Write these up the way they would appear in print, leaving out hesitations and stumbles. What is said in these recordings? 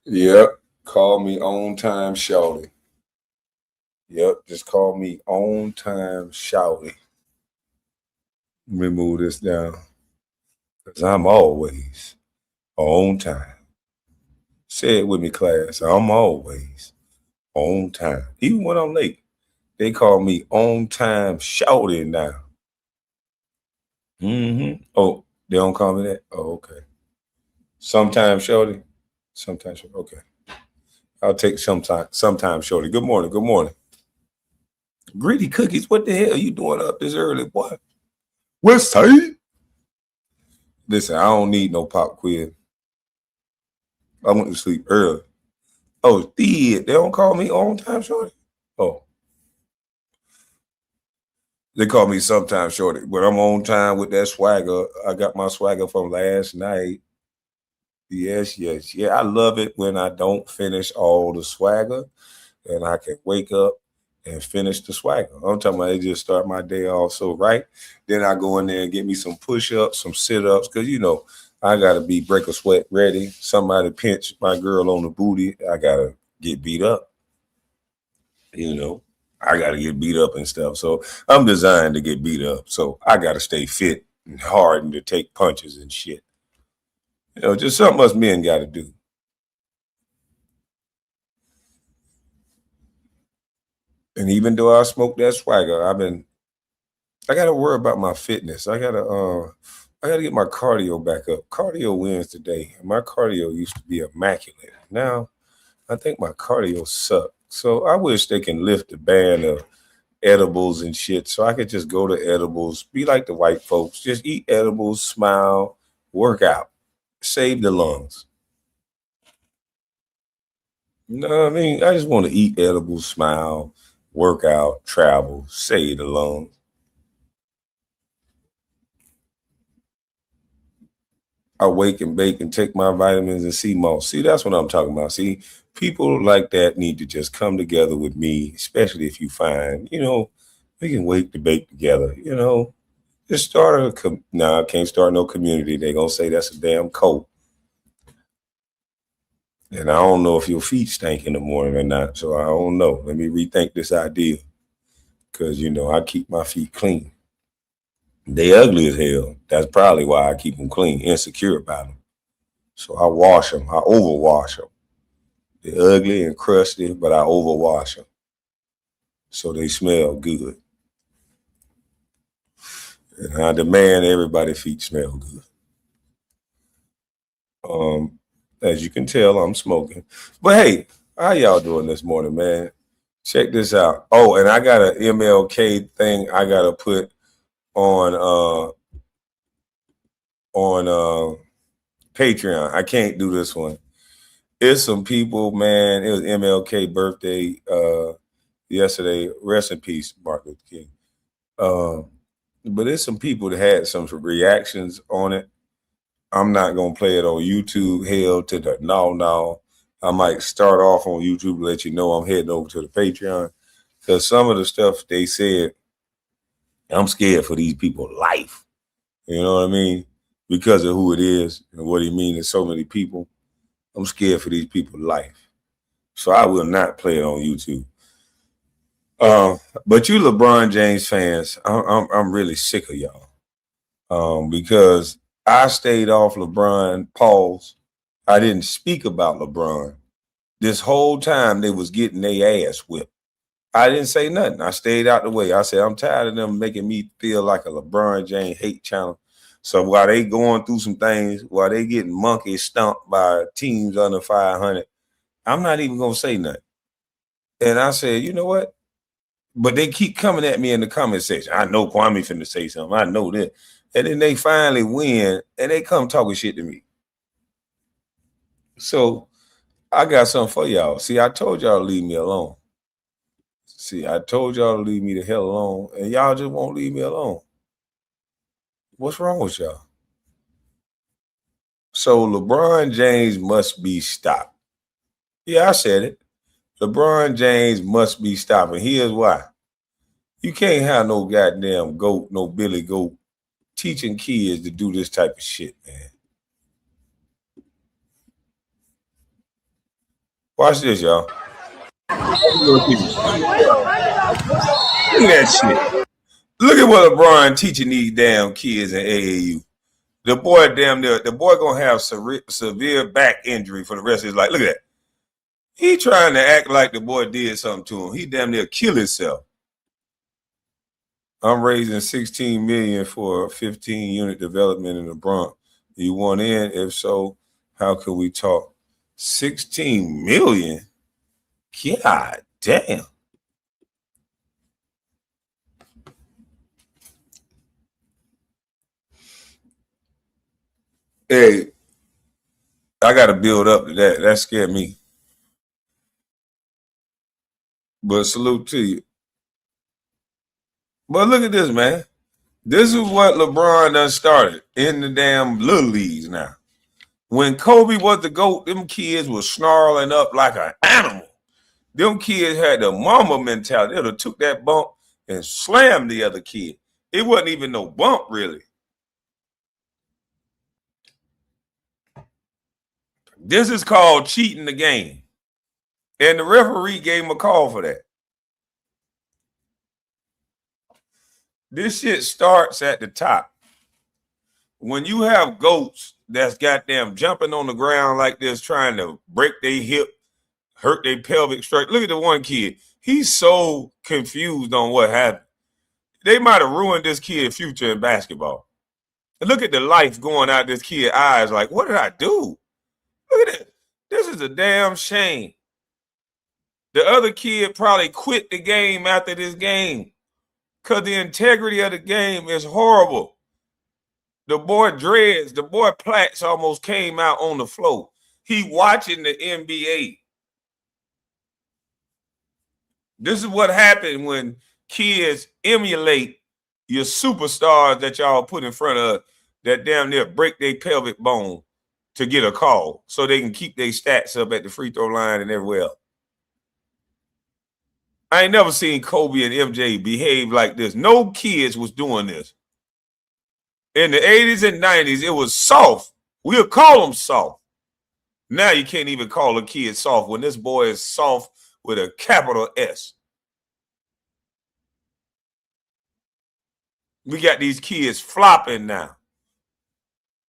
Yep. Call me on time shouty. Yep. Just call me on time shouty. Let me move this down. Because I'm always on time. Say it with me, class. I'm always on time. Even when I'm late, they call me on time shouty now. Oh, they don't call me that? Oh, okay. Sometimes shorty. Sometimes shorty. Okay. I'll take sometime shorty. Good morning. Good morning. Greedy cookies. What the hell are you doing up this early, boy? West Side. Listen, I don't need no pop quiz. I went to sleep early. Oh, they don't call me on time shorty. Oh, they call me sometime shorty, but I'm on time with that swagger. I got my swagger from last night. Yes, yes, yeah. I love it when I don't finish all the swagger and I can wake up and finish the swagger. I'm talking about they just start my day off so right. Then I go in there and get me some push-ups, some sit-ups, because I gotta be break a sweat ready. Somebody pinch my girl on the booty, I gotta get beat up. You know, I gotta get beat up and stuff. So I'm designed to get beat up. So I gotta stay fit and hard and to take punches and shit. Just something us men gotta do. And even though I smoke that swagger, I gotta worry about my fitness. I gotta get my cardio back up. Cardio wins today. My cardio used to be immaculate. Now I think my cardio sucks. So I wish they can lift the ban of edibles and shit so I could just go to edibles, be like the white folks, just eat edibles, smile, work out, save the lungs. No, I mean, I just want to eat edibles, smile, work out, travel, save the lungs. I wake and bake and take my vitamins and sea moss. See, that's what I'm talking about. See, people like that need to just come together with me, especially if you find, we can wake to bake together. Just start I can't start no community. They gonna say that's a damn cult, and I don't know if your feet stink in the morning or not. So I don't know. Let me rethink this idea, because I keep my feet clean. They ugly as hell. That's probably why I keep them clean. Insecure about them. So I wash them. I overwash them. They're ugly and crusty, but I overwash them so they smell good. And I demand everybody's feet smell good. Um, as you can tell, I'm smoking. But hey, how y'all doing this morning, man? Check this out. Oh, and I got an MLK thing I gotta put on on Patreon. I can't do this one. It's some people, man. It was MLK birthday yesterday. Rest in peace, Martin Luther King. Um, but there's some people that had some reactions on it. I'm not gonna play it on YouTube. Hell to the no. I might start off on YouTube to let you know I'm heading over to the Patreon because some of the stuff they said, I'm scared for these people's life. You know what I mean? Because of who it is and what he means to so many people. I'm scared for these people's life. So I will not play it on YouTube. Uh, but you LeBron James fans, I'm really sick of y'all. Because I stayed off LeBron. Pause. I didn't speak about LeBron. This whole time they was getting their ass whipped. I didn't say nothing. I stayed out the way. I said, I'm tired of them making me feel like a LeBron James hate channel. So while they going through some things, while they getting monkey stomped by teams under 500, I'm not even going to say nothing. And I said, you know what? But they keep coming at me in the comment section. I know Kwame finna say something. I know that. And then they finally win and they come talking shit to me. So I got something for y'all. See, I told y'all to leave me alone. See, I told y'all to leave me the hell alone, and y'all just won't leave me alone. What's wrong with y'all? So LeBron James must be stopped. Yeah, I said it. LeBron James must be stopped. And here's why. You can't have no goddamn goat, no Billy Goat teaching kids to do this type of shit, man. Watch this, y'all. Look at that shit. Look at what LeBron teaching these damn kids in AAU. The boy gonna have severe back injury for the rest of his life. Look at that. He trying to act like the boy did something to him. He damn near kill himself. I'm raising $16 million for 15-unit development in the Bronx. You want in? If so, how can we talk? $16 million? God damn. Hey, I got to build up to that. That scared me. But salute to you. But look at this, man. This is what LeBron done started in the damn little leagues now. When Kobe was the GOAT, them kids was snarling up like an animal. Them kids had the mama mentality. They would have took that bump and slammed the other kid. It wasn't even no bump, really. This is called cheating the game. And the referee gave him a call for that. This shit starts at the top. When you have GOATs that's goddamn jumping on the ground like this, trying to break their hip, hurt their pelvic structure. Look at the one kid. He's so confused on what happened. They might have ruined this kid's future in basketball. And look at the life going out this kid's eyes like, what did I do? Look at it. This is a damn shame. The other kid probably quit the game after this game because the integrity of the game is horrible. The boy Dreads, the boy Platts almost came out on the floor. He watching the NBA. This is what happened when kids emulate your superstars that y'all put in front of that damn near break their pelvic bone to get a call so they can keep their stats up at the free throw line and everywhere else. I ain't never seen Kobe and MJ behave like this. No kids was doing this. In the 80s and 90s, it was soft. We'll call them soft. Now you can't even call a kid soft when this boy is soft with a capital S. We got these kids flopping now.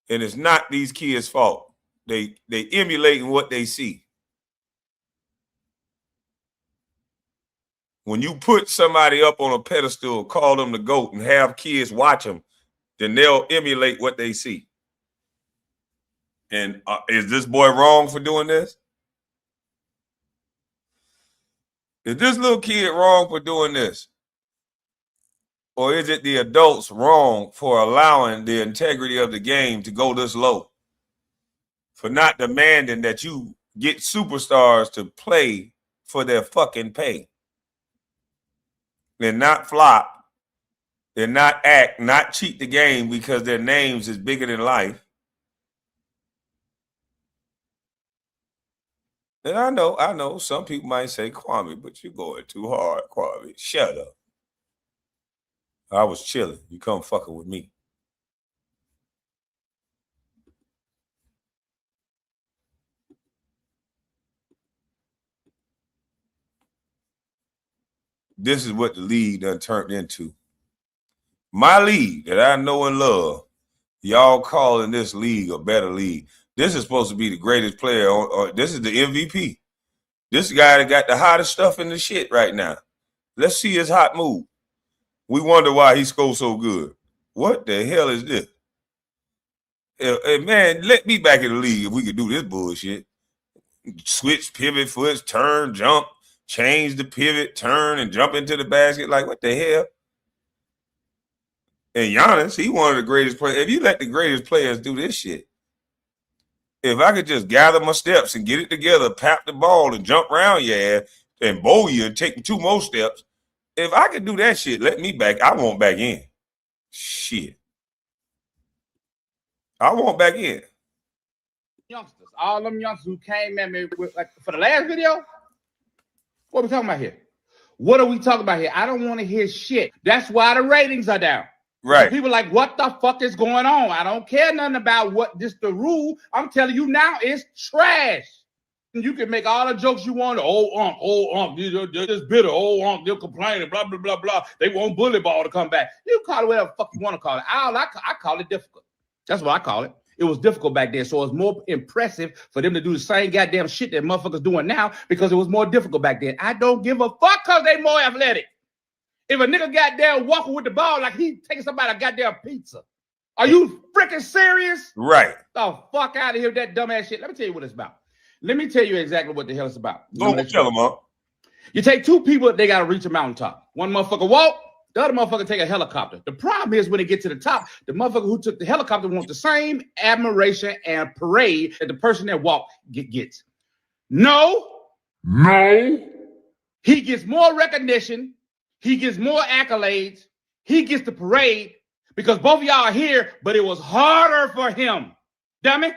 And it's not these kids' fault. They emulating what they see. When you put somebody up on a pedestal, call them the GOAT, and have kids watch them, then they'll emulate what they see. And is this boy wrong for doing this? Is this little kid wrong for doing this? Or is it the adults wrong for allowing the integrity of the game to go this low? For not demanding that you get superstars to play for their fucking pay. And not flop, and not act, not cheat the game because their names is bigger than life. And I know some people might say, Kwame, but you're going too hard, Kwame. Shut up. I was chilling. You come fucking with me. This is what the league done turned into. My league that I know and love, y'all calling this league a better league. This is supposed to be the greatest player. This is the MVP. This guy that got the hottest stuff in the shit right now. Let's see his hot move. We wonder why he scores so good. What the hell is this? Hey, man, let me back in the league if we could do this bullshit. Switch, pivot, foots, turn, jump, change the pivot, turn, and jump into the basket. Like, what the hell? And Giannis, he one of the greatest players. If you let the greatest players do this shit, if I could just gather my steps and get it together, pap the ball and jump around your ass and bowl you and take 2 more steps, if I could do that shit, let me back. I want back in. Shit. I want back in. Youngsters, all them youngsters who came at me with, like, for the last video, what are we talking about here? What are we talking about here? I don't want to hear shit. That's why the ratings are down. Right. So people are like, what the fuck is going on? I don't care nothing about what this the rule. I'm telling you now, it's trash. You can make all the jokes you want. Old unk, they're just bitter. Old unk, they're complaining, blah, blah, blah, blah. They want bully ball to come back. You call it whatever the fuck you want to call it. I call it difficult. That's what I call it. It was difficult back then, so it's more impressive for them to do the same goddamn shit that motherfuckers doing now because it was more difficult back then. I don't give a fuck because they more athletic. If a nigga goddamn walking with the ball like he taking somebody a goddamn pizza. Are you freaking serious? Right. The fuck out of here with that dumbass shit. Let me tell you what it's about. Let me tell you exactly what the hell it's about. Go tell them up. You take two people, they got to reach a mountaintop. One motherfucker walk, the other motherfucker take a helicopter. The problem is when they get to the top, the motherfucker who took the helicopter wants the same admiration and parade that the person that walked gets. No. He gets more recognition. He gets more accolades. He gets the parade because both of y'all are here, but it was harder for him. Dummy.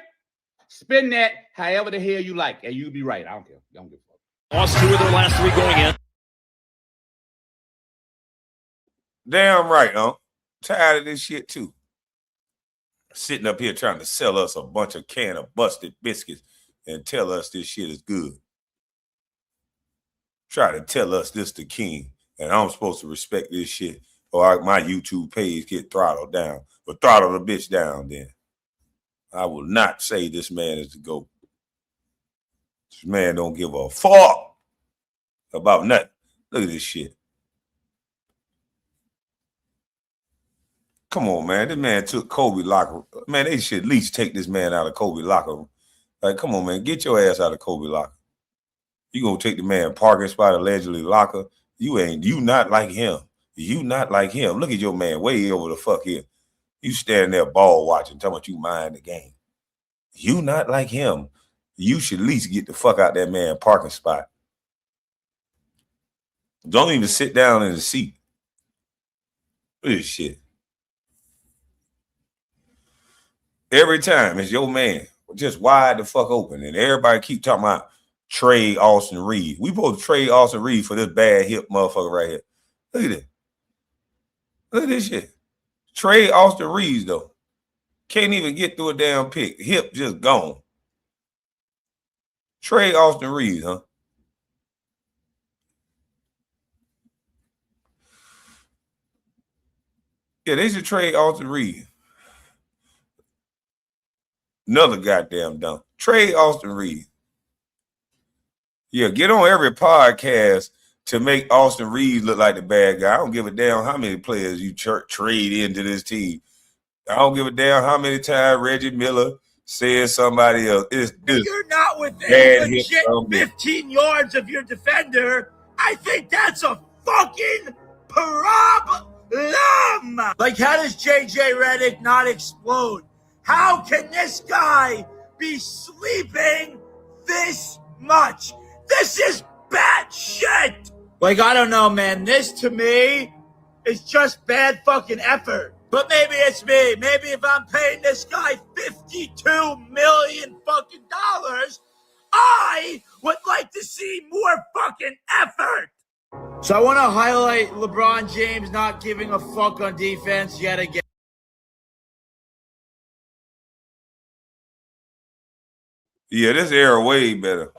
Spend that however the hell you like, and you'll be right. I don't care. I don't give a fuck. Lost 2 of their last 3 going in. Damn right, huh? Tired of this shit too. Sitting up here trying to sell us a bunch of can of busted biscuits and tell us this shit is good. Try to tell us this the king, and I'm supposed to respect this shit, or my YouTube page get throttled down. But throttle the bitch down then. I will not say this man is the GOAT. This man don't give a fuck about nothing. Look at this shit. Come on, man. This man took Kobe locker. Man, they should at least take this man out of Kobe locker. Like, come on, man. Get your ass out of Kobe locker. You gonna take the man parking spot allegedly locker. You not like him. You not like him. Look at your man way over the fuck here. You standing there ball watching, talking about you mind the game. You not like him. You should at least get the fuck out that man parking spot. Don't even sit down in the seat. Look at this shit. Every time it's your man, just wide the fuck open. And everybody keep talking about trade Austin Reed. We supposed to trade Austin Reed for this bad hip motherfucker right here. Look at it. Look at this shit. Trade Austin Reed, though. Can't even get through a damn pick. Hip just gone. Trade Austin Reed, huh? Yeah, they should trade Austin Reed. Another goddamn dump. Trade Austin Reed. Yeah, get on every podcast to make Austin Reed look like the bad guy. I don't give a damn how many players you trade into this team. I don't give a damn how many times Reggie Miller said somebody else. You're not within legit 15 yards of your defender. I think that's a fucking problem. Like, how does JJ Redick not explode? How can this guy be sleeping this much? This is bad shit. Like, I don't know, man. This, to me, is just bad fucking effort. But maybe it's me. Maybe if I'm paying this guy $52 million fucking dollars, I would like to see more fucking effort. So I want to highlight LeBron James not giving a fuck on defense yet again. Yeah, this era way better.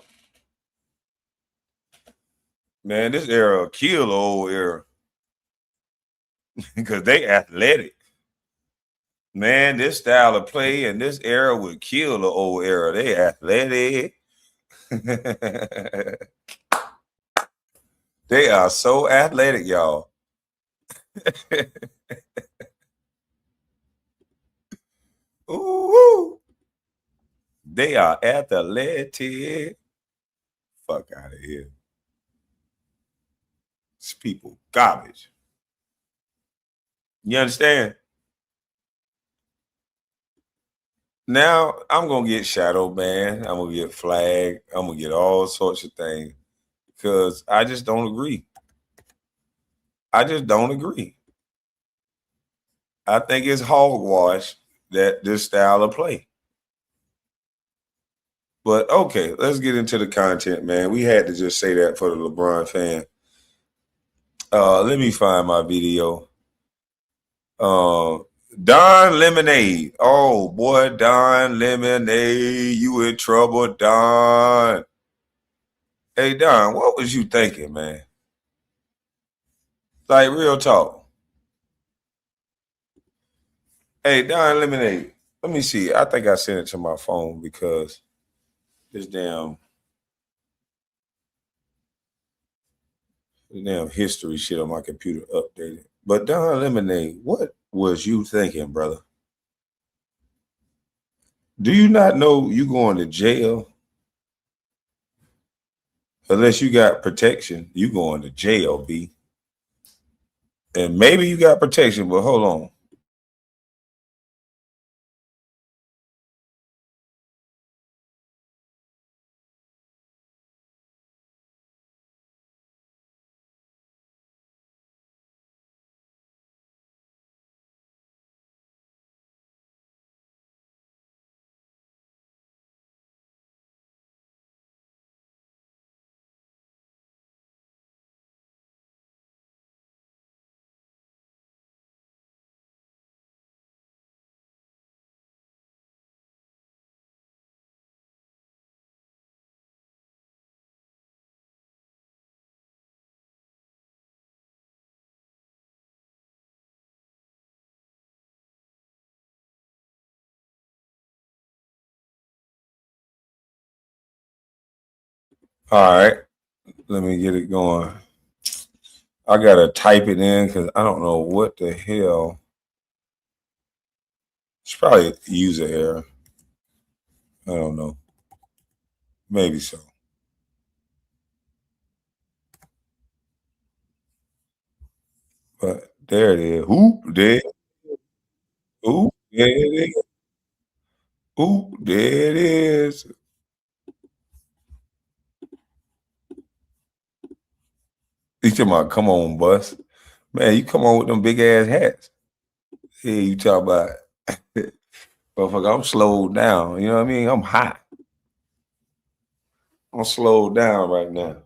Man, this era kill the old era. Because they athletic. Man, this style of play and this era would kill the old era. They athletic. They are so athletic, y'all. Ooh. They are athletic. Fuck out of here. These people garbage. You understand? Now I'm gonna get shadow banned. I'm gonna get flagged. I'm gonna get all sorts of things because I just don't agree. I just don't agree. I think it's hogwash that this style of play. But okay, let's get into the content, man. We had to just say that for the LeBron fan. Let me find my video. Don Lemonade. Oh boy, Don Lemonade, you in trouble, Don. Hey, Don, what was you thinking, man? Like, real talk. Hey, Don Lemonade, let me see. I think I sent it to my phone because this damn history shit on my computer updated. But Don Lemonade, what was you thinking, brother? Do you not know you going to jail? Unless you got protection, you going to jail, B. And maybe you got protection, but hold on. All right, let me get it going. I gotta type it in because I don't know what the hell. It's probably a user error. I don't know. Maybe so. But there it is. Ooh, there. Ooh, there it is. Ooh, there it is. He's talking about, come on, bus. Man, you come on with them big ass hats. Yeah, you talk about, motherfucker, I'm slowed down. You know what I mean? I'm hot. I'm slowed down right now.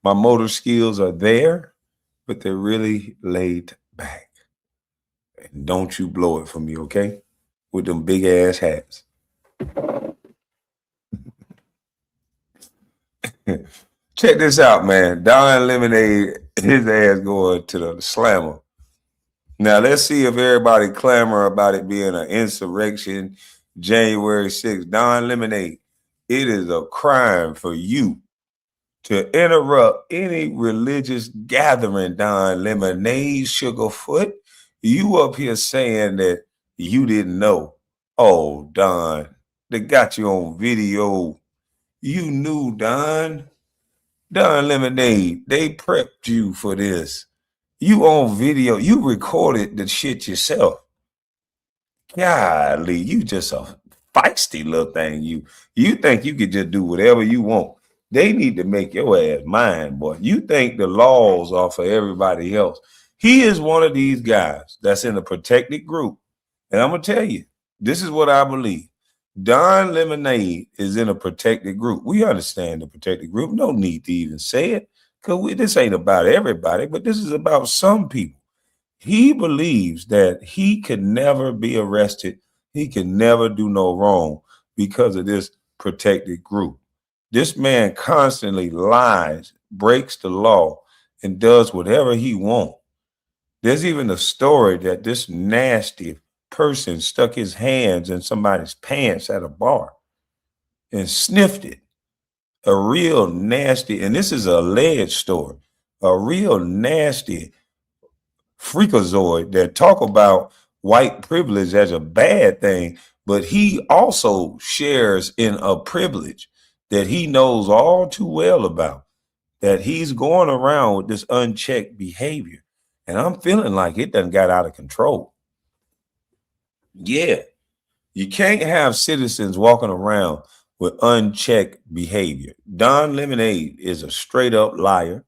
My motor skills are there, but they're really laid back. And don't you blow it for me, okay? With them big ass hats. Check this out, man. Don Lemonade, his ass going to the slammer. Now, let's see if everybody clamor about it being an insurrection January 6th. Don Lemonade, it is a crime for you to interrupt any religious gathering, Don Lemonade Sugarfoot. You up here saying that you didn't know. Oh, Don, they got you on video. You knew, Don. Don Lemonade, they prepped you for this. You on video. You recorded the shit yourself. Golly, you just a feisty little thing. You think you could just do whatever you want. They need to make your ass mine, boy. You think the laws are for everybody else. He is one of these guys that's in a protected group. And I'm going to tell you, this is what I believe. Don Lemonade is in a protected group. We understand the protected group. No need to even say it because this ain't about everybody, but this is about some people. He believes that he can never be arrested. He can never do no wrong because of this protected group. This man constantly lies, breaks the law, and does whatever he wants. There's even a story that this nasty person stuck his hands in somebody's pants at a bar and sniffed it. A real nasty, and this is an alleged story, a real nasty freakazoid that talk about white privilege as a bad thing, but he also shares in a privilege that he knows all too well about, that he's going around with this unchecked behavior. And I'm feeling like it done got out of control. Yeah, you can't have citizens walking around with unchecked behavior. Don Lemonade is a straight up liar.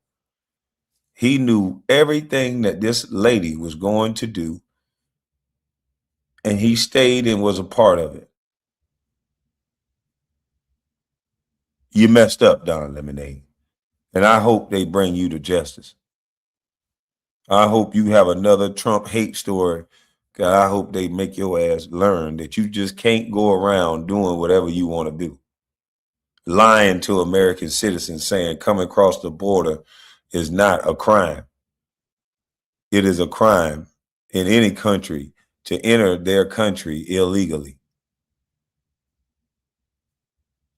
He knew everything that this lady was going to do, and he stayed and was a part of it. You messed up, Don Lemonade, and I hope they bring you to justice. I hope you have another Trump hate story. I hope they make your ass learn that you just can't go around doing whatever you want to do. lying to American citizens saying coming across the border is not a crime. It is a crime in any country to enter their country illegally.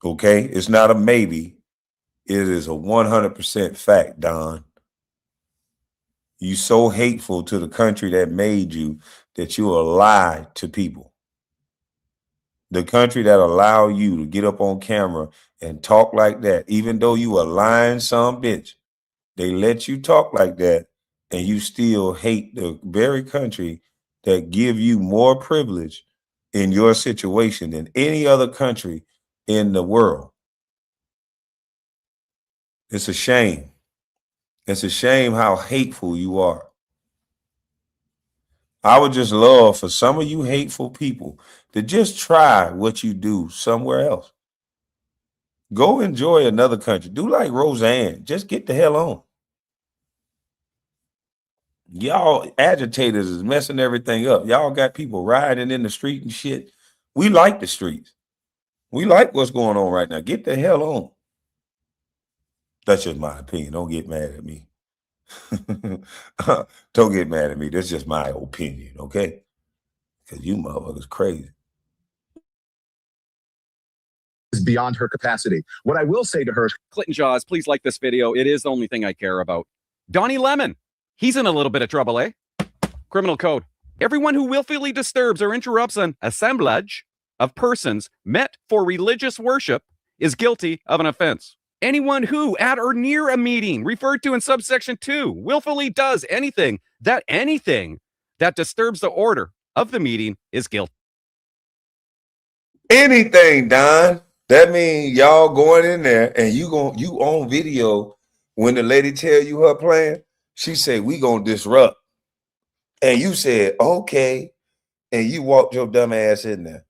Okay? It's not a maybe. It is a 100% fact, Don. You so hateful to the country that made you that you will lie to people. The country that allow you to get up on camera and talk like that, even though you a lying some bitch, they let you talk like that, and you still hate the very country that give you more privilege in your situation than any other country in the world. It's a shame. It's a shame how hateful you are. I would just love for some of you hateful people to just try what you do somewhere else. Go enjoy another country. Do like Roseanne. Just get the hell on. Y'all agitators is messing everything up. Y'all got people riding in the street and shit. We like the streets. We like what's going on right now. Get the hell on. That's just my opinion. Don't get mad at me. Don't get mad at me. That's just my opinion, okay? Because you motherfuckers crazy. Is beyond her capacity. What I will say to her, Clinton Jaws, please like this video. It is the only thing I care about. Donnie Lemon, he's in a little bit of trouble, eh? Criminal code. Everyone who willfully disturbs or interrupts an assemblage of persons met for religious worship is guilty of an offense. Anyone who, at or near a meeting referred to in subsection 2, willfully does anything that disturbs the order of the meeting is guilty. Anything, Don. That means y'all going in there and you on video when the lady tell you her plan. She say, we gonna disrupt. And you said, okay. And you walked your dumb ass in there.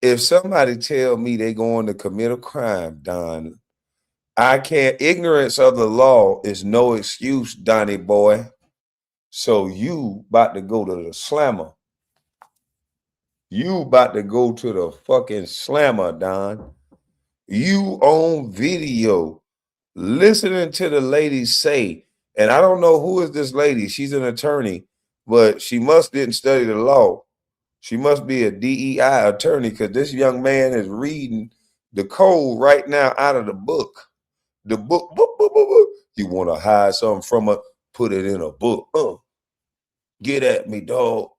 If somebody tell me they going to commit a crime, Don, I can't. Ignorance of the law is no excuse, Donnie boy. So you about to go to the slammer. You about to go to the fucking slammer, Don. You on video listening to the lady say, and I don't know who is this lady. She's an attorney, but she didn't study the law. She must be a DEI attorney because this young man is reading the code right now out of the book. The book. You want to hide something from her, put it in a book. Get at me, dog.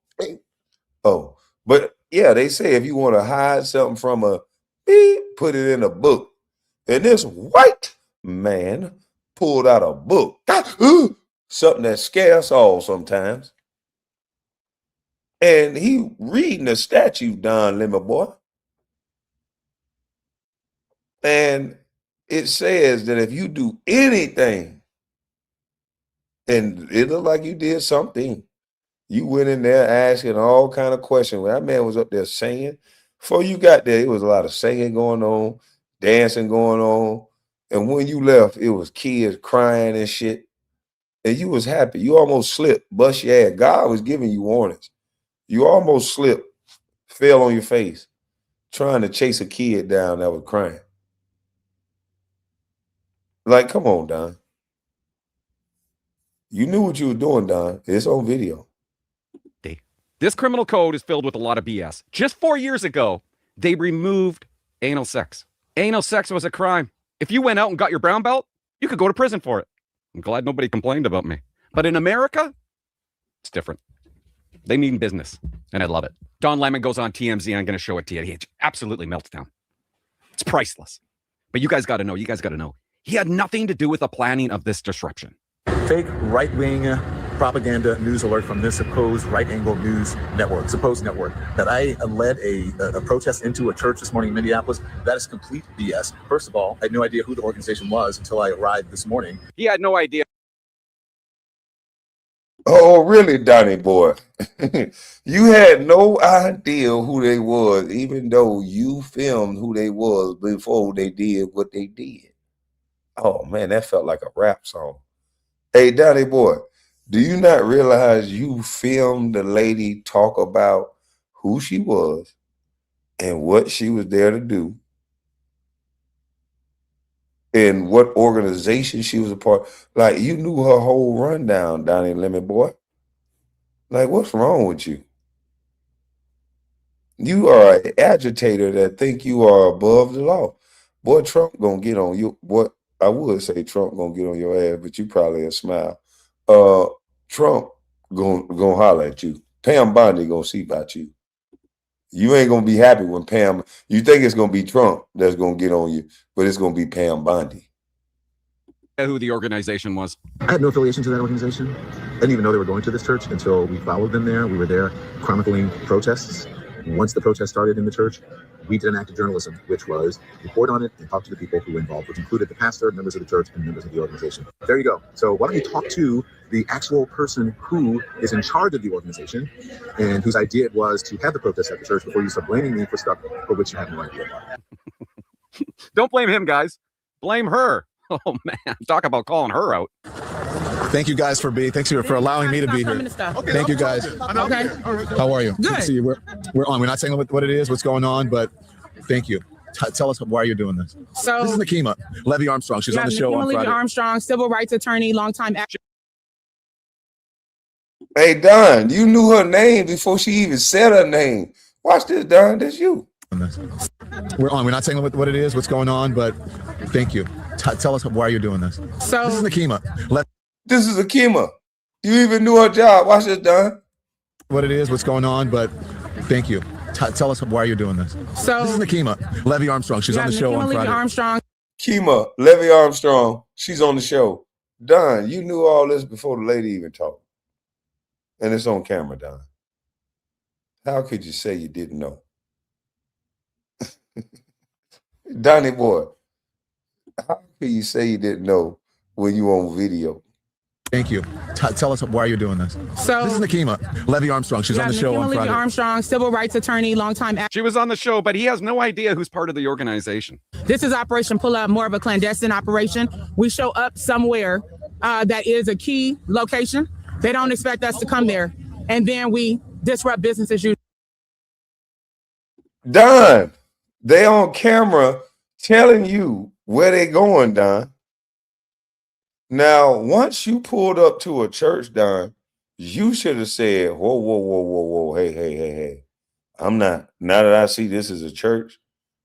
Oh, but yeah, they say if you want to hide something from a put it in a book. And this white man pulled out a book. Something that scares all sometimes. And he reading the statute, Don Lemon boy. And it says that if you do anything, and it looked like you did something, you went in there asking all kind of questions. That man was up there singing. Before you got there, it was a lot of singing going on, dancing going on. And when you left, it was kids crying and shit. And you was happy. You almost slipped, bust your ass. God was giving you warnings. You almost slipped, fell on your face, trying to chase a kid down that was crying. Like, come on, Don. You knew what you were doing, Don. It's on video. This criminal code is filled with a lot of BS. Just 4 years ago, they removed anal sex. Anal sex was a crime. If you went out and got your brown belt, you could go to prison for it. I'm glad nobody complained about me. But in America, it's different. They mean business, and I love it. Don Lemon goes on TMZ, and I'm going to show it to you. He absolutely melts down. It's priceless. But you guys got to know. He had nothing to do with the planning of this disruption. fake right-wing propaganda news alert from this supposed right-angle news network, supposed network, that I led a protest into a church this morning in Minneapolis. That is complete BS. First of all, I had no idea who the organization was until I arrived this morning. He had no idea. Oh, really, Donnie boy? You had no idea who they was, even though you filmed who they was before they did what they did. Oh, man, that felt like a rap song. Hey, Donnie boy, do you not realize you filmed the lady talk about who she was and what she was there to do? and what organization she was a part. Like, you knew her whole rundown, Donnie Lemon boy. Like, what's wrong with you? You are an agitator that think you are above the law. Boy, Trump gonna get on you. What I would say Trump gonna get on your ass, but you probably a smile. Trump gonna holler at you. Pam Bondi gonna see about you. You ain't gonna be happy when Pam. You think it's gonna be Trump that's gonna get on you, but it's gonna be Pam Bondi. Who the organization was. I had no affiliation to that organization. I didn't even know they were going to this church until we followed them there. We were there chronicling protests. Once the protest started in the church, we did an act of journalism, which was report on it and talk to the people who were involved, which included the pastor, members of the church, and members of the organization. There you go. So why don't you talk to the actual person who is in charge of the organization and whose idea it was to have the protest at the church before you start blaming me for stuff for which you have no idea. Don't blame him, guys. Blame her. Oh, man. Talk about calling her out. Thank you guys for allowing me to be here. Okay, thank you guys. Okay. How are you? Good. To see you. We're on. We're not saying what it is, what's going on, but thank you. Tell us why you're doing this. So this is Nakima Levy Armstrong. She's on the show on Friday. Armstrong, civil rights attorney, longtime actor. Hey, Don, you knew her name before she even said her name. Watch this, Don. That's you. We're on. We're not saying what it is, what's going on, but thank you. Tell us why you're doing this. So this is Nakima. This is Akima. You even knew her job. Watch this, Don. What it is, what's going on, but thank you. Tell us why you're doing this. So this is Nakima Levy Armstrong. She's on the show on Friday. Armstrong. Kima Levy Armstrong. She's on the show. Don, you knew all this before the lady even talked. And it's on camera, Don. How could you say you didn't know? Donnie boy, how can you say you didn't know when you on video? Thank you. Tell us why you're doing this. So this is Nakima Levy Armstrong. She's on the show on Friday. Armstrong, civil rights attorney, longtime actor. She was on the show, but he has no idea who's part of the organization. This is Operation Pull Up, more of a clandestine operation. We show up somewhere that is a key location. They don't expect us to come there, and then we disrupt business as usual. Don, they on camera telling you where they going, Don. Now, once you pulled up to a church, Don, you should have said, whoa, whoa, whoa, whoa, whoa, hey. I'm not, now that I see this as a church,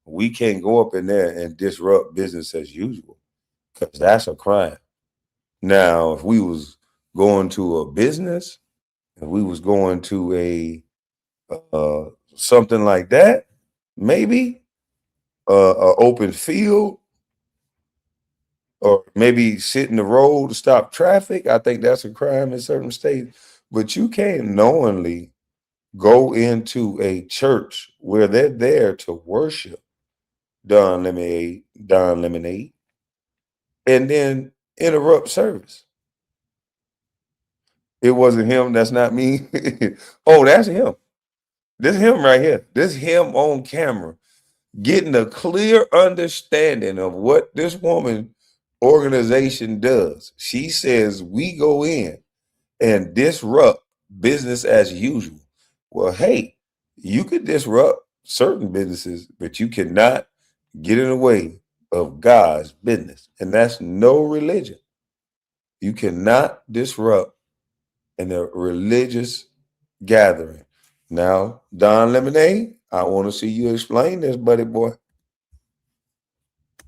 we can't go up in there and disrupt business as usual, because that's a crime. Now, if we was going to a business, if we was going to a something like that, maybe an open field, or maybe sit in the road to stop traffic, I think that's a crime in certain states. But you can't knowingly go into a church where they're there to worship Don Lemonade, and then interrupt service. It wasn't him. That's not me. Oh, that's him. This is him right here. This is him on camera, getting a clear understanding of what this woman organization does. She says we go in and disrupt business as usual. Well, hey, you could disrupt certain businesses, but you cannot get in the way of God's business. And that's no religion. You cannot disrupt in a religious gathering. Now, Don Lemonade, I want to see you explain this, buddy boy.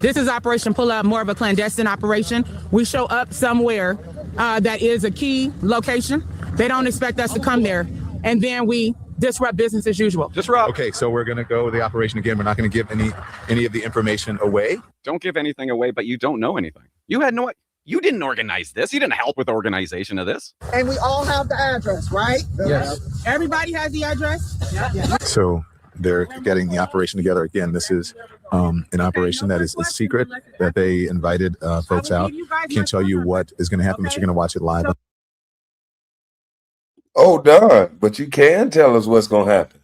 This is Operation Pull Up, more of a clandestine operation. We show up somewhere that is a key location. They don't expect us to come there, and then we disrupt business as usual. Disrupt. Okay, so we're going to go with the operation again. We're not going to give any of the information away. Don't give anything away, but you don't know anything. You didn't organize this. You didn't help with organization of this. And we all have the address, right? Yes. Everybody has the address? Yeah. So they're getting the operation together again. This is an operation that is secret, that they invited folks out. Can't tell you what is going to happen, but you're going to watch it live. Oh, Don, but you can tell us what's going to happen.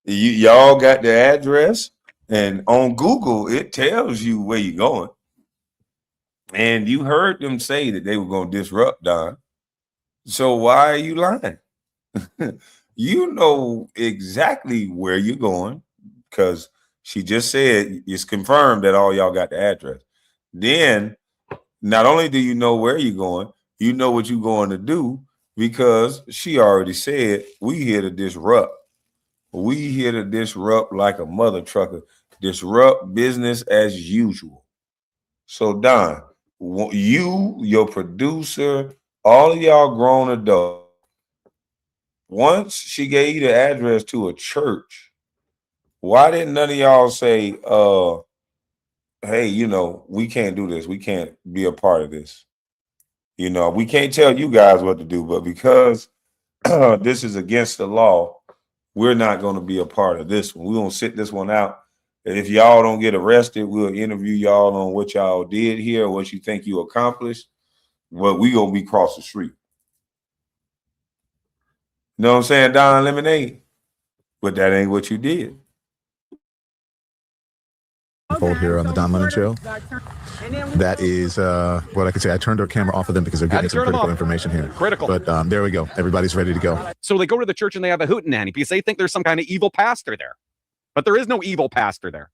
Y'all got the address, and on Google, it tells you where you're going. And you heard them say that they were going to disrupt, Don. So why are you lying? You know exactly where you're going, because she just said it's confirmed that all y'all got the address. Then not only do you know where you're going, you know what you're going to do, because she already said we here to disrupt. We here to disrupt like a mother trucker. Disrupt business as usual. So Don, you, your producer, all of y'all grown adults, once she gave you the address to a church, why didn't none of y'all say, hey, you know, we can't do this. We can't be a part of this. You know, we can't tell you guys what to do, but because this is against the law, we're not going to be a part of this one. We're going to sit this one out. And if y'all don't get arrested, we'll interview y'all on what y'all did here, what you think you accomplished. But we going to be across the street. You know what I'm saying, Don Lemonade? But that ain't what you did. Hold here on the Don Lemon Show. That is what I could say. I turned our camera off of them because they're getting some critical information here. Critical. But there we go. Everybody's ready to go. So they go to the church and they have a hootenanny because they think there's some kind of evil pastor there. But there is no evil pastor there.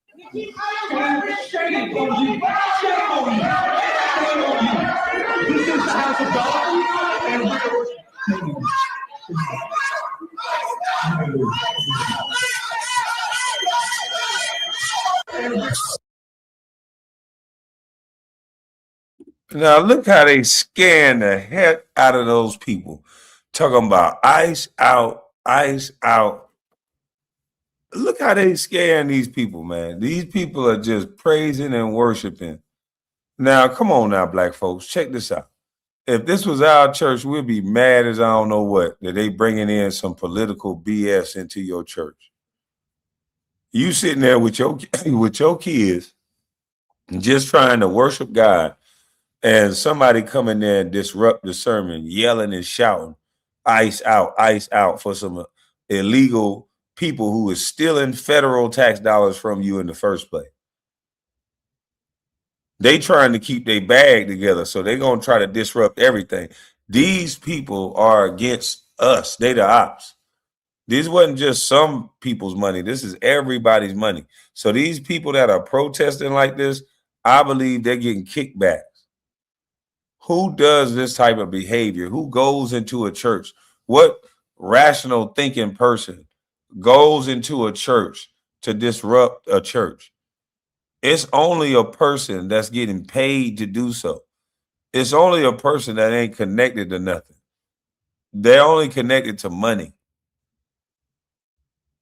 Now look how they scan the heck out of those people. Talking about ice out, ice out. Look how they scan these people, man. These people are just praising and worshiping. Now, come on now, black folks. Check this out. If this was our church, we'd be mad as I don't know what, that they bringing in some political BS into your church. You sitting there with your kids just trying to worship God, and somebody come in there and disrupt the sermon, yelling and shouting, ice out for some illegal people who is stealing federal tax dollars from you in the first place. They trying to keep their bag together, so they're going to try to disrupt everything. These people are against us. They the ops. This wasn't just some people's money. This is everybody's money. So these people that are protesting like this, I believe they're getting kickbacks. Who does this type of behavior? Who goes into a church? What rational thinking person goes into a church to disrupt a church? It's only a person that's getting paid to do so. It's only a person that ain't connected to nothing. They're only connected to money.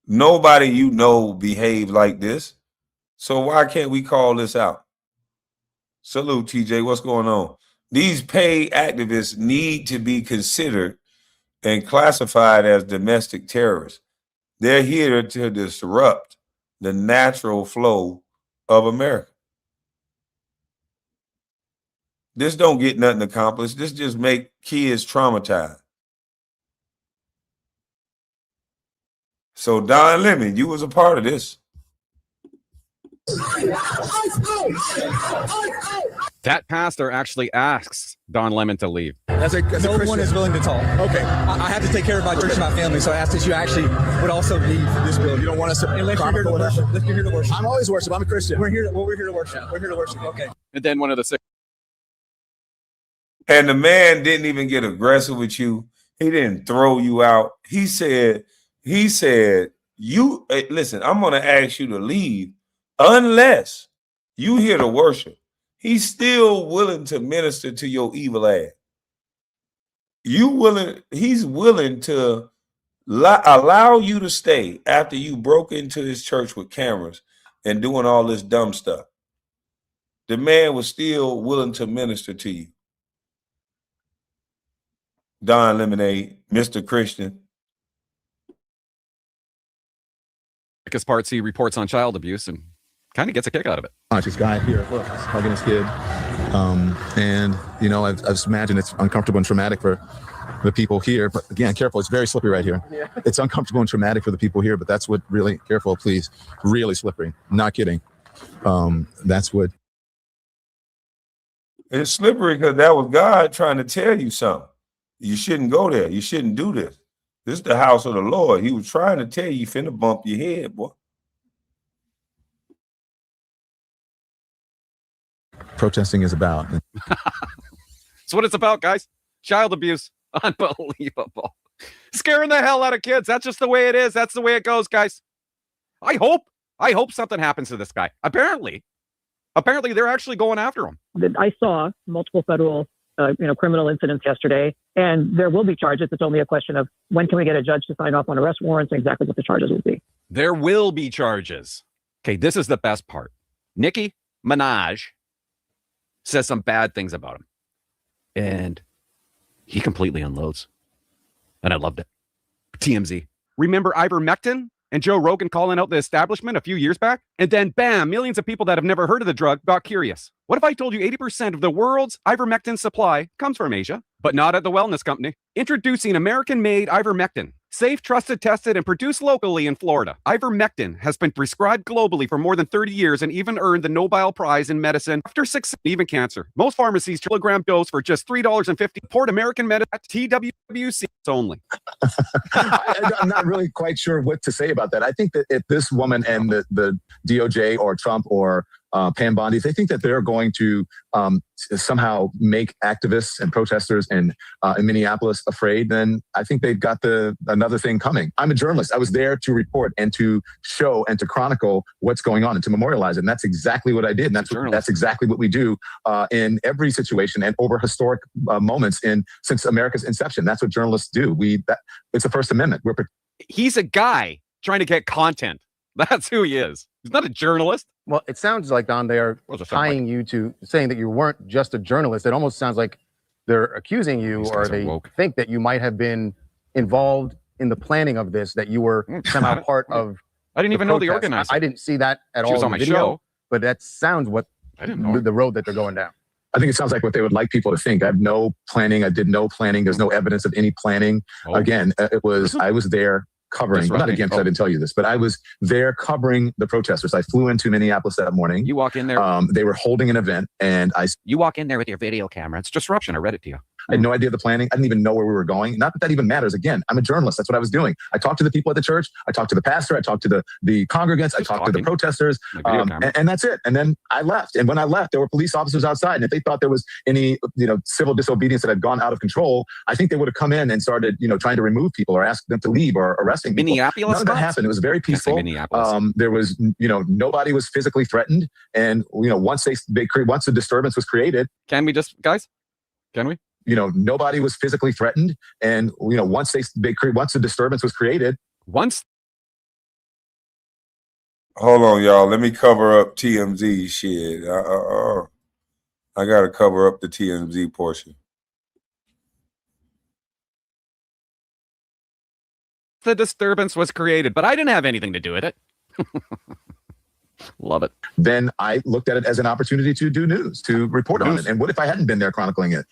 Nobody you know behave like this. So why can't we call this out? Salute, TJ. What's going on? These paid activists need to be considered and classified as domestic terrorists. They're here to disrupt the natural flow of America. This don't get nothing accomplished. This just make kids traumatized. So Don Lemon, you was a part of this. That pastor actually asks Don Lemon to leave. No one is willing to talk. Okay. I have to take care of my church and my family, so I asked that you actually would also leave this building. You don't want us to. Unless you're here to worship. Let's get here to worship. I'm always worship. I'm a Christian. We're here to worship. We're here to worship. Okay. And then one of the six. And the man didn't even get aggressive with you. He didn't throw you out. He said, you listen, I'm going to ask you to leave unless you here to worship. He's still willing to minister to your evil ass. He's willing to allow you to stay after you broke into his church with cameras and doing all this dumb stuff. The man was still willing to minister to you. Don Lemonade, Mr. Christian. Because Part C reports on child abuse and kind of gets a kick out of it. This guy here, look, he's hugging his kid. And, you know, I just imagine it's uncomfortable and traumatic for the people here. But again, careful. It's very slippery right here. Yeah. It's uncomfortable and traumatic for the people here. But that's what really, careful, please. Really slippery. Not kidding. That's what. It's slippery because that was God trying to tell you something. You shouldn't go there. You shouldn't do this. This is the house of the Lord. He was trying to tell you, finna bump your head, boy. protesting is about. That's what it's about, guys. Child abuse. Unbelievable. Scaring the hell out of kids. That's just the way it is. That's the way it goes, guys. I hope something happens to this guy. Apparently they're actually going after him. I saw multiple federal, criminal incidents yesterday, and there will be charges. It's only a question of when can we get a judge to sign off on arrest warrants and exactly what the charges will be. There will be charges. Okay, this is the best part. Nicki Minaj says some bad things about him, and he completely unloads. And I loved it. TMZ. Remember ivermectin and Joe Rogan calling out the establishment a few years back? And then, bam, millions of people that have never heard of the drug got curious. What if I told you 80% of the world's ivermectin supply comes from Asia, but not at the wellness company? Introducing American-made ivermectin. Safe, trusted, tested, and produced locally in Florida. Ivermectin has been prescribed globally for more than 30 years and even earned the Nobel Prize in medicine after 6, even cancer. Most pharmacies, kilogram dose for just $3.50. Support American medicine at TWC only. I'm not really quite sure what to say about that. I think that if this woman and the DOJ or Trump or Pam Bondi, if they think that they're going to somehow make activists and protesters in Minneapolis afraid, then I think they've got another thing coming. I'm a journalist. I was there to report and to show and to chronicle what's going on and to memorialize it. And that's exactly what I did. And that's exactly what we do in every situation and over historic moments since America's inception. That's what journalists do. It's the First Amendment. He's a guy trying to get content. That's who he is. He's not a journalist. Well, it sounds like, Don, they are tying you to saying that you weren't just a journalist. It almost sounds like they're accusing you, or they think that you might have been involved in the planning of this, that you were somehow part of. I didn't even know the organizer. I didn't see that at all. She was on my show. But that sounds what I didn't know the road that they're going down. I think it sounds like what they would like people to think. I have no planning. I did no planning. There's no evidence of any planning. Again, I was there covering, not again because I didn't tell you this, but I was there covering the protesters. I flew into Minneapolis that morning. You walk in there. They were holding an event, and you walk in there with your video camera. It's disruption. I read it to you. I had no idea the planning. I didn't even know where we were going. Not that that even matters. Again, I'm a journalist. That's what I was doing. I talked to the people at the church. I talked to the pastor. I talked to the congregants. I talked to the protesters. And that's it. And then I left. And when I left, there were police officers outside. And if they thought there was any, civil disobedience that had gone out of control, I think they would have come in and started, trying to remove people or ask them to leave or arresting people. Minneapolis? None of that happened. It was very peaceful. There was, nobody was physically threatened. And, once the disturbance was created. Can we just, guys? Can we? Nobody was physically threatened. And, once the disturbance was created. Hold on, y'all. Let me cover up TMZ shit. I got to cover up the TMZ portion. The disturbance was created, but I didn't have anything to do with it. Love it. Then I looked at it as an opportunity to do news, to report on it. And what if I hadn't been there chronicling it?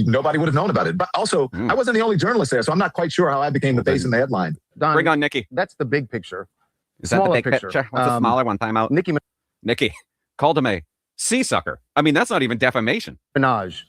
Nobody would have known about it. But also, I wasn't the only journalist there, so I'm not quite sure how I became the face in the headline. Don, bring on Nicki. That's the big picture. Is that the big picture? What's the smaller one? Time out. Nicki called him a sea sucker. I mean, that's not even defamation. Minaj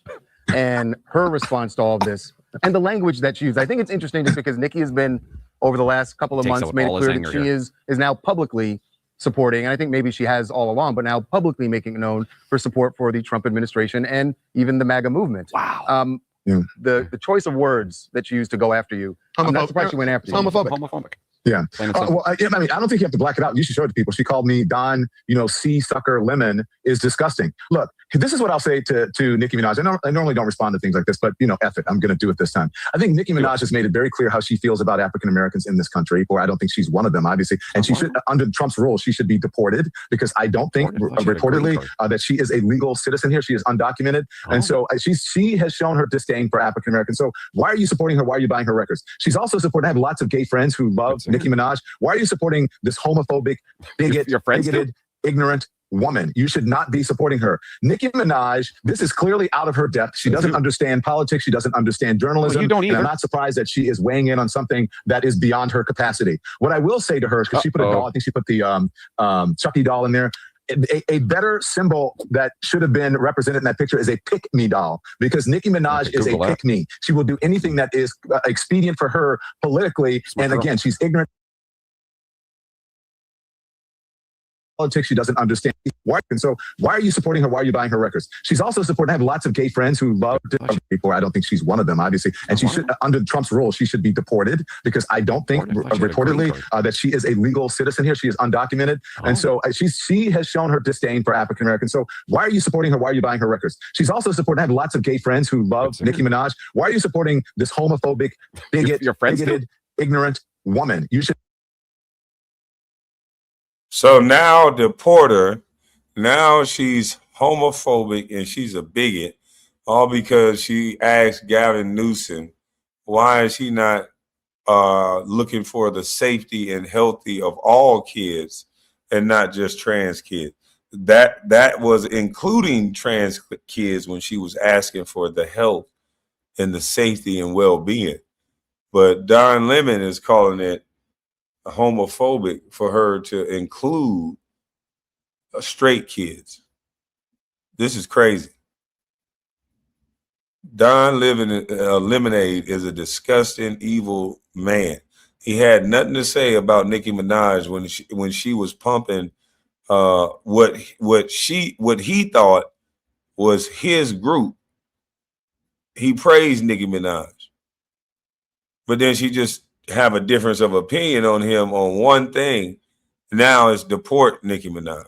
and her response to all of this and the language that she used. I think it's interesting just because Nicki has been, over the last couple of months, made it clear that she is now publicly supporting, and I think maybe she has all along, but now publicly making it known for support for the Trump administration and even the MAGA movement. Wow. The choice of words that she used to go after you, I'm not surprised she went after you. Homophobic. Yeah. I don't think you have to black it out. You should show it to people. She called me Don, sea sucker lemon is disgusting. Look, this is what I'll say to Nicki Minaj. I normally don't respond to things like this, but F it. I'm going to do it this time. I think Nicki Minaj has made it very clear how she feels about African Americans in this country, or I don't think she's one of them, obviously. And she should, under Trump's rules, she should be deported because I don't think reportedly that she is a legal citizen here. She is undocumented. And so she has shown her disdain for African Americans. So why are you supporting her? Why are you buying her records? She's also supporting, I have lots of gay friends who love Nicki Minaj. Why are you supporting this homophobic, bigoted, ignorant woman? You should not be supporting her. Nicki Minaj, this is clearly out of her depth. She doesn't understand politics. She doesn't understand journalism. You don't either. And I'm not surprised that she is weighing in on something that is beyond her capacity. What I will say to her is, because she put a doll, I think she put the Chucky doll in there. A better symbol that should have been represented in that picture is a pick-me doll, because Nicki Minaj is a pick-me. She will do anything that is expedient for her politically. And again, she's ignorant. politics. She doesn't understand why. And so why are you supporting her? Why are you buying her records? She's also supporting. I have lots of gay friends who love people. I don't think she's one of them, obviously. And she should, under Trump's rule, she should be deported because I don't think reportedly that she is a legal citizen here. She is undocumented. And so she has shown her disdain for African Americans. So why are you supporting her? Why are you buying her records? She's also supporting. I have lots of gay friends who love Nicki Minaj. Why are you supporting this homophobic, bigoted, ignorant woman? You should. So now deport her. Now she's homophobic and she's a bigot, all because she asked Gavin Newsom, why is he not looking for the safety and healthy of all kids and not just trans kids? That was including trans kids when she was asking for the health and the safety and well-being. But Don Lemon is calling it homophobic for her to include straight kids. This is crazy. Don Lemonade is a disgusting, evil man. He had nothing to say about Nicki Minaj when she was pumping what he thought was his group. He praised Nicki Minaj, but then she just have a difference of opinion on him on one thing. Now it's deport Nicki Minaj.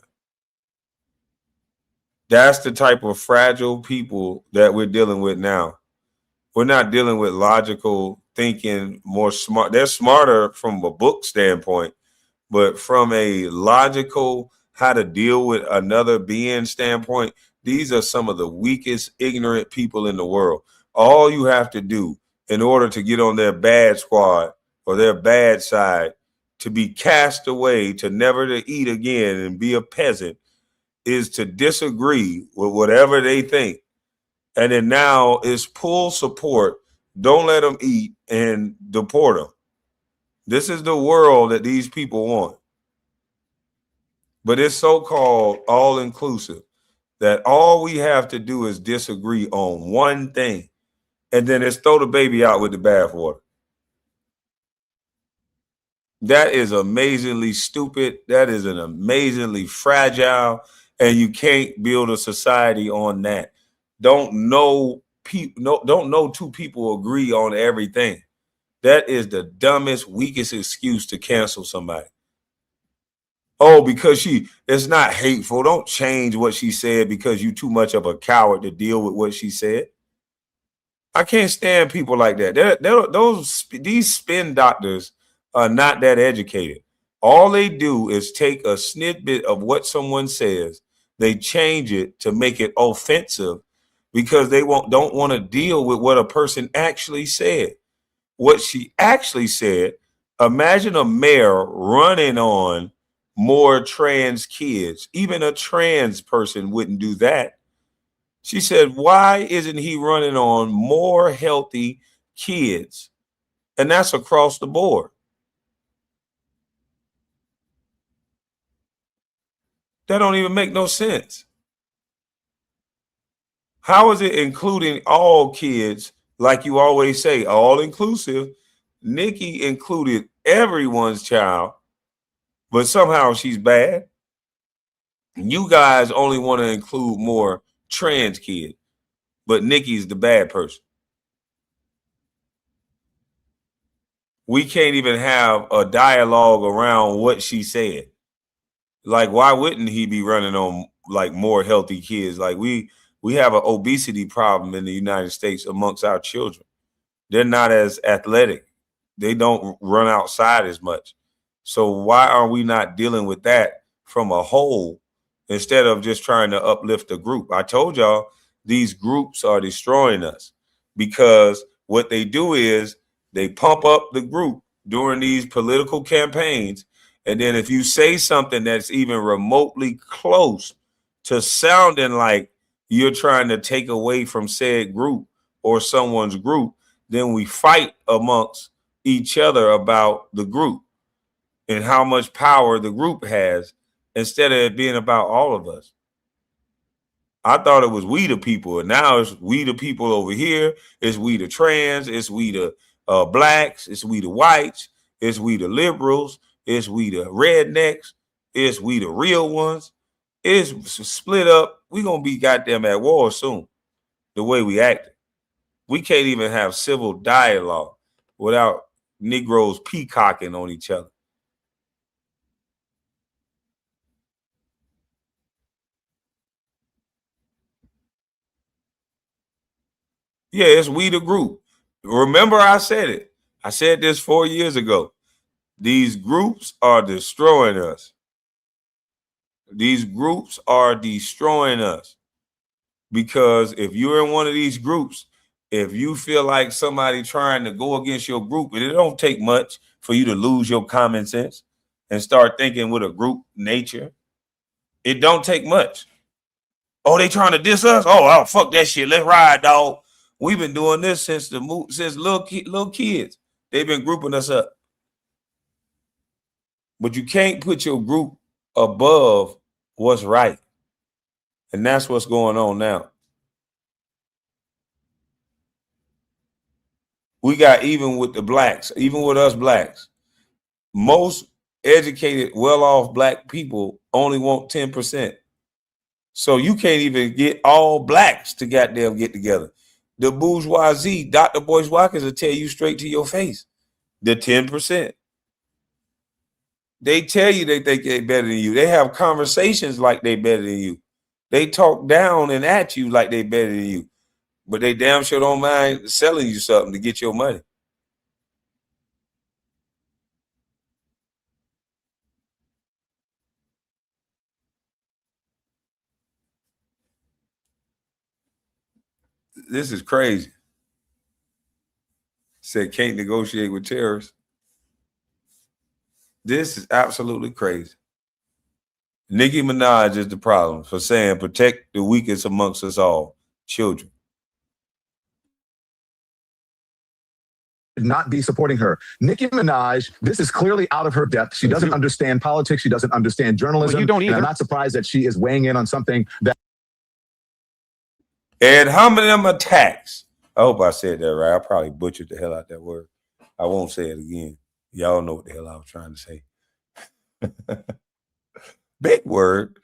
That's the type of fragile people that we're dealing with now. We're not dealing with logical thinking, more smart. They're smarter from a book standpoint, but from a logical how to deal with another being standpoint, these are some of the weakest, ignorant people in the world. All you have to do in order to get on their bad squad or their bad side, to be cast away, to never to eat again and be a peasant, is to disagree with whatever they think. And then now is pull support. Don't let them eat and deport them. This is the world that these people want. But it's so-called all-inclusive that all we have to do is disagree on one thing. And then it's throw the baby out with the bathwater. That is amazingly stupid. That is an amazingly fragile, and you can't build a society on that. Don't know two people agree on everything. That is the dumbest, weakest excuse to cancel somebody. Oh, because it's not hateful. Don't change what she said because you're too much of a coward to deal with what she said. I can't stand people like that. These spin doctors are not that educated. All they do is take a snippet of what someone says, they change it to make it offensive because they don't want to deal with what a person actually said. What she actually said, imagine a mayor running on more trans kids. Even a trans person wouldn't do that. She said, why isn't he running on more healthy kids? And that's across the board. That don't even make no sense. How is it including all kids, like you always say, all inclusive? Nicki included everyone's child, but somehow she's bad. You guys only want to include more trans kids, but Nicki's the bad person. We can't even have a dialogue around what she said. Like, why wouldn't he be running on like more healthy kids? Like we have an obesity problem in the United States amongst our children. They're not as athletic. They don't run outside as much. So why are we not dealing with that from a whole instead of just trying to uplift a group? I told y'all these groups are destroying us because what they do is they pump up the group during these political campaigns. And then if you say something that's even remotely close to sounding like you're trying to take away from said group or someone's group, then we fight amongst each other about the group and how much power the group has instead of it being about all of us. I thought it was we the people, and now it's we the people over here. It's we the trans, it's we the blacks, it's we the whites, it's we the liberals, it's we the rednecks. It's we the real ones. It's split up. We gonna be goddamn at war soon. The way we acting, we can't even have civil dialogue without Negroes peacocking on each other. Yeah, it's we the group. Remember, I said it. I said this 4 years ago. These groups are destroying us. These groups are destroying us. Because if you're in one of these groups, if you feel like somebody trying to go against your group, and it don't take much for you to lose your common sense and start thinking with a group nature. It don't take much. Oh, they trying to diss us? Oh, fuck that shit. Let's ride, dog. We've been doing this since little kids. They've been grouping us up. But you can't put your group above what's right. And that's what's going on now. We got even with the blacks, even with us blacks. Most educated, well-off black people only want 10%. So you can't even get all blacks to goddamn get together. The bourgeoisie, Dr. Boyce Watkins will tell you straight to your face. The 10%. They tell you they think they're better than you. They have conversations like they better than you. They talk down and at you like they better than you. But they damn sure don't mind selling you something to get your money. This is crazy. Said can't negotiate with terrorists. This is absolutely crazy. Nicki Minaj is the problem for saying protect the weakest amongst us all, children. Not be supporting her. Nicki Minaj, this is clearly out of her depth. She doesn't understand politics. She doesn't understand journalism. Well, you don't either. And I'm not surprised that she is weighing in on something that. And how many of them attacks? I hope I said that right. I probably butchered the hell out that word. I won't say it again. Y'all know what the hell I was trying to say. Big word.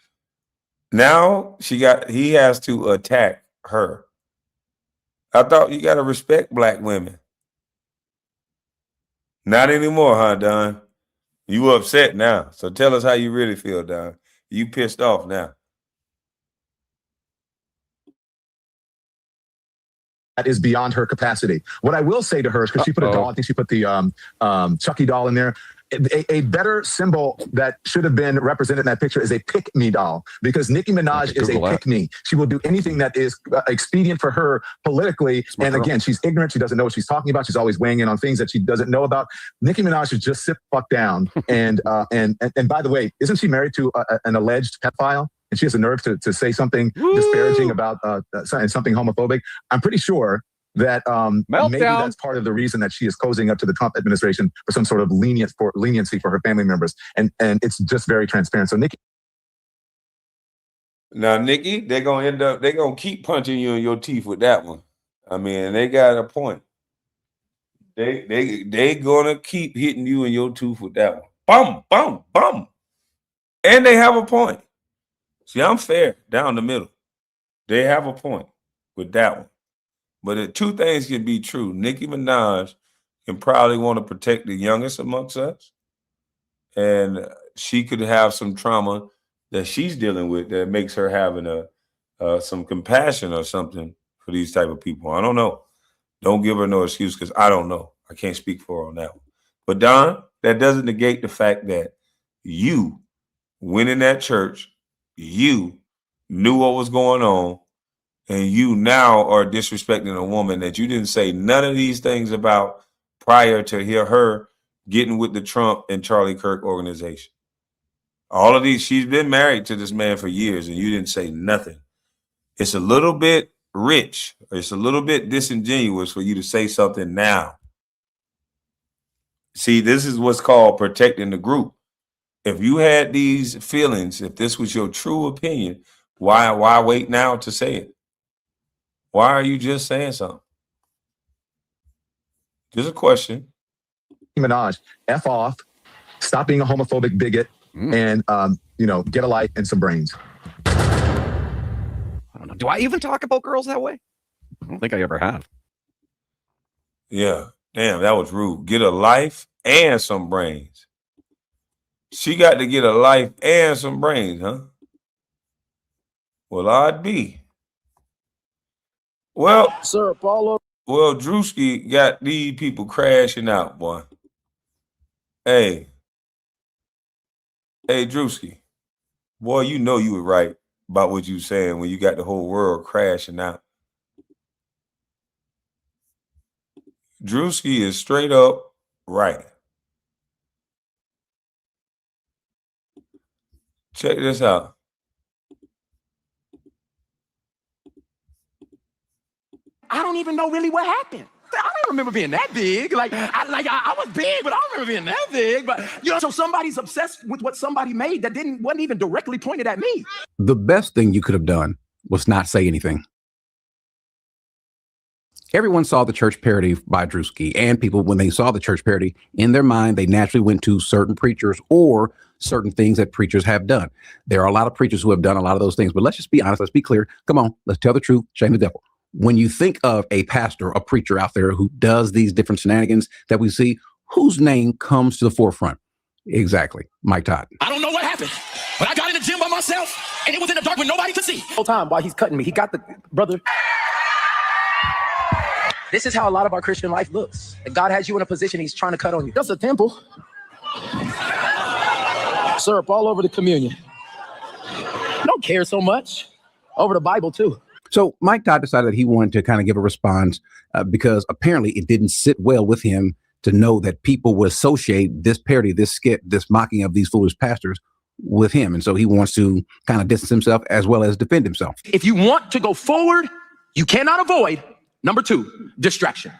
Now he has to attack her. I thought you got to respect black women. Not anymore, huh, Don? You upset now. So tell us how you really feel, Don. You pissed off now. That is beyond her capacity. What I will say to her is, because she put a doll, I think she put the Chucky doll in there. A better symbol that should have been represented in that picture is a pick-me doll, because Nicki Minaj is a pick-me. She will do anything that is expedient for her politically. And again, she's ignorant. She doesn't know what she's talking about. She's always weighing in on things that she doesn't know about. Nicki Minaj should just sit the fuck down. And by the way, isn't she married to an alleged pedophile? And she has the nerve to say something disparaging about something homophobic. I'm pretty sure that maybe that's part of the reason that she is cozying up to the Trump administration for some sort of leniency for her family members. And it's just very transparent. So Nikki. Now, Nikki, they're gonna keep punching you in your teeth with that one. I mean, they got a point. They gonna keep hitting you in your tooth with that one. Bum, bum, bum. And they have a point. See, I'm fair down the middle. They have a point with that one. But two things can be true. Nicki Minaj can probably want to protect the youngest amongst us. And she could have some trauma that she's dealing with that makes her having some compassion or something for these type of people. I don't know. Don't give her no excuse, because I don't know. I can't speak for her on that one. But Don, that doesn't negate the fact that you went in that church, you knew what was going on, and you now are disrespecting a woman that you didn't say none of these things about prior to hear her getting with the Trump and Charlie Kirk organization. All of these, she's been married to this man for years, and you didn't say nothing. It's a little bit rich. It's a little bit disingenuous for you to say something now. See, this is what's called protecting the group. If you had these feelings, if this was your true opinion, why wait now to say it? Why are you just saying something? Just a question. Minaj, F off, stop being a homophobic bigot, and, get a life and some brains. I don't know. Do I even talk about girls that way? I don't think I ever have. Yeah. Damn, that was rude. Get a life and some brains. She got to get a life and some brains, huh? Well, I'd be. Well, Sir, Paulo. Well, Drewski got these people crashing out, boy. Hey, Drewski. Boy, you know you were right about what you saying when you got the whole world crashing out. Drewski is straight up right. Check this out. I don't even know really what happened. I don't remember being that big. I was big, but I don't remember being that big. But so somebody's obsessed with what somebody made that wasn't even directly pointed at me. The best thing you could have done was not say anything. Everyone saw the church parody by Drewski, and people, when they saw the church parody, in their mind, they naturally went to certain preachers or certain things that preachers have done. There are a lot of preachers who have done a lot of those things, but let's just be honest. Let's be clear. Come on, let's tell the truth. Shame the devil. When you think of a pastor, a preacher out there who does these different shenanigans that we see, whose name comes to the forefront? Exactly. Mike Todd. I don't know what happened, but I got in the gym by myself, and it was in the dark when nobody could see. The whole time while he's cutting me, he got the brother. This is how a lot of our Christian life looks. God has you in a position, he's trying to cut on you. That's a temple. Syrup all over the communion. Don't care so much. Over the Bible, too. So Mike Todd decided that he wanted to kind of give a response because apparently it didn't sit well with him to know that people would associate this parody, this skit, this mocking of these foolish pastors with him. And so he wants to kind of distance himself as well as defend himself. If you want to go forward, you cannot avoid, number 2, distraction.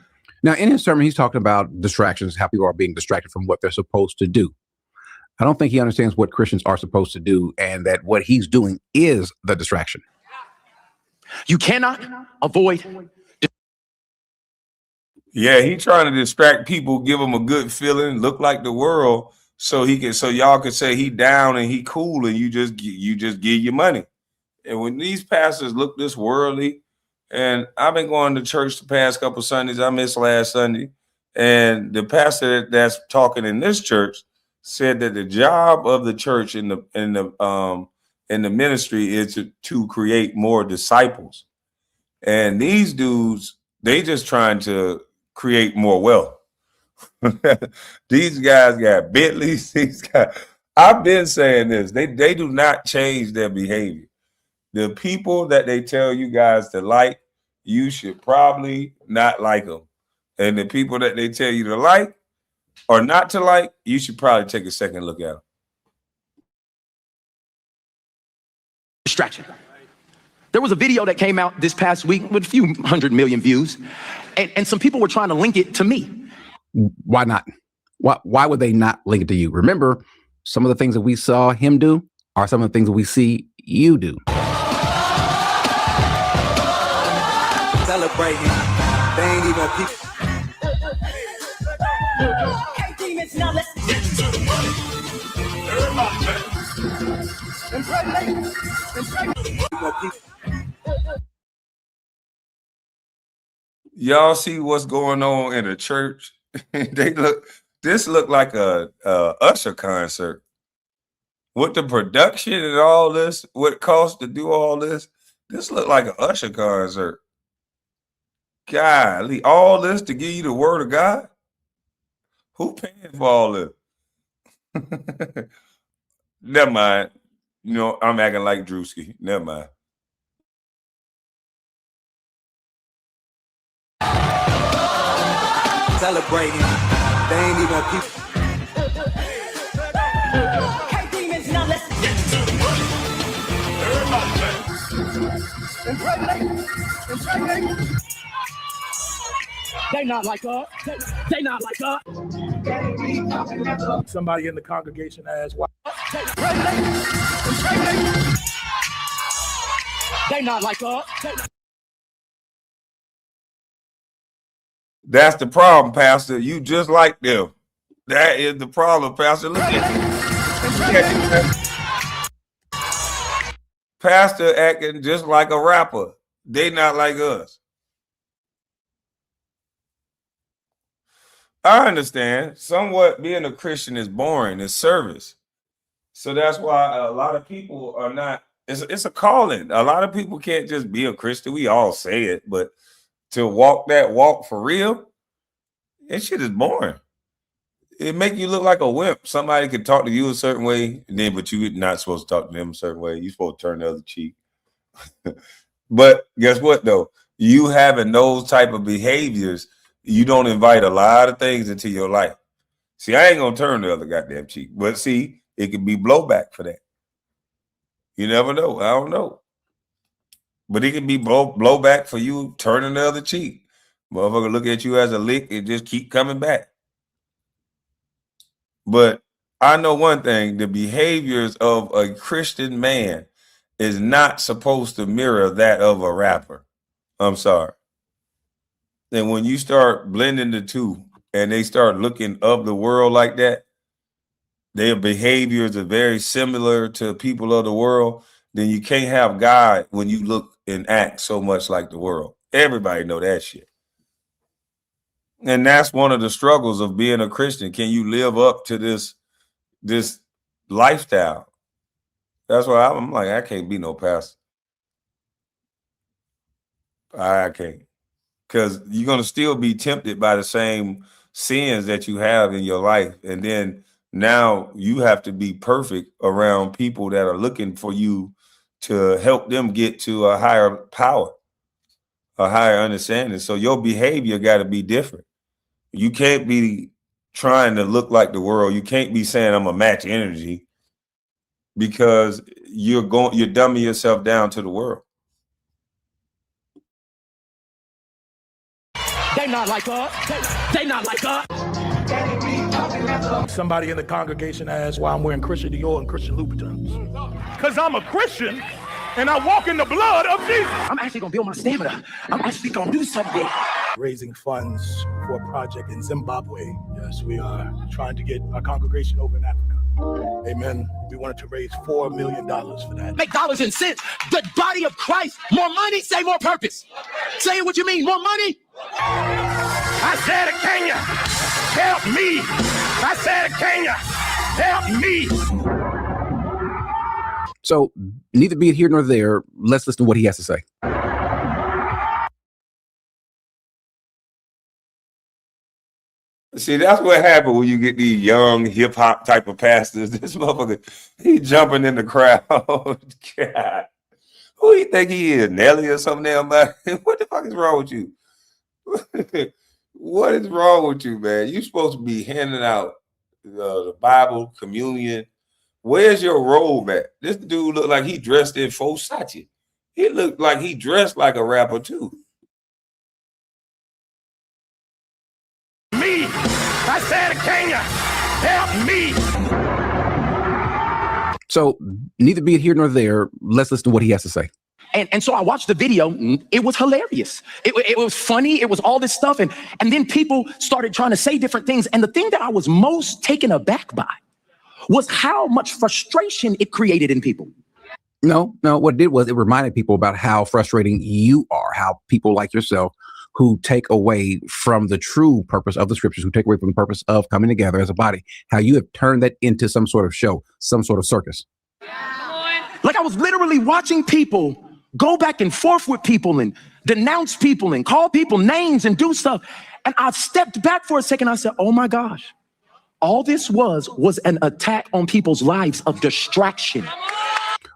Now, in his sermon, he's talking about distractions, how people are being distracted from what they're supposed to do. I don't think he understands what Christians are supposed to do and that what he's doing is the distraction. You cannot avoid. Yeah, he trying to distract people, give them a good feeling, look like the world, so y'all could say he down and he cool, and you just give your money. And when these pastors look this worldly, and I've been going to church the past couple Sundays, I missed last Sunday, and the pastor that's talking in this church said that the job of the church in the ministry is to create more disciples. And these dudes, they just trying to create more wealth. These guys got Bentleys. I've been saying this. They do not change their behavior. The people that they tell you guys to like, you should probably not like them. And the people that they tell you to like or not to like, you should probably take a second look at them. Distraction. There was a video that came out this past week with a few 100 million views, and some people were trying to link it to me. Why not? Why would they not link it to you? Remember, some of the things that we saw him do are some of the things that we see you do. Celebrating. They ain't even people. Y'all see what's going on in the church? This look like a Usher concert. With the production and all this, what it costs to do all this, this look like an Usher concert. Golly, all this to give you the word of God? Who paying for all this? Never mind. You know, I'm acting like Drewski. Never mind. Celebrating. They ain't even people. They not like us. They not like us. Somebody in the congregation asked why. They not like us. That's the problem, Pastor. You just like them. That is the problem, Pastor. Look at Pastor acting just like a rapper. They not like us. I understand. Somewhat being a Christian is boring. It's service. So that's why a lot of people are not. It's a calling. A lot of people can't just be a Christian. We all say it, but to walk that walk for real, that shit is boring. It make you look like a wimp. Somebody can talk to you a certain way, and then but you're not supposed to talk to them a certain way. You're supposed to turn the other cheek. But guess what though? You having those type of behaviors, you don't invite a lot of things into your life. See, I ain't gonna turn the other goddamn cheek, but see, it could be blowback for that. You never know. I don't know. But it can be blowback for you turning the other cheek. Motherfucker look at you as a lick and just keep coming back. But I know one thing, the behaviors of a Christian man is not supposed to mirror that of a rapper. I'm sorry. And when you start blending the two and they start looking of the world like that, their behaviors are very similar to people of the world, then you can't have God when you look and act so much like the world. Everybody know that shit. And that's one of the struggles of being a Christian. Can you live up to this lifestyle? That's why I'm like, I can't be no pastor. I can't. Because you're going to still be tempted by the same sins that you have in your life. And then now you have to be perfect around people that are looking for you to help them get to a higher power, a higher understanding. So your behavior got to be different. You can't be trying to look like the world. You can't be saying I'm a match energy, because you're dumbing yourself down to the world. They not like us. They not like us. Somebody in the congregation asked why I'm wearing Christian Dior and Christian Louboutins. Because I'm a Christian and I walk in the blood of Jesus. I'm actually going to build my stamina. I'm actually going to do something. Raising funds for a project in Zimbabwe. Yes, we are trying to get our congregation over in Africa. Amen. We wanted to raise $4 million for that. Make dollars and cents. The body of Christ. More money, say more purpose. Say what you mean. More money. I said to Kenya, help me. I said to Kenya, help me. So neither be it here nor there. Let's listen to what he has to say. See, that's what happened when you get these young hip hop type of pastors. This motherfucker, he jumping in the crowd. God. Who you think he is? Nelly or something there, man? What the fuck is wrong with you? What is wrong with you, man? You supposed to be handing out the Bible, communion. Where's your robe at? This dude looked like he dressed in Versace. He looked like he dressed like a rapper too. Me. I said to Kenya, help me. So neither be it here nor there. Let's listen to what he has to say. And so I watched the video. It was hilarious. It was funny. It was all this stuff. And then people started trying to say different things. And the thing that I was most taken aback by was how much frustration it created in people. No, what it did was it reminded people about how frustrating you are, how people like yourself who take away from the true purpose of the scriptures, who take away from the purpose of coming together as a body, how you have turned that into some sort of show, some sort of circus. Like I was literally watching people go back and forth with people and denounce people and call people names and do stuff. And I stepped back for a second. I said, oh my gosh, all this was an attack on people's lives of distraction.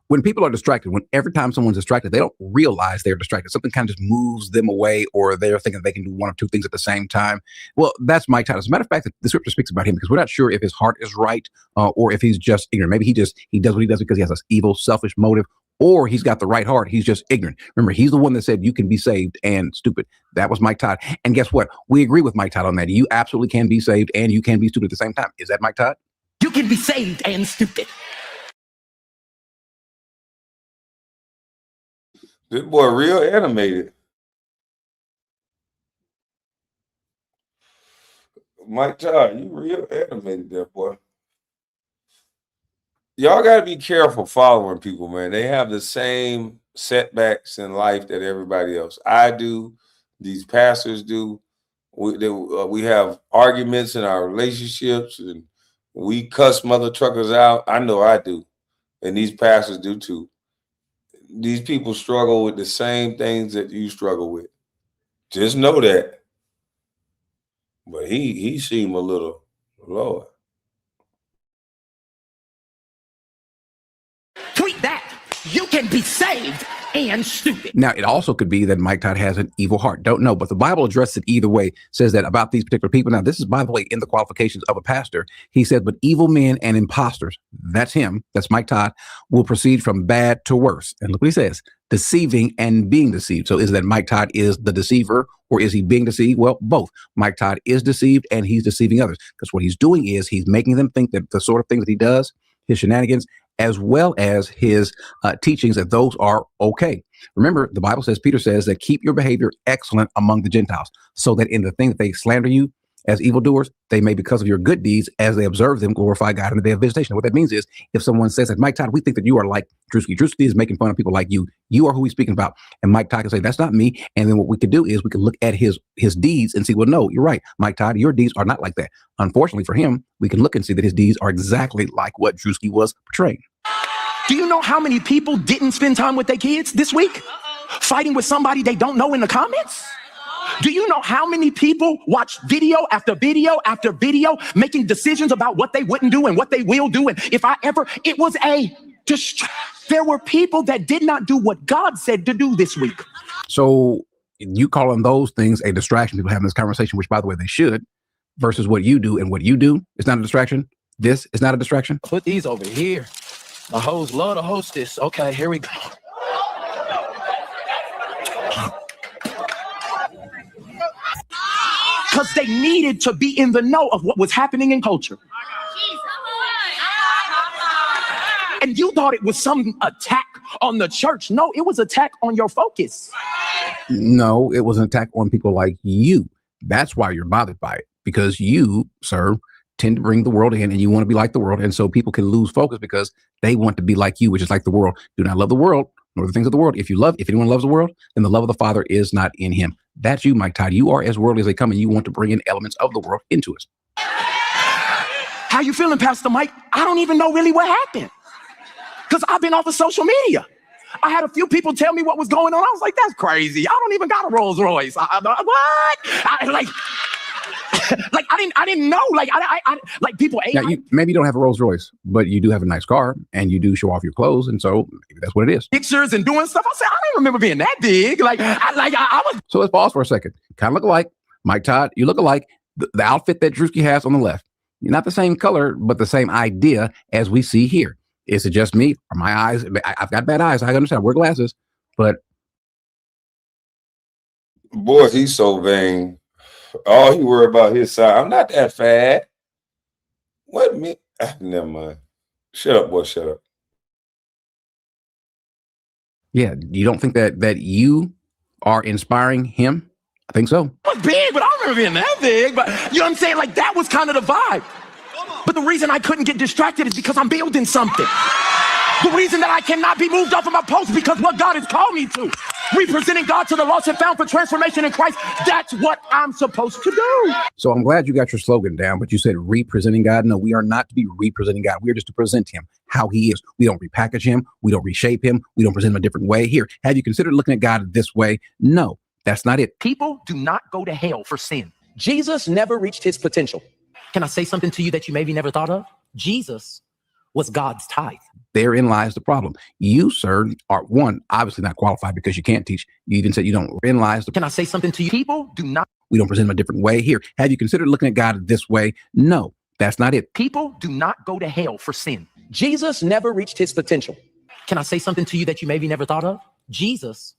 When people are distracted, when every time someone's distracted, they don't realize they're distracted. Something kind of just moves them away, or they're thinking they can do one or two things at the same time. Well, that's Mike Todd. As a matter of fact, the scripture speaks about him because we're not sure if his heart is right or if he's just ignorant. Maybe he does what he does because he has this evil, selfish motive, or he's got the right heart. He's just ignorant. Remember, he's the one that said you can be saved and stupid. That was Mike Todd. And guess what? We agree with Mike Todd on that. You absolutely can be saved and you can be stupid at the same time. Is that Mike Todd? You can be saved and stupid. This boy real animated. Mike Todd, you real animated there, boy. y'all got to be careful following people, man. They have the same setbacks in life that everybody else. I do. These pastors do. We have arguments in our relationships, and we cuss mother truckers out. I know I do, and these pastors do too. These people struggle with the same things that you struggle with. Just know that. But he seemed a little Lord. Tweet that. You can be saved and stupid. Now, it also could be that Mike Todd has an evil heart. Don't know, but the Bible addresses it either way. Says that about these particular people. Now, this is, by the way, in the qualifications of a pastor. He said, but evil men and imposters, that's him, that's Mike Todd, will proceed from bad to worse. And look what he says, deceiving and being deceived. So is that Mike Todd is the deceiver, or is he being deceived? Well, both. Mike Todd is deceived and he's deceiving others, because what he's doing is he's making them think that the sort of things that he does, his shenanigans, as well as his teachings, that those are okay. Remember, the Bible says, Peter says that keep your behavior excellent among the Gentiles, so that in the thing that they slander you as evildoers, they may, because of your good deeds, as they observe them, glorify God in the day of visitation. What that means is, if someone says that, Mike Todd, we think that you are like Drewski. Drewski is making fun of people like you. You are who he's speaking about. And Mike Todd can say, that's not me. And then what we could do is we could look at his deeds and see, well, no, you're right, Mike Todd, your deeds are not like that. Unfortunately for him, we can look and see that his deeds are exactly like what Drewski was portraying. Do you know how many people didn't spend time with their kids this week? Fighting with somebody they don't know in the comments? Do you know how many people watch video after video after video making decisions about what they wouldn't do and what they will do? And if it was there were people that did not do what God said to do this week. So you calling those things a distraction, people having this conversation, which by the way, they should, versus what you do, and what you do is not a distraction. This is not a distraction. Put these over here. The hoes love to hostess. Okay, here we go. Because they needed to be in the know of what was happening in culture. And you thought it was some attack on the church. No, it was attack on your focus. No, it was an attack on people like you. That's why you're bothered by it, because you, sir, tend to bring the world in, and you want to be like the world. And so people can lose focus because they want to be like you, which is like the world. Do not love the world, nor the things of the world. If anyone loves the world, then the love of the Father is not in him. That's you, Mike Todd. You are as worldly as they come, and you want to bring in elements of the world into us. How you feeling, Pastor Mike? I don't even know really what happened, because I've been off of social media. I had a few people tell me what was going on. I was like, that's crazy. I don't even got a Rolls Royce. What? I didn't know. Like people ate. Now, maybe you don't have a Rolls Royce, but you do have a nice car, and you do show off your clothes, and so maybe that's what it is. Pictures and doing stuff. I said, I don't remember being that big. I was. So let's pause for a second. Kind of look alike, Mike Todd. You look alike. The outfit that Drewski has on the left, you're not the same color, but the same idea as we see here. Is it just me? Are my eyes? I've got bad eyes. I understand. I wear glasses, but boy, he's so vain. All he worry about his side. I'm not that fat. What me? Never mind. Shut up, boy. Shut up. Yeah, you don't think that you are inspiring him? I think so. I was big, but I don't remember being that big. But you know what I'm saying? Like, that was kind of the vibe. But the reason I couldn't get distracted is because I'm building something. The reason that I cannot be moved off of my post, because what God has called me to, representing God to the lost and found for transformation in Christ, that's what I'm supposed to do. So I'm glad you got your slogan down, but you said representing God. No, we are not to be representing God. We are just to present him how he is. We don't repackage him. We don't reshape him. We don't present him a different way. Here, have you considered looking at God this way? No, that's not it. People do not go to hell for sin. Jesus never reached his potential. Can I say something to you that you maybe never thought of? Jesus was God's tithe. Therein lies the problem. You, sir, are one, obviously not qualified because you can't teach. You even said you don't realize the. Can I say something to you? People do not. We don't present him a different way. Here, have you considered looking at God this way? No, that's not it. People do not go to hell for sin. Jesus never reached his potential. Can I say something to you that you maybe never thought of? Jesus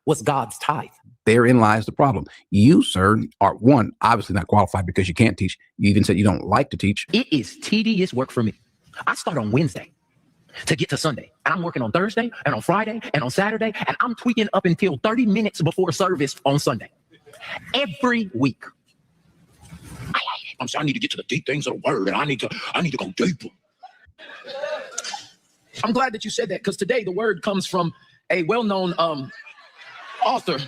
was God's tithe. Therein lies the problem. You, sir, are one, obviously not qualified because you can't teach. You even said you don't like to teach. It is tedious work for me. I start on Wednesday to get to Sunday. And I'm working on Thursday and on Friday and on Saturday. And I'm tweaking up until 30 minutes before service on Sunday. Every week. I need to get to the deep things of the word, and I need to go deeper. I'm glad that you said that, because today the word comes from a well-known author.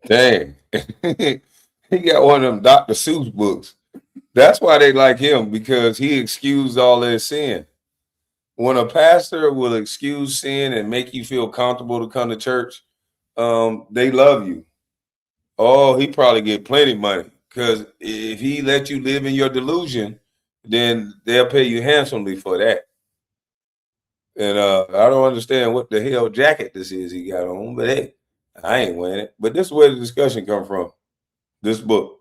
Dang. He got one of them Dr. Seuss books. That's why they like him, because he excused all their sin. When a pastor will excuse sin and make you feel comfortable to come to church, they love you. Oh, he probably get plenty of money, because if he let you live in your delusion, then they'll pay you handsomely for that. And I don't understand what the hell jacket this is he got on, but hey, I ain't wearing it. But this is where the discussion come from. This book.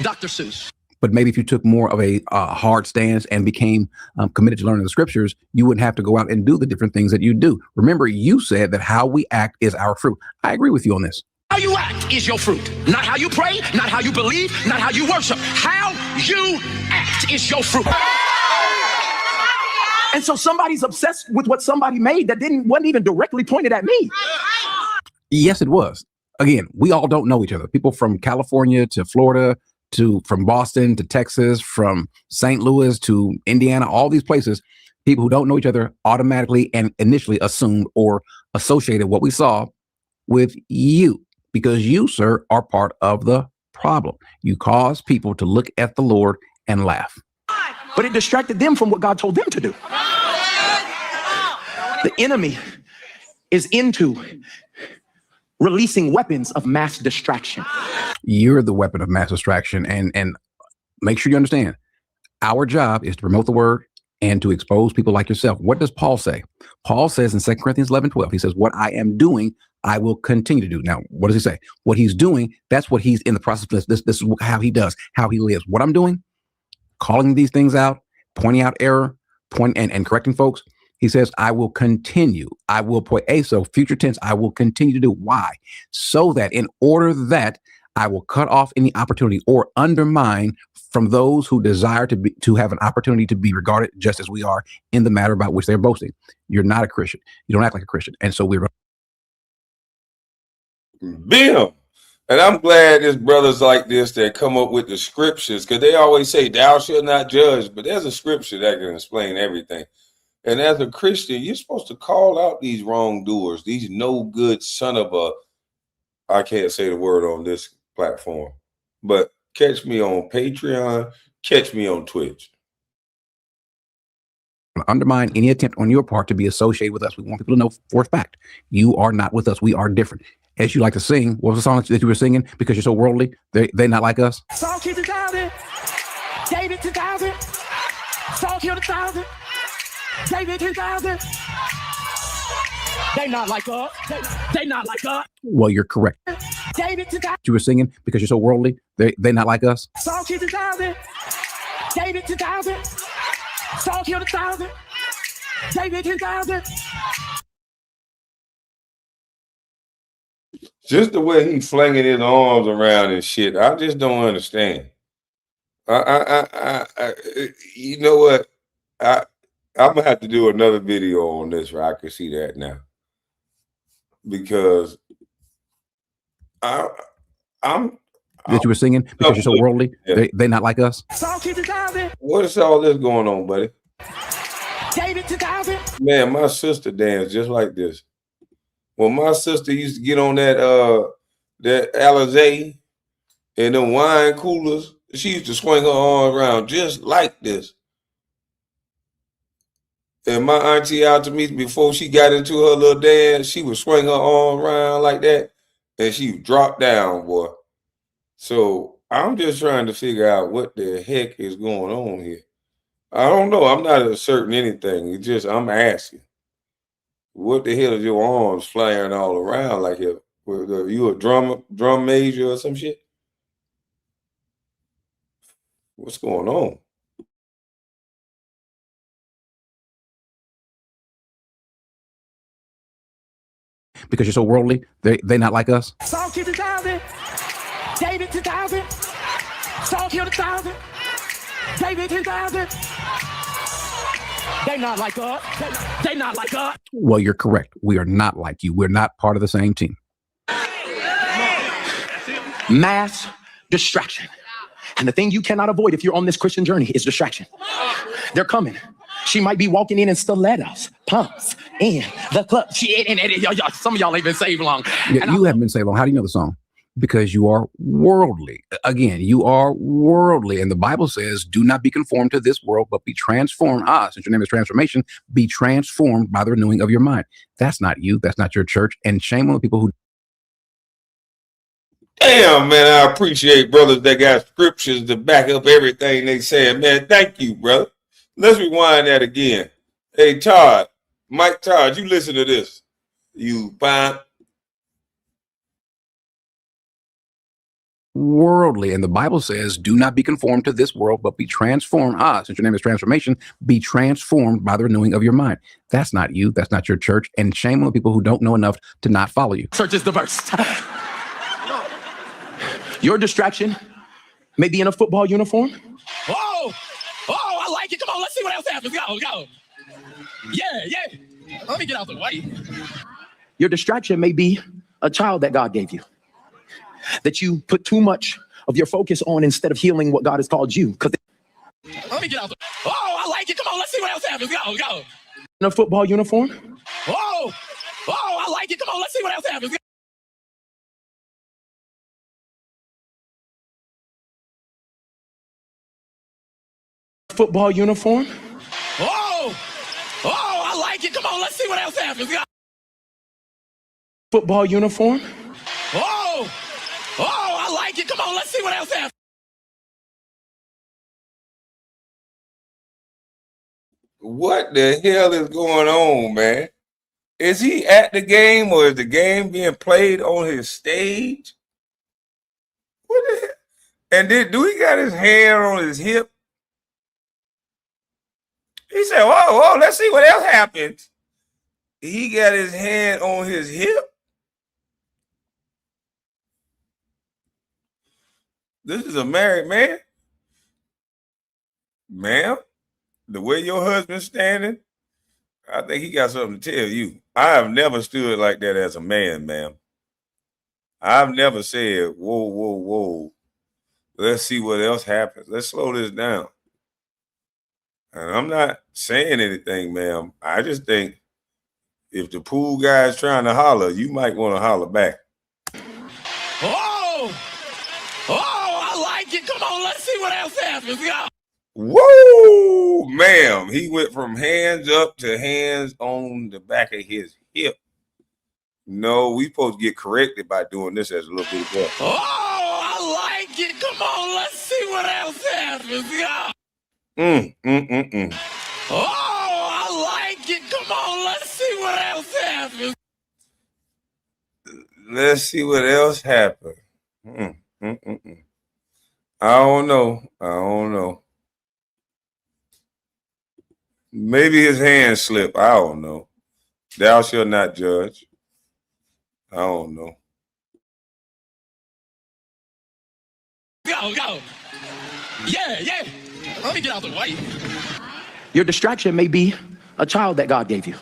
Dr. Seuss. But maybe if you took more of a hard stance and became committed to learning the scriptures, you wouldn't have to go out and do the different things that you do. Remember, you said that how we act is our fruit. I agree with you on this. How you act is your fruit. Not how you pray, not how you believe, not how you worship. How you act is your fruit. And so somebody's obsessed with what somebody made that wasn't even directly pointed at me. Yes, it was. Again, we all don't know each other. People from California to Florida, from Boston to Texas, from St. Louis to Indiana, all these places, people who don't know each other automatically and initially assumed or associated what we saw with you, because you, sir, are part of the problem. You cause people to look at the Lord and laugh. But it distracted them from what God told them to do. The enemy is into releasing weapons of mass distraction. You're the weapon of mass distraction, and make sure you understand, our job is to promote the word and to expose people like yourself. What does Paul say? Paul says in 2 Corinthians 11:12, he says, what I am doing, I will continue to do. Now, what does he say? What he's doing, that's what he's in the process of. This is how he does, how he lives. What I'm doing, calling these things out, pointing out error, and correcting folks. He says, I will continue. I will point so future tense, I will continue to do. Why? So that in order that I will cut off any opportunity or undermine from those who desire to have an opportunity to be regarded just as we are in the matter about which they're boasting. You're not a Christian. You don't act like a Christian. And so we're Bim. And I'm glad there's brothers like this that come up with the scriptures, because they always say, thou shalt not judge. But there's a scripture that can explain everything. And as a Christian, you're supposed to call out these wrongdoers, these no good son of a, I can't say the word on this platform, but catch me on Patreon, catch me on Twitch. Undermine any attempt on your part to be associated with us. We want people to know for a fact, you are not with us. We are different. As you like to sing, what was the song that you were singing? Because you're so worldly, they're not like us. Saul killed 1,000, David 2,000, Saul killed 1,000, David 2,000. They not like us. They not like us. Well, you're correct. David 2,000. You were singing because you're so worldly, they're not like us. Saul killed 1,000, David 2,000, Saul killed 1,000, David 2,000. Just the way he's flinging his arms around and shit, I just don't understand. You know what? I'm gonna have to do another video on this where I can see that now, because I'm that you were singing because you're so worldly, they're not like us. What is all this going on, buddy? David 2,000. Man, my sister danced just like this. When my sister used to get on that Alizé and them wine coolers, she used to swing her arm around just like this. And my auntie out to me, before she got into her little dance, she would swing her arm around like that, and she dropped down, boy. So I'm just trying to figure out what the heck is going on here. I don't know. I'm not asserting anything. It's just I'm asking. What the hell is your arms flying all around like here? Are you a drum major or some shit? What's going on? Because you're so worldly, they're not like us. Saul killed 1,000, David 2,000, Saul killed 1,000, David 2,000. They not like us. They not like us. Well, you're correct. We are not like you. We're not part of the same team. Mass distraction. And the thing you cannot avoid if you're on this Christian journey is distraction. They're coming. She might be walking in stilettos, pumps, in the club. Some of y'all ain't been saved long. Yeah, you haven't been saved long. How do you know the song? Because you are worldly. Again, you are worldly. And the Bible says, do not be conformed to this world, but be transformed. Since your name is transformation, be transformed by the renewing of your mind. That's not you. That's not your church. And shame on the people who. Damn, man, I appreciate brothers that got scriptures to back up everything they said. Man, thank you, brother. Let's rewind that again. Hey, Todd, Mike Todd, you listen to this. You fine? Worldly. And the Bible says, do not be conformed to this world, but be transformed. Since your name is transformation, be transformed by the renewing of your mind. That's not you. That's not your church. And shame on the people who don't know enough to not follow you. Church is diverse. Your distraction may be in a football uniform. Oh, I like it. Come on, let's see what else happens. Go. Yeah. Let me get out the way. Your distraction may be a child that God gave you, that you put too much of your focus on instead of healing what God has called you. Let me get out the way. I like it. Come on, let's see what else happens. Go. In a football uniform. Oh, I like it. Come on, let's see what else happens. Football uniform. Oh, I like it. Come on, let's see what else happens. Football uniform. Oh, I like it. Come on, let's see what else happens. What the hell is going on, man? Is he at the game or is the game being played on his stage? What the hell? And do he got his hand on his hip? He said, whoa, let's see what else happens. He got his hand on his hip. This is a married man. Ma'am, the way your husband's standing, I think he got something to tell you. I have never stood like that as a man, ma'am. I've never said, whoa. Let's see what else happens. Let's slow this down. And I'm not saying anything, ma'am. I just think if the Pooh guy is trying to holler, you might want to holler back. Oh, I like it. Come on, let's see what else happens. Go. Whoa, ma'am. He went from hands up to hands on the back of his hip. No, we supposed to get corrected by doing this as a little bit better. Oh, I like it. Come on, let's see what else happens. Go. Oh, I like it. Come on, let's see what else happens. Let's see what else happens. I don't know. Maybe his hand slipped. I don't know. Thou shalt not judge. I don't know. Go. Yeah. Let me get out the way. Your distraction may be a child that God gave you,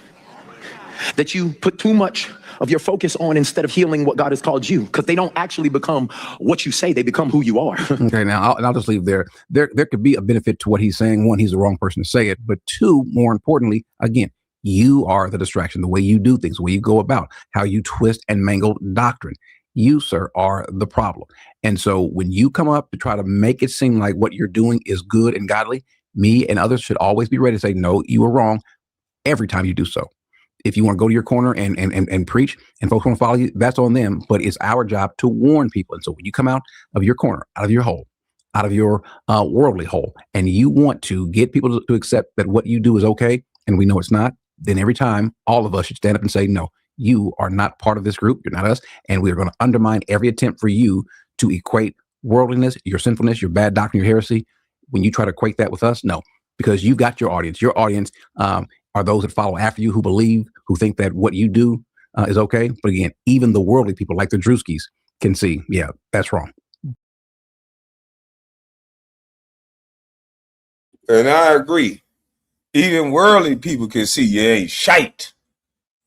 that you put too much of your focus on instead of healing what God has called you, because they don't actually become what you say, they become who you are. Okay, now I'll just leave there. There could be a benefit to what he's saying. One, he's the wrong person to say it. But two, more importantly, again, you are the distraction, the way you do things, the way you go about, how you twist and mangle doctrine. You, sir, are the problem. And so when you come up to try to make it seem like what you're doing is good and godly, me and others should always be ready to say, no, you were wrong every time you do so. If you want to go to your corner and preach and folks want to follow you, that's on them. But it's our job to warn people. And so when you come out of your corner, out of your hole, out of your worldly hole, and you want to get people to accept that what you do is okay, and we know it's not, then every time all of us should stand up and say, no, you are not part of this group. You're not us. And we are going to undermine every attempt for you to equate worldliness, your sinfulness, your bad doctrine, your heresy. When you try to equate that with us, no, because you got your audience. Your audience are those that follow after you, who believe, who think that what you do is okay. But again, even the worldly people like the Drewskis can see, yeah, that's wrong. And I agree. Even worldly people can see you ain't shite.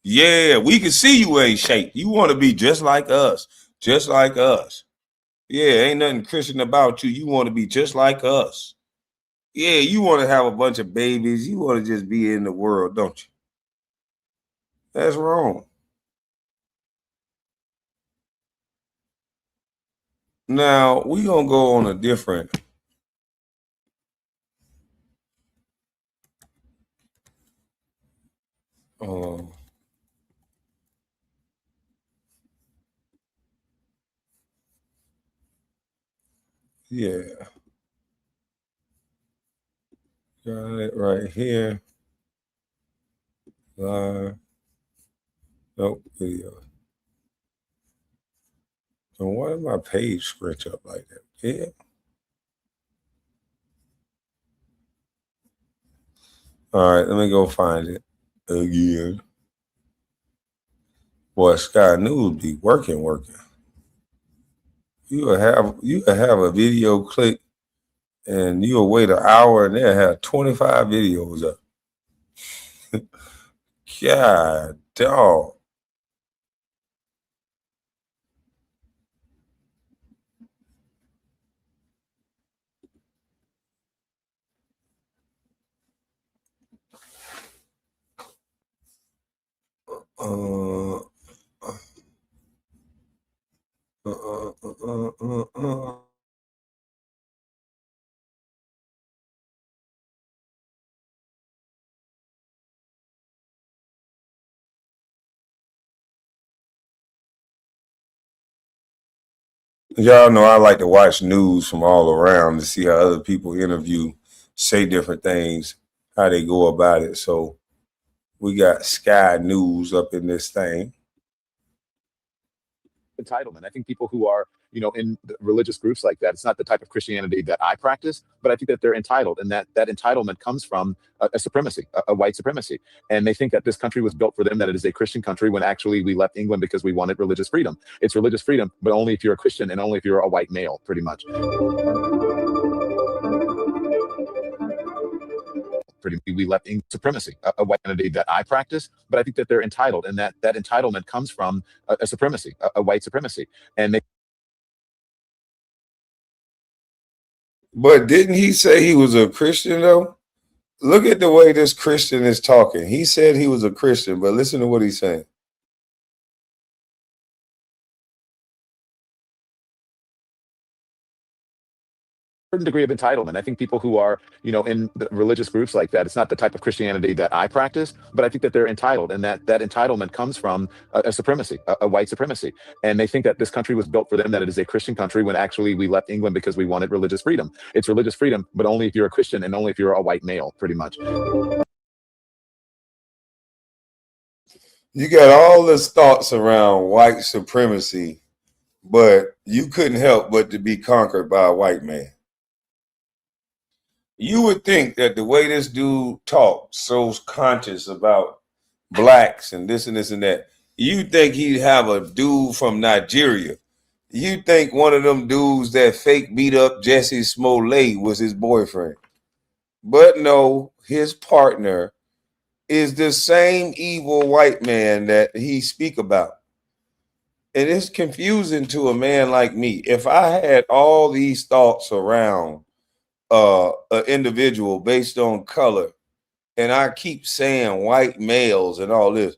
Yeah, we can see you ain't shite. You want to be just like us, just like us. Yeah, ain't nothing Christian about you. You want to be just like us. Yeah, you want to have a bunch of babies. You want to just be in the world, don't you? That's wrong. Now, we going to go on a different. Yeah. Got it right here. Live. Nope, video. So why did my page scratch up like that? Yeah. All right, let me go find it again. Boy, Sky News be working. You'll have a video click and you'll wait an hour and they'll have 25 videos up. God, dog. Y'all know I like to watch news from all around to see how other people interview, say different things, how they go about it. So we got Sky News up in this thing. Entitlement. I think people who are, in religious groups like that, it's not the type of Christianity that I practice, but I think that they're entitled, and that entitlement comes from a supremacy, a white supremacy. And they think that this country was built for them, that it is a Christian country, when actually we left England because we wanted religious freedom. It's religious freedom, but only if you're a Christian and only if you're a white male, pretty much. We left supremacy, a white identity that I practice, but I think that they're entitled, and that entitlement comes from a supremacy, a white supremacy. And they. But didn't he say he was a Christian though? Look at the way this Christian is talking. He said he was a Christian, but listen to what he's saying. Certain degree of entitlement. I think people who are, in religious groups like that, it's not the type of Christianity that I practice, but I think that they're entitled, and that entitlement comes from a supremacy, a white supremacy. And they think that this country was built for them, that it is a Christian country, when actually we left England because we wanted religious freedom. It's religious freedom, but only if you're a Christian and only if you're a white male, pretty much. You got all this thoughts around white supremacy, but you couldn't help but to be conquered by a white man. You would think that the way this dude talks, so conscious about blacks and this and this and that, you think he'd have a dude from Nigeria. You think one of them dudes that fake beat up Jesse Smollett was his boyfriend. But no, his partner is the same evil white man that he speak about. And it's confusing to a man like me. If I had all these thoughts around an individual based on color, and I keep saying white males and all this,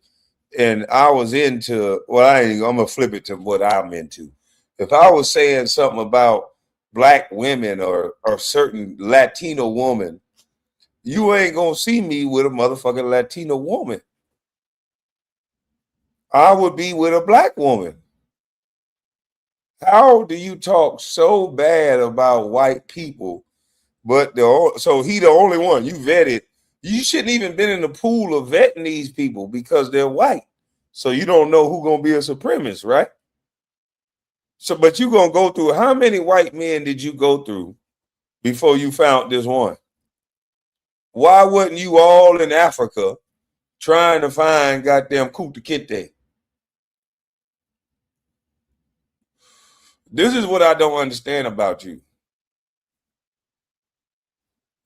and I was into, I'm gonna flip it to what I'm into. If I was saying something about black women or certain Latino woman, you ain't gonna see me with a motherfucking Latino woman. I would be with a black woman. How do you talk so bad about white people? But so he the only one you vetted. You shouldn't even been in the pool of vetting these people because they're white. So you don't know who's gonna be a supremacist, right? So, but you gonna go through, how many white men did you go through before you found this one? Why wasn't you all in Africa trying to find goddamn Kunta Kinte? This is what I don't understand about you.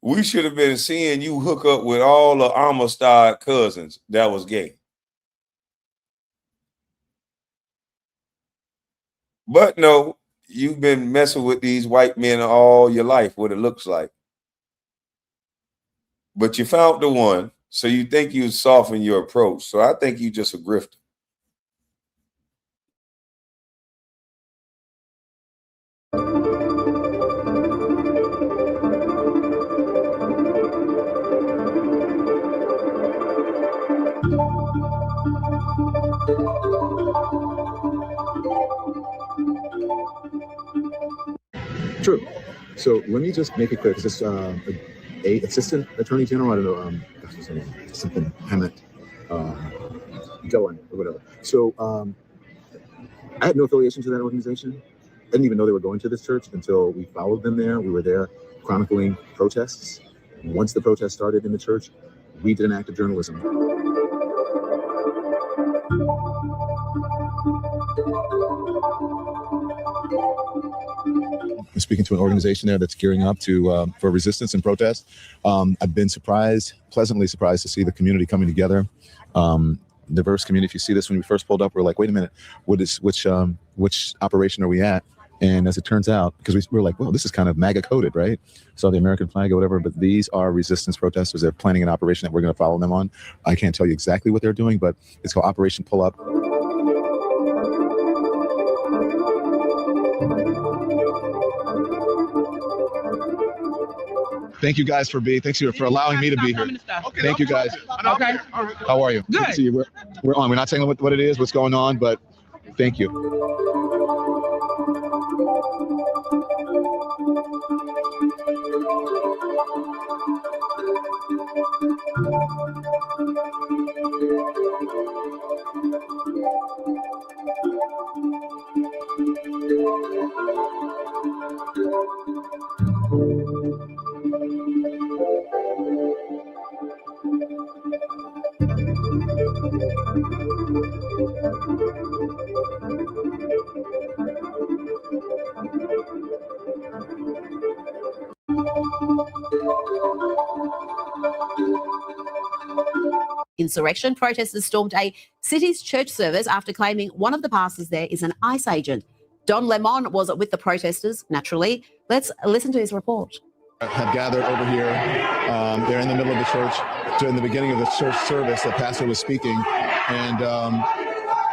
We should have been seeing you hook up with all the Amistad cousins that was gay. But no, you've been messing with these white men all your life, what it looks like. But you found the one, so you think you soften your approach. So I think you just a grifter. True. So let me just make it clear, because it's a assistant attorney general, I don't know, that's his name, something Hammett, Dillon or whatever. So I had no affiliation to that organization. I didn't even know they were going to this church until we followed them there. We were there chronicling protests. Once the protest started in the church, we did an act of journalism. I'm speaking to an organization there that's gearing up to for resistance and protest. I've been pleasantly surprised to see the community coming together. Diverse community. If you see this, when we first pulled up, we're like, wait a minute, which operation are we at? And as it turns out, because we're like, well, this is kind of MAGA coded, right? So the American flag or whatever, but these are resistance protesters. They're planning an operation that we're going to follow them on. I can't tell you exactly what they're doing, but it's called Operation Pull Up. Thank you guys thanks for allowing me to be here. Okay, thank you guys. Okay. How are you? Good. To see you. We're on. We're not saying what it is, what's going on, but thank you. Insurrection protesters stormed a city's church service after claiming one of the pastors there is an ICE agent. Don Lemon was with the protesters, naturally. Let's listen to his report. Have gathered over here. They're in the middle of the church. During the beginning of the church service, the pastor was speaking, and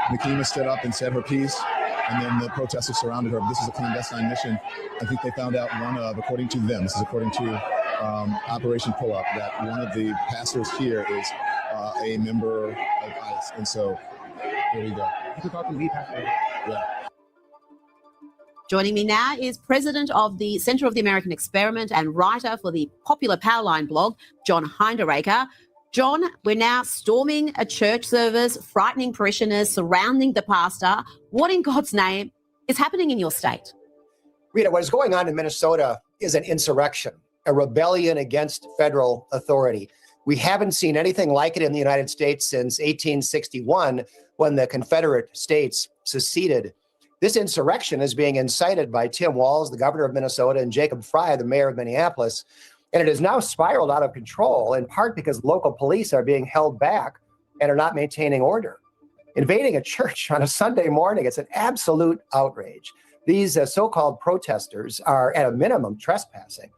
Nakima stood up and said her piece, and then the protesters surrounded her. This is a clandestine mission. I think they found out according to them, this is according to Operation Pull Up, that one of the pastors here is a member of ICE. And so, here we go. Yeah. Joining me now is president of the Center of the American Experiment and writer for the popular Powerline blog, John Hinderaker. John, we're now storming a church service, frightening parishioners, surrounding the pastor. What in God's name is happening in your state? Rita, what is going on in Minnesota is an insurrection, a rebellion against federal authority. We haven't seen anything like it in the United States since 1861, when the Confederate States seceded. This insurrection is being incited by Tim Walz, the governor of Minnesota, and Jacob Frey, the mayor of Minneapolis. And it has now spiraled out of control, in part because local police are being held back and are not maintaining order. Invading a church on a Sunday morning, it's an absolute outrage. These so-called protesters are, at a minimum, trespassing.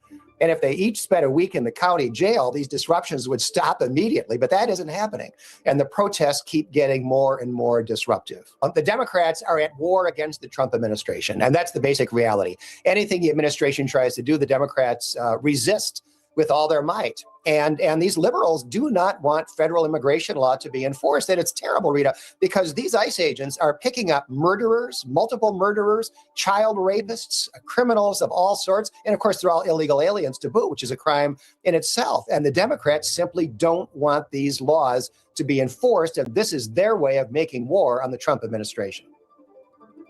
And if they each spent a week in the county jail, these disruptions would stop immediately. But that isn't happening. And the protests keep getting more and more disruptive. The Democrats are at war against the Trump administration. And that's the basic reality. Anything the administration tries to do, the Democrats resist with all their might. And these liberals do not want federal immigration law to be enforced. And it's terrible, Rita, because these ICE agents are picking up murderers, multiple murderers, child rapists, criminals of all sorts. And of course, they're all illegal aliens to boot, which is a crime in itself. And the Democrats simply don't want these laws to be enforced. And this is their way of making war on the Trump administration.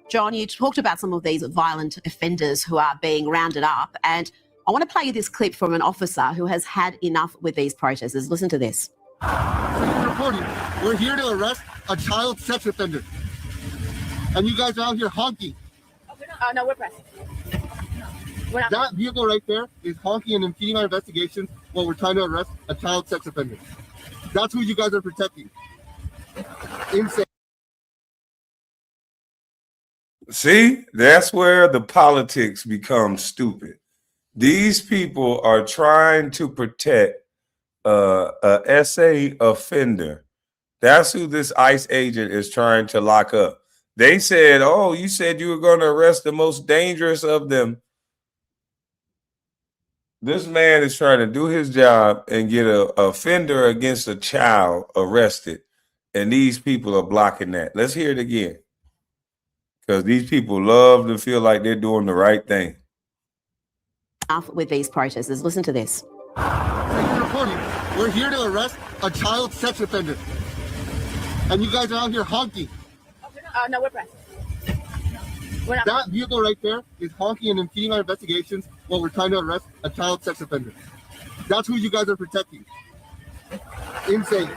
John, you talked about some of these violent offenders who are being rounded up. And I want to play you this clip from an officer who has had enough with these protesters. Listen to this. Reporting. We're here to arrest a child sex offender. And you guys are out here honking. No, we're pressing. That vehicle right there is honking and impeding our investigations while we're trying to arrest a child sex offender. That's who you guys are protecting. Insane. See, that's where the politics becomes stupid. These people are trying to protect a SA offender. That's who this ICE agent is trying to lock up. They said, oh, you said you were going to arrest the most dangerous of them. This man is trying to do his job and get a offender against a child arrested. And these people are blocking that. Let's hear it again. Because these people love to feel like they're doing the right thing. With these protesters. Listen to this. We're here to arrest a child sex offender. And you guys are out here honking. No, we're pressed. That vehicle right there is honking and impeding our investigations while we're trying to arrest a child sex offender. That's who you guys are protecting. Insane.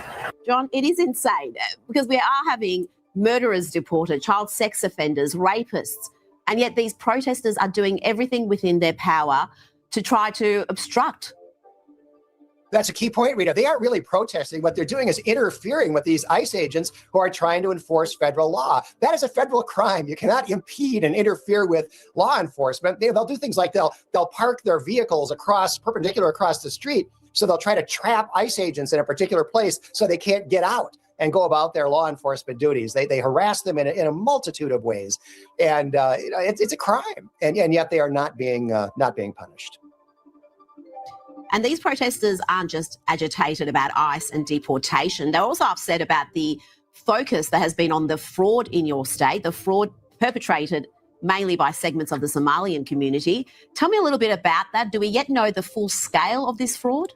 John, it is insane because we are having murderers deported, child sex offenders, rapists, and yet these protesters are doing everything within their power to try to obstruct. That's a key point, Rita. They aren't really protesting. What they're doing is interfering with these ICE agents who are trying to enforce federal law. That is a federal crime. You cannot impede and interfere with law enforcement. They'll do things like they'll park their vehicles perpendicular across the street. So they'll try to trap ICE agents in a particular place so they can't get out and go about their law enforcement duties. They harass them in a multitude of ways. And it's a crime. And yet they are not being punished. And these protesters aren't just agitated about ICE and deportation. They're also upset about the focus that has been on the fraud in your state, the fraud perpetrated mainly by segments of the Somalian community. Tell me a little bit about that. Do we yet know the full scale of this fraud?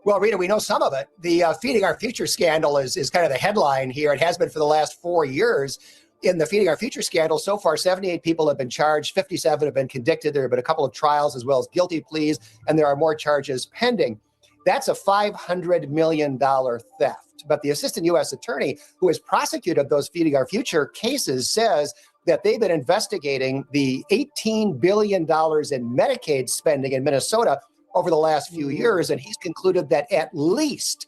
Well, Rita, we know some of it. The Feeding Our Future scandal is kind of the headline here. It has been for the last 4 years. In the Feeding Our Future scandal, so far, 78 people have been charged, 57 have been convicted. There have been a couple of trials as well as guilty pleas, and there are more charges pending. That's a $500 million theft. But the assistant U.S. attorney who has prosecuted those Feeding Our Future cases says that they've been investigating the $18 billion in Medicaid spending in Minnesota over the last few years, and he's concluded that at least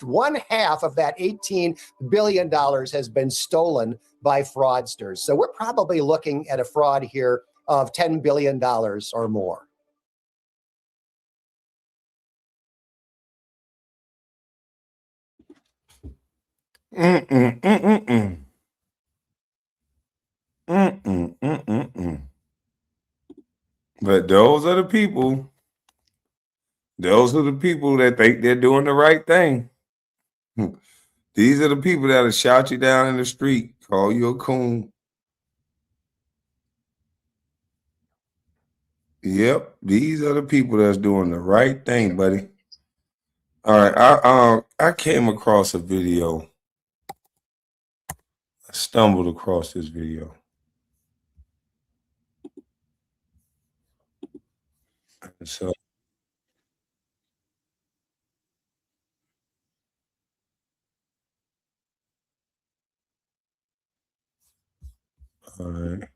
one half of that $18 billion has been stolen by fraudsters. So we're probably looking at a fraud here of $10 billion or more. But those are the people. Those are the people that think they're doing the right thing. These are the people that'll shout you down in the street, call you a coon. Yep, these are the people that's doing the right thing, buddy. All right, I came across a video. I stumbled across this video. So all right.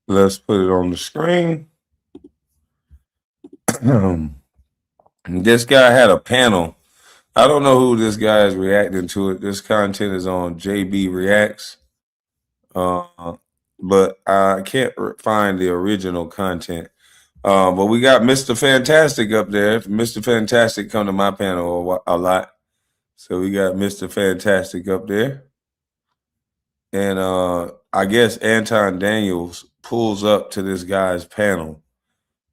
Let's put it on the screen. This guy had a panel. I don't know who this guy is reacting to it. This content is on JB Reacts. But I can't find the original content. But we got Mr. Fantastic up there. Mr. Fantastic come to my panel a lot. So we got Mr. Fantastic up there. And I guess Anton Daniels pulls up to this guy's panel.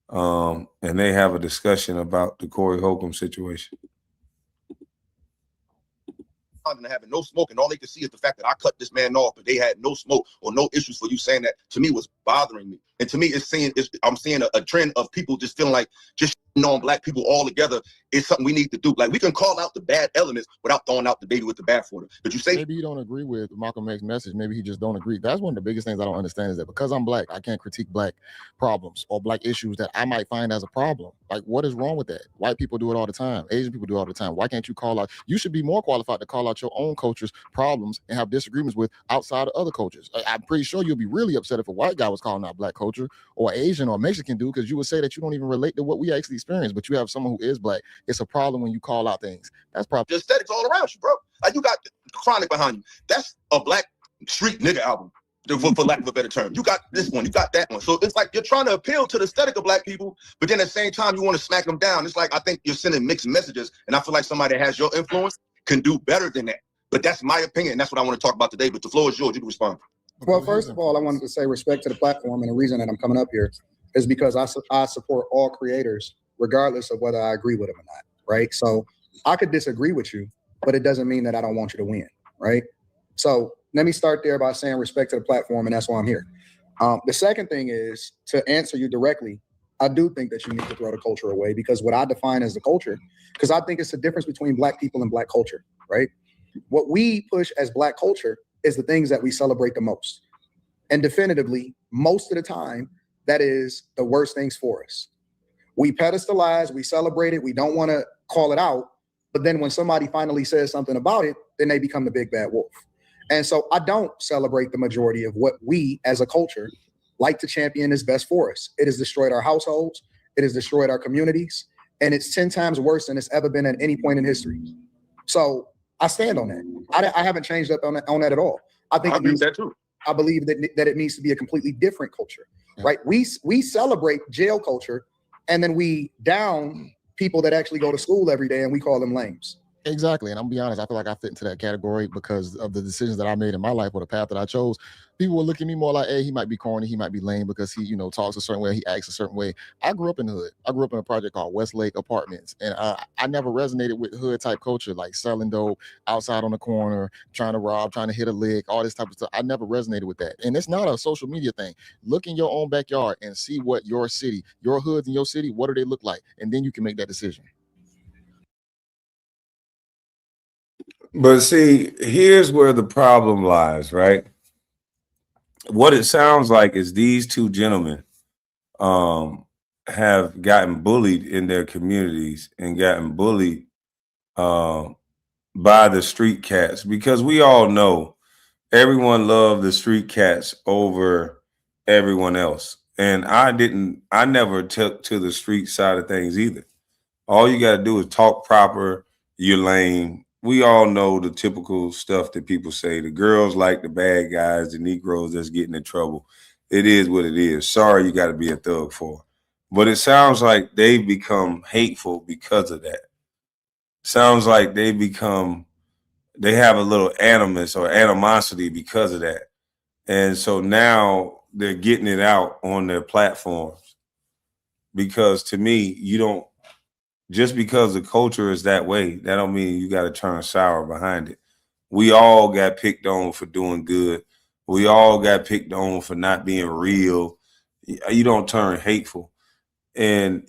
And they have a discussion about the Corey Holcomb situation. And having no smoke, and all they could see is the fact that I cut this man off, but they had no smoke or no issues for you saying that, to me, was bothering me. And to me, I'm seeing a trend of people just feeling like just on black people all together is something we need to do. Like, we can call out the bad elements without throwing out the baby with the bathwater. But you say maybe you don't agree with Malcolm X's message. Maybe he just don't agree. That's one of the biggest things I don't understand is that because I'm black, I can't critique black problems or black issues that I might find as a problem. Like, what is wrong with that? White people do it all the time. Asian people do it all the time. Why can't you call out? You should be more qualified to call out your own culture's problems and have disagreements with outside of other cultures. I'm pretty sure you'll be really upset if a white guy was calling out black culture or Asian or Mexican dude, because you would say that you don't even relate to what we actually experience, but you have someone who is black. It's a problem when you call out things. That's probably aesthetics all around you, bro. Like, you got Chronic behind you. That's a black street nigga album, for lack of a better term. You got this one, you got that one. So it's like you're trying to appeal to the aesthetic of black people, but then at the same time, you want to smack them down. It's like I think you're sending mixed messages, and I feel like somebody that has your influence can do better than that. But that's my opinion, and that's what I want to talk about today. But the floor is yours. You can respond. Well, first of all, I wanted to say respect to the platform, and the reason that I'm coming up here is because I support all creators, regardless of whether I agree with them or not, right? So I could disagree with you, but it doesn't mean that I don't want you to win, right? So let me start there by saying respect to the platform, and that's why I'm here. The second thing is, to answer you directly, I do think that you need to throw the culture away, because what I define as the culture, because I think it's the difference between black people and black culture, right? What we push as black culture is the things that we celebrate the most. And definitively, most of the time, that is the worst things for us. We pedestalize, we celebrate it, we don't want to call it out, but then when somebody finally says something about it, then they become the big bad wolf. And so I don't celebrate the majority of what we as a culture like to champion is best for us. It has destroyed our households, it has destroyed our communities, and it's 10 times worse than it's ever been at any point in history. So I stand on that. I haven't changed up on that at all. I think I agree with that too. I believe that it needs to be a completely different culture, right? We celebrate jail culture, and then we down people that actually go to school every day, and we call them lames. Exactly. And I'm gonna be honest, I feel like I fit into that category because of the decisions that I made in my life or the path that I chose. People will look at me more like, hey, he might be corny, he might be lame because he, talks a certain way, he acts a certain way. I grew up in the hood. I grew up in a project called Westlake Apartments. And I never resonated with hood type culture, like selling dope outside on the corner, trying to rob, trying to hit a lick, all this type of stuff. I never resonated with that. And it's not a social media thing. Look in your own backyard and see what your city, your hoods in your city, what do they look like? And then you can make that decision. But see, here's where the problem lies, right? What it sounds like is these two gentlemen have gotten bullied in their communities and gotten bullied by the street cats, because we all know everyone loved the street cats over everyone else. And I never took to the street side of things either. All you got to do is talk proper, you're lame. We all know the typical stuff that people say. The girls like the bad guys, the Negroes that's getting in trouble. It is what it is. Sorry you got to be a thug for. But it sounds like they've become hateful because of that. Sounds like they have a little animus or animosity because of that. And so now they're getting it out on their platforms. Because to me, just because the culture is that way, that don't mean you got to turn sour behind it. We all got picked on for doing good. We all got picked on for not being real. You don't turn hateful. And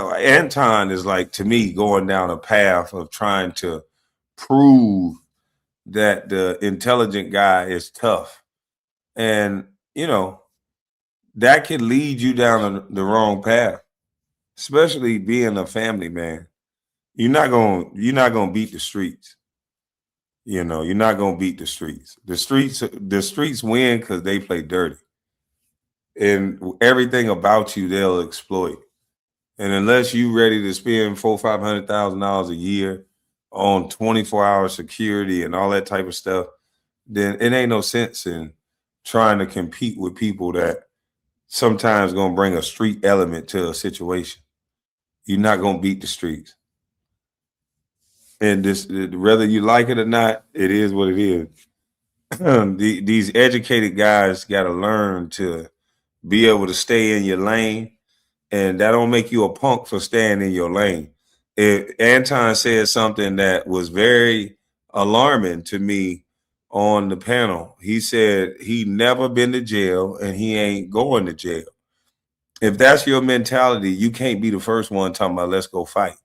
Anton is like, to me, going down a path of trying to prove that the intelligent guy is tough. And, that could lead you down the wrong path. Especially being a family man, you're not gonna beat the streets. You're not gonna beat the streets. The streets win because they play dirty, and everything about you they'll exploit. And unless you're ready to spend $400,000-$500,000 a year on 24-hour security and all that type of stuff, then it ain't no sense in trying to compete with people that sometimes gonna bring a street element to a situation. You're not going to beat the streets. And whether you like it or not, it is what it is. These educated guys got to learn to be able to stay in your lane. And that don't make you a punk for staying in your lane. Anton said something that was very alarming to me on the panel. He said he never been to jail and he ain't going to jail. If that's your mentality, you can't be the first one talking about let's go fight.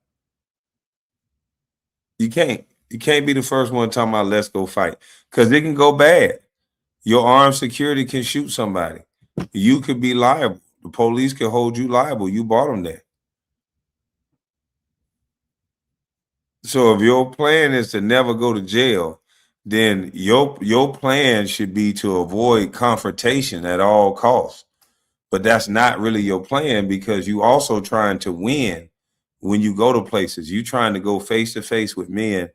You can't be the first one talking about let's go fight, because it can go bad. Your armed security can shoot somebody. You could be liable. The police can hold you liable. You brought them there. So if your plan is to never go to jail, then your plan should be to avoid confrontation at all costs. But that's not really your plan, because you also trying to win when you go to places. You trying to go face to face with men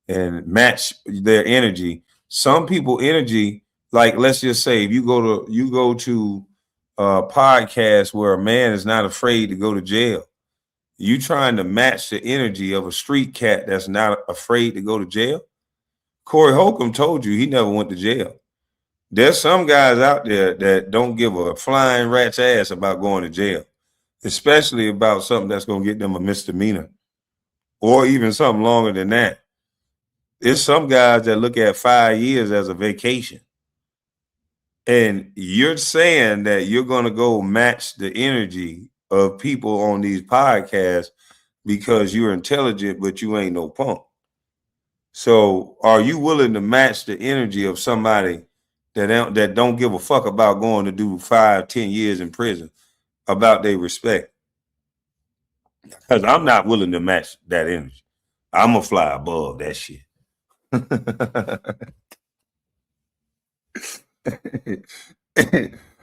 and match their energy some people energy, like let's just say if you go to a podcast where a man is not afraid to go to jail, you trying to match the energy of a street cat that's not afraid to go to jail. Corey Holcomb told you he never went to jail. There's some guys out there that don't give a flying rat's ass about going to jail, especially about something that's going to get them a misdemeanor or even something longer than that. There's some guys that look at 5 years as a vacation. And you're saying that you're going to go match the energy of people on these podcasts because you're intelligent, but you ain't no punk. So are you willing to match the energy of somebody that don't give a fuck about going to do 5-10 years in prison about their respect? Because I'm not willing to match that energy. I'm going to fly above that shit.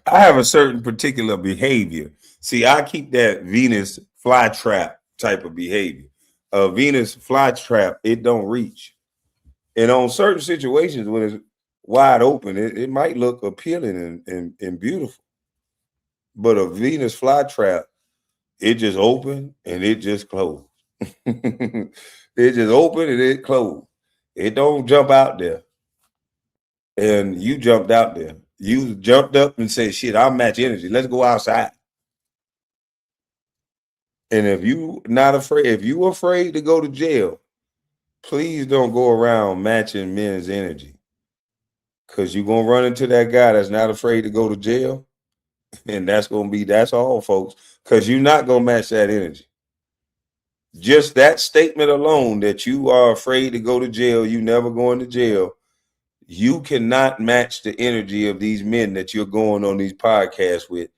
I have a certain particular behavior. See, I keep that Venus flytrap type of behavior. A Venus flytrap, it don't reach. And on certain situations when it's wide open, it might look appealing and beautiful. But a Venus flytrap, it just open and it just closed. It just open and it closed. It don't jump out there. And you jumped out there. You jumped up and said, shit, I'll match energy. Let's go outside. And if you afraid to go to jail, please don't go around matching men's energy. Because you're going to run into that guy that's not afraid to go to jail. And that's all, folks. Because you're not going to match that energy. Just that statement alone that you are afraid to go to jail, you never going to jail, you cannot match the energy of these men that you're going on these podcasts with,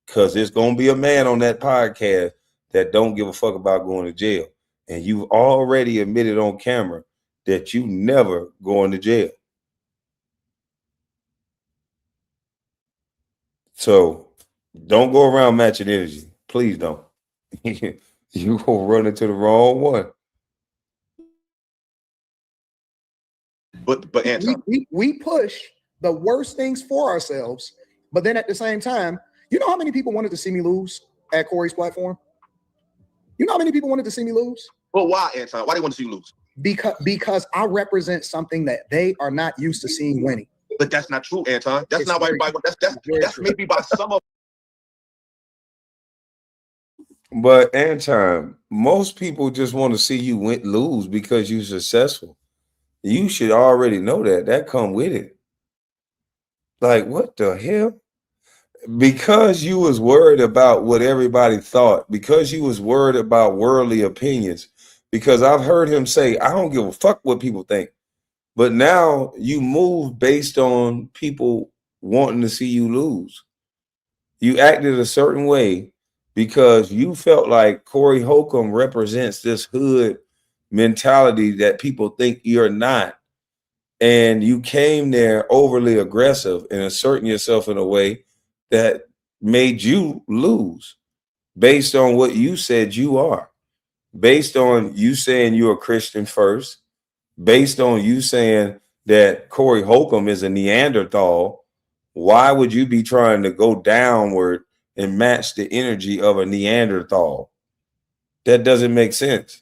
because there's going to be a man on that podcast that don't give a fuck about going to jail. And you've already admitted on camera that you never going to jail. So don't go around matching energy. Please don't. You will run into the wrong one. But Anton, we push the worst things for ourselves, but then at the same time, you know how many people wanted to see me lose at Corey's platform? You know how many people wanted to see me lose? Well, why, Anton? Why they want to see you lose? Because I represent something that they are not used to seeing winning. But that's not true, Anton. That's not why everybody. That's maybe by some of. But Anton, most people just want to see you lose because you're successful. You should already know that come with it. Like, what the hell? Because you was worried about what everybody thought, because you was worried about worldly opinions, because I've heard him say, I don't give a fuck what people think. But now you move based on people wanting to see you lose. You acted a certain way because you felt like Corey Holcomb represents this hood mentality that people think you're not. And you came there overly aggressive and asserting yourself in a way that made you lose based on what you said you are, based on you saying you're a Christian first, based on you saying that Corey Holcomb is a Neanderthal. Why would you be trying to go downward and match the energy of a Neanderthal? That doesn't make sense.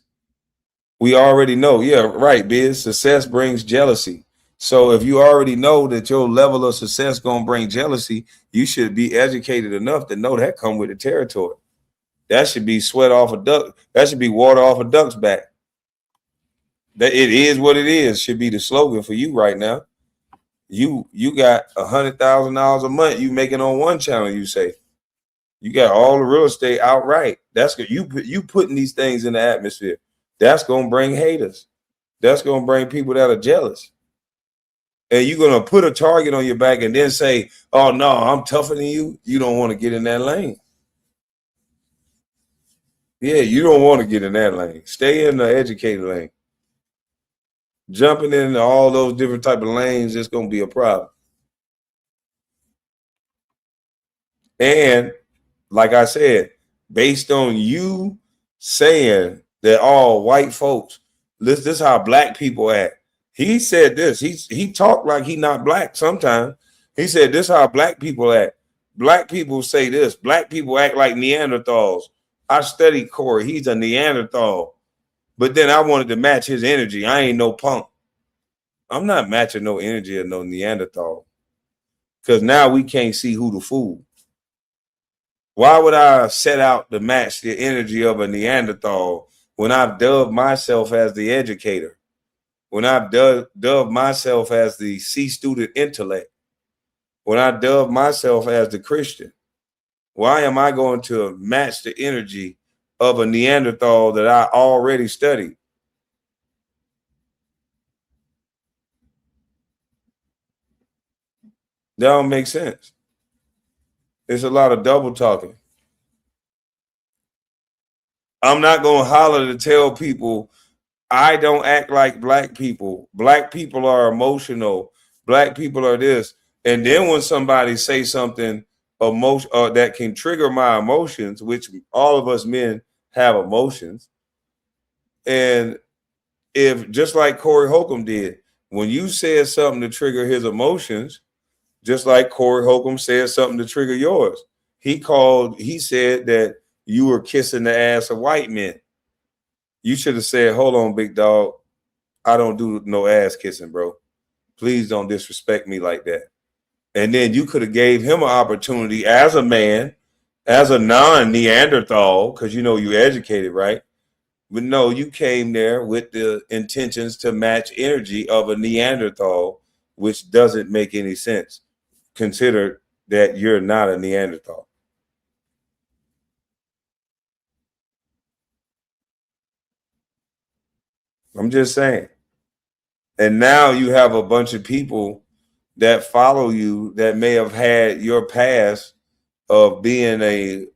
We already know. Yeah, right, Biz. Success brings jealousy. So if you already know that your level of success gonna bring jealousy, you should be educated enough to know that come with the territory. That should be sweat off a duck. That should be water off a duck's back. That it is what it is should be the slogan for you right now. You got $100,000 a month you making on one channel. You say you got all the real estate outright. That's good. You putting these things in the atmosphere. That's gonna bring haters. That's gonna bring people that are jealous. And you're gonna put a target on your back and then say, "Oh no, I'm tougher than you." You don't want to get in that lane. Yeah, you don't want to get in that lane. Stay in the educated lane. Jumping into all those different type of lanes, it's gonna be a problem. And like I said, based on you saying that all white folks, this is how black people act. He said this. He talked like he not black sometimes. He said this how black people act. Black people say this. Black people act like Neanderthals. I studied Corey. He's a Neanderthal. But then I wanted to match his energy. I ain't no punk. I'm not matching no energy of no Neanderthal. Because now we can't see who the fool. Why would I set out to match the energy of a Neanderthal when I've dubbed myself as the educator? When I've dubbed myself as the C-student intellect? When I dub myself as the Christian? Why am I going to match the energy of a Neanderthal that I already studied? That don't make sense. There's a lot of double talking. I'm not going to holler to tell people I don't act like black people. Black people are emotional. Black people are this. And then when somebody say something that can trigger my emotions, which all of us men have emotions, and if just like Corey Holcomb did, when you said something to trigger his emotions, just like Corey Holcomb said something to trigger yours, he said that you were kissing the ass of white men. You should have said, hold on, big dog. I don't do no ass kissing, bro. Please don't disrespect me like that. And then you could have gave him an opportunity as a man, as a non-Neanderthal, because you know you educated, right? But no, you came there with the intentions to match energy of a Neanderthal, which doesn't make any sense. Consider that you're not a Neanderthal. I'm just saying. And now you have a bunch of people that follow you that may have had your past of being a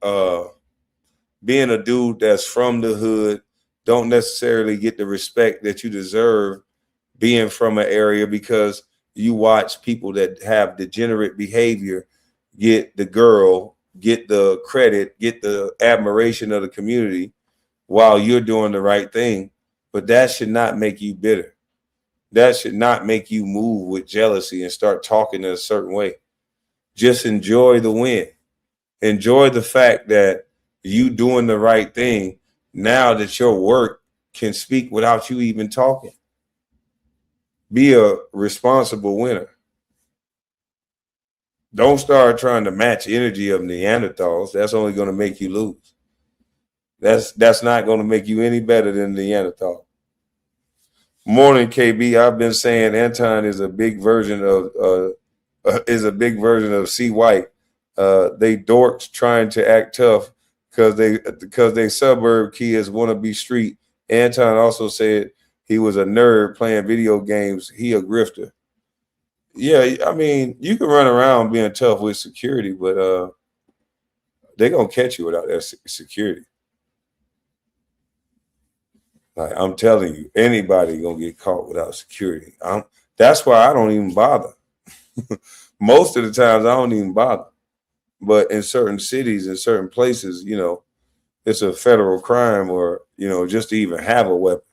dude that's from the hood, don't necessarily get the respect that you deserve being from an area because you watch people that have degenerate behavior get the girl, get the credit, get the admiration of the community while you're doing the right thing. But that should not make you bitter. That should not make you move with jealousy and start talking in a certain way. Just enjoy the win. Enjoy the fact that you doing the right thing now that your work can speak without you even talking. Be a responsible winner. Don't start trying to match energy of Neanderthals. That's only going to make you lose. That's not going to make you any better than Neanderthal. Morning, KB. I've been saying Anton is a big version of C. White. They dorks trying to act tough because they suburb kids want to be street. Anton also said he was a nerd playing video games. He a grifter. Yeah, I mean, you can run around being tough with security, but they're gonna catch you without that security. Like, I'm telling you, anybody gonna get caught without security. That's why I don't even bother. Most of the times I don't even bother. But in certain cities, in certain places, you know, it's a federal crime or, you know, just to even have a weapon.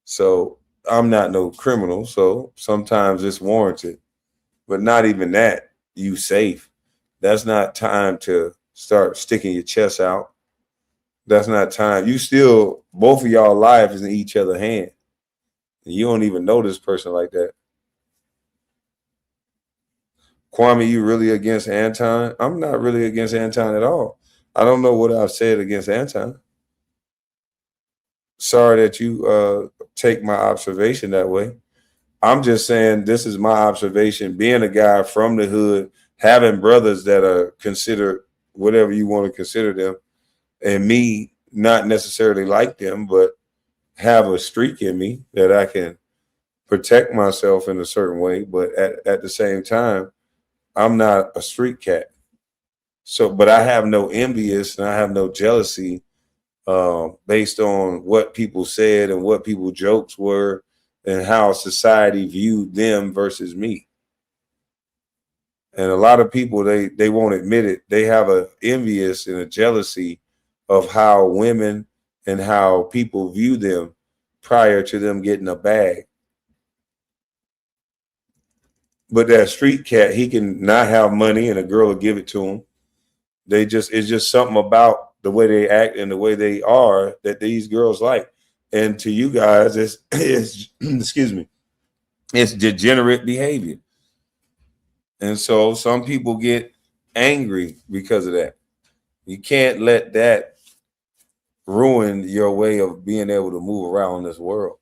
So I'm not no criminal. So sometimes it's warranted. But not even that, you safe. That's not time to start sticking your chest out. That's not time. You still, both of y'all life is in each other's hand. And you don't even know this person like that. Kwame, you really against Anton? I'm not really against Anton at all. I don't know what I've said against Anton. Sorry that you take my observation that way. I'm just saying this is my observation. Being a guy from the hood, having brothers that are considered whatever you want to consider them, and me not necessarily like them, but have a streak in me that I can protect myself in a certain way. But at the same time, I'm not a street cat. So, but I have no envious and I have no jealousy based on what people said and what people's jokes were and how society viewed them versus me. And a lot of people, they won't admit it. They have a envious and a jealousy of how women and how people view them prior to them getting a bag. But that street cat, he can not have money and a girl will give it to him. It's just something about the way they act and the way they are that these girls like. And to you guys, it's excuse me, it's degenerate behavior. And so some people get angry because of that. You can't let that ruin your way of being able to move around this world.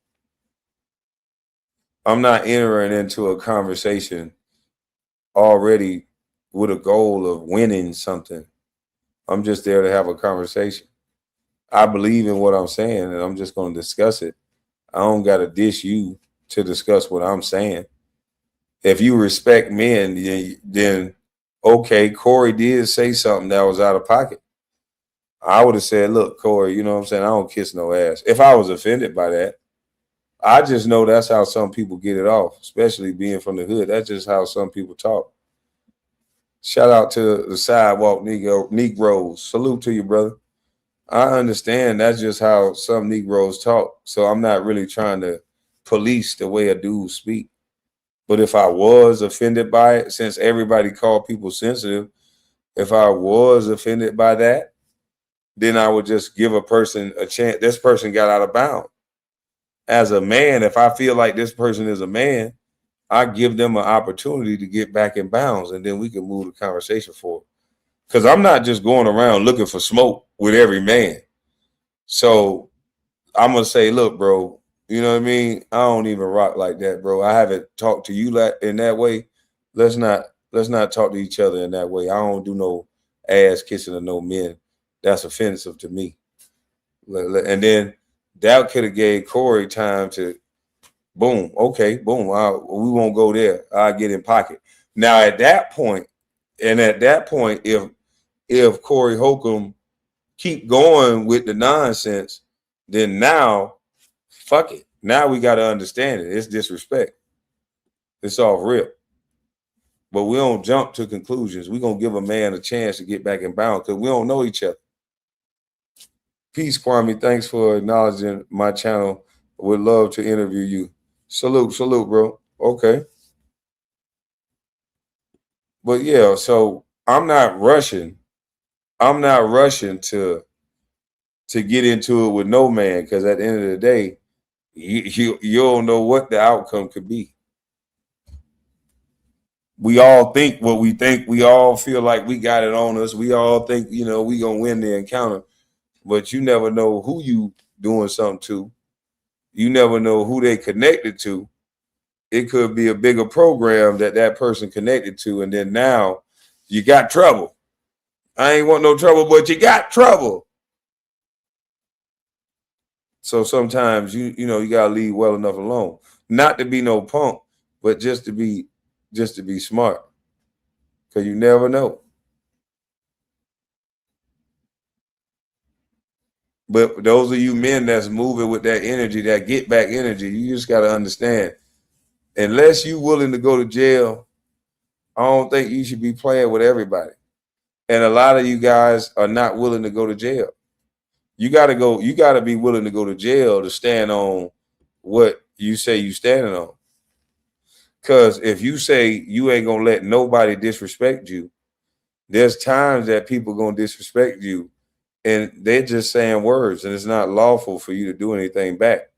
I'm not entering into a conversation already with a goal of winning something. I'm just there to have a conversation. I believe in what I'm saying, and I'm just going to discuss it. I don't got to dish you to discuss what I'm saying. If you respect men, then okay, Corey did say something that was out of pocket. I would have said, look, Corey, you know what I'm saying? I don't kiss no ass. If I was offended by that, I just know that's how some people get it off, especially being from the hood. That's just how some people talk. Shout out to the sidewalk Negroes. Salute to you, brother. I understand that's just how some Negroes talk. So I'm not really trying to police the way a dude speak. But if I was offended by it, since everybody called people sensitive, if I was offended by that, then I would just give a person a chance. This person got out of bounds. As a man, if I feel like this person is a man, I give them an opportunity to get back in bounds, and then we can move the conversation forward. Because I'm not just going around looking for smoke with every man. So I'm going to say, look, bro, you know what I mean? I don't even rock like that, bro. I haven't talked to you in that way. Let's not talk to each other in that way. I don't do no ass kissing of no men. That's offensive to me. And then that could have gave Corey time to, boom, okay, boom, we won't go there. I'll get in pocket. Now at that point, if Corey Holcomb keep going with the nonsense, then now, fuck it. Now we got to understand it. It's disrespect. It's off rip. But we don't jump to conclusions. We're going to give a man a chance to get back in bounds because we don't know each other. Peace, Kwame. Thanks for acknowledging my channel. Would love to interview you. Salute, bro. Okay. But yeah, so I'm not rushing to get into it with no man, because at the end of the day, you don't know what the outcome could be. We all think what we think. We all feel like we got it on us. We all think, we gonna win the encounter, but you never know who you doing something to. You never know who they connected to. It could be a bigger program that person connected to, and then now you got trouble. I ain't want no trouble, but you got trouble. So sometimes you gotta leave well enough alone, not to be no punk, but just to be smart, because you never know. But those of you men that's moving with that energy, that get back energy, you just gotta understand. Unless you're willing to go to jail, I don't think you should be playing with everybody. And a lot of you guys are not willing to go to jail. You got to be willing to go to jail to stand on what you say you standing on. Because if you say you ain't going to let nobody disrespect you, there's times that people going to disrespect you and they're just saying words, and it's not lawful for you to do anything back.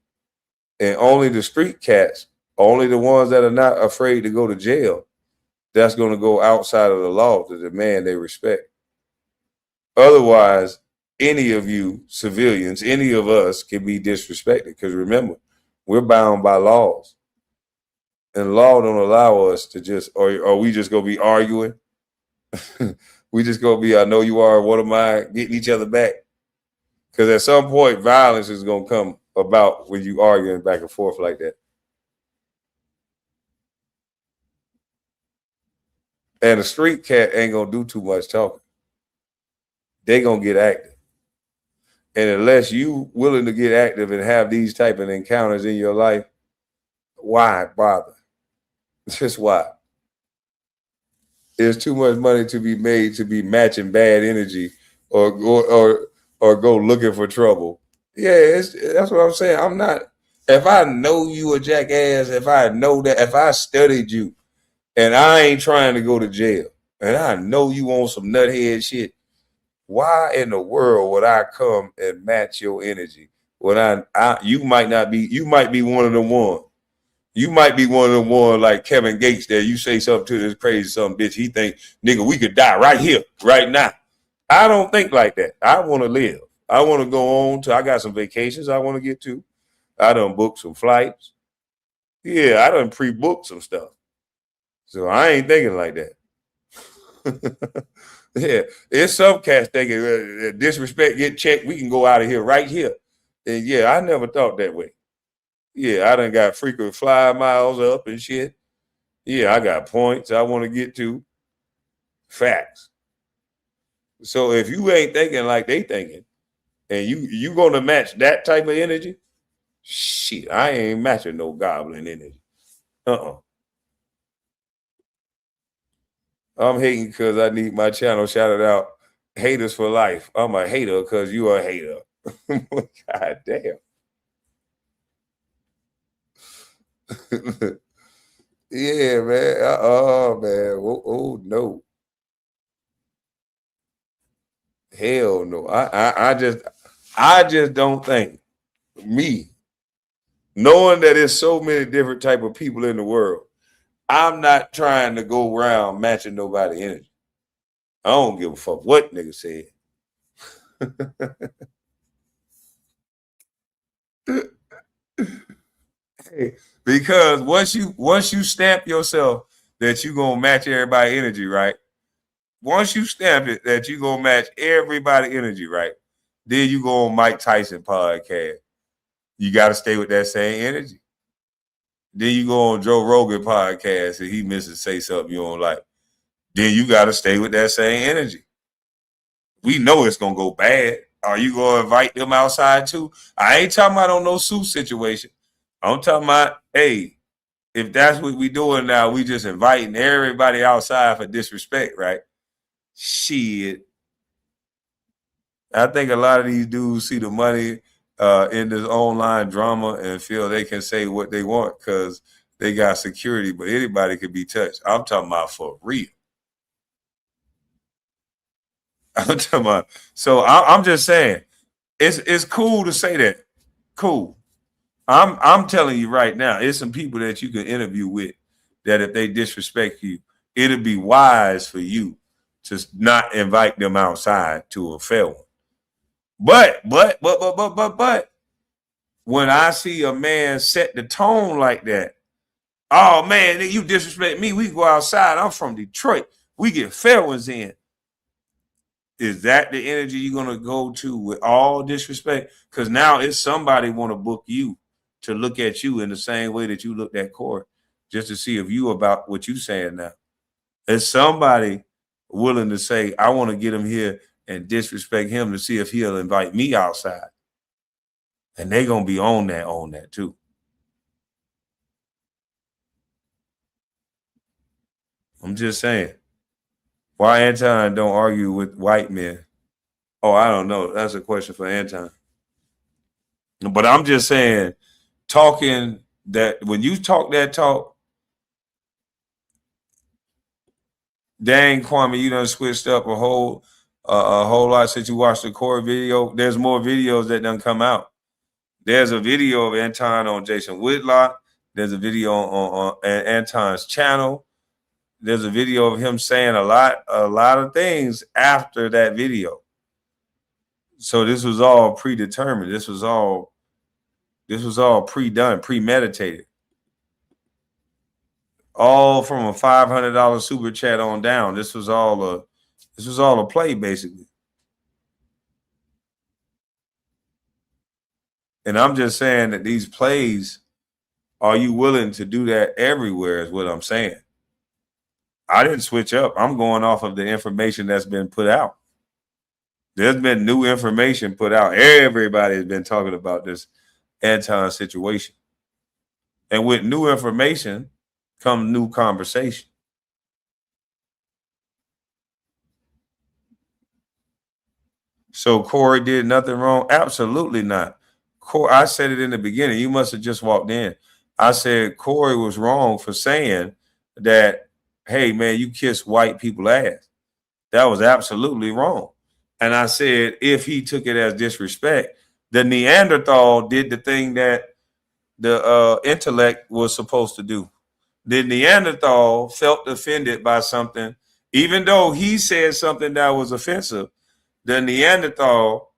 And only the street cats, only the ones that are not afraid to go to jail, that's going to go outside of the law to demand they respect. Otherwise, any of you civilians, any of us can be disrespected, because remember, we're bound by laws. And law don't allow us to just, or we just going to be arguing. We just going to be, I know you are, what am I, getting each other back? Because at some point, violence is going to come about when you arguing back and forth like that. And a street cat ain't going to do too much talking. They going to get active. And unless you willing to get active and have these type of encounters in your life, why bother? Just why? There's too much money to be made to be matching bad energy or go looking for trouble. Yeah, that's what I'm saying. I'm not. If I know you a jackass, if I know that, if I studied you and I ain't trying to go to jail, and I know you on some nuthead shit, why in the world would I come and match your energy when you might be one of the one. You might be one of the one like Kevin Gates that you say something to this crazy some bitch. He think, nigga, we could die right here, right now. I don't think like that. I want to live. I want to go on to, I got some vacations I want to get to. I done booked some flights. Yeah, I done pre-booked some stuff. So I ain't thinking like that. Yeah, it's some cats thinking disrespect, get checked, we can go out of here right here. And yeah, I never thought that way. Yeah, I done got frequent fly miles up and shit. Yeah, I got points I want to get to. Facts. So if you ain't thinking like they thinking, and you gonna match that type of energy, shit, I ain't matching no goblin energy. I'm hating because I need my channel shouted out. Haters for life. I'm a hater because you a hater. God damn. Yeah, man. Oh, man. Oh, no. Hell no. I just don't think, me, knowing that there's so many different type of people in the world, I'm not trying to go around matching nobody energy. I don't give a fuck what nigga said. Hey, because once you stamp yourself that you gonna match everybody energy, right? Once you stamp it that you gonna match everybody energy, right? Then you go on Mike Tyson podcast. You got to stay with that same energy. Then you go on Joe Rogan podcast and he misses say something you don't like. Then you got to stay with that same energy. We know it's gonna go bad. Are you gonna invite them outside too? I ain't talking about on no suit situation. I'm talking about, hey, if that's what we doing now, we just inviting everybody outside for disrespect, right? Shit. I think a lot of these dudes see the money in this online drama and feel they can say what they want because they got security, but anybody could be touched. I'm talking about for real. I'm talking about, so I'm just saying, it's cool to say that. Cool. I'm telling you right now, it's some people that you can interview with that if they disrespect you, it'll be wise for you to not invite them outside to a fair one. But when I see a man set the tone like that, oh man, you disrespect me, we go outside. I'm from Detroit. We get fair ones in. Is that the energy you're gonna go to with all disrespect? Because now it's somebody want to book you to look at you in the same way that you looked at Corey, just to see if you about what you saying now. Is somebody willing to say, I want to get him here and disrespect him to see if he'll invite me outside? And they gonna be on that too. I'm just saying. Why Anton don't argue with white men? Oh, I don't know. That's a question for Anton. But I'm just saying, talking that when you talk that talk, dang, Kwame, you done switched up a whole lot since you watched the Corey video. There's more videos that done come out. There's a video of Anton on Jason Whitlock. There's a video on Anton's channel. There's a video of him saying a lot of things after that video. So this was all predetermined. This was all pre-done, premeditated. All from a $500 super chat on down. This was all a play, basically. And I'm just saying that these plays, are you willing to do that everywhere is what I'm saying. I didn't switch up. I'm going off of the information that's been put out. There's been new information put out. Everybody's been talking about this Anton situation. And with new information comes new conversation. So Corey did nothing wrong? Absolutely not. I said it in the beginning. You must have just walked in. I said Corey was wrong for saying that hey man, you kiss white people ass. That was absolutely wrong. And I said, if he took it as disrespect, the Neanderthal did the thing that the intellect was supposed to do. The Neanderthal felt offended by something, even though he said something that was offensive. The Neanderthal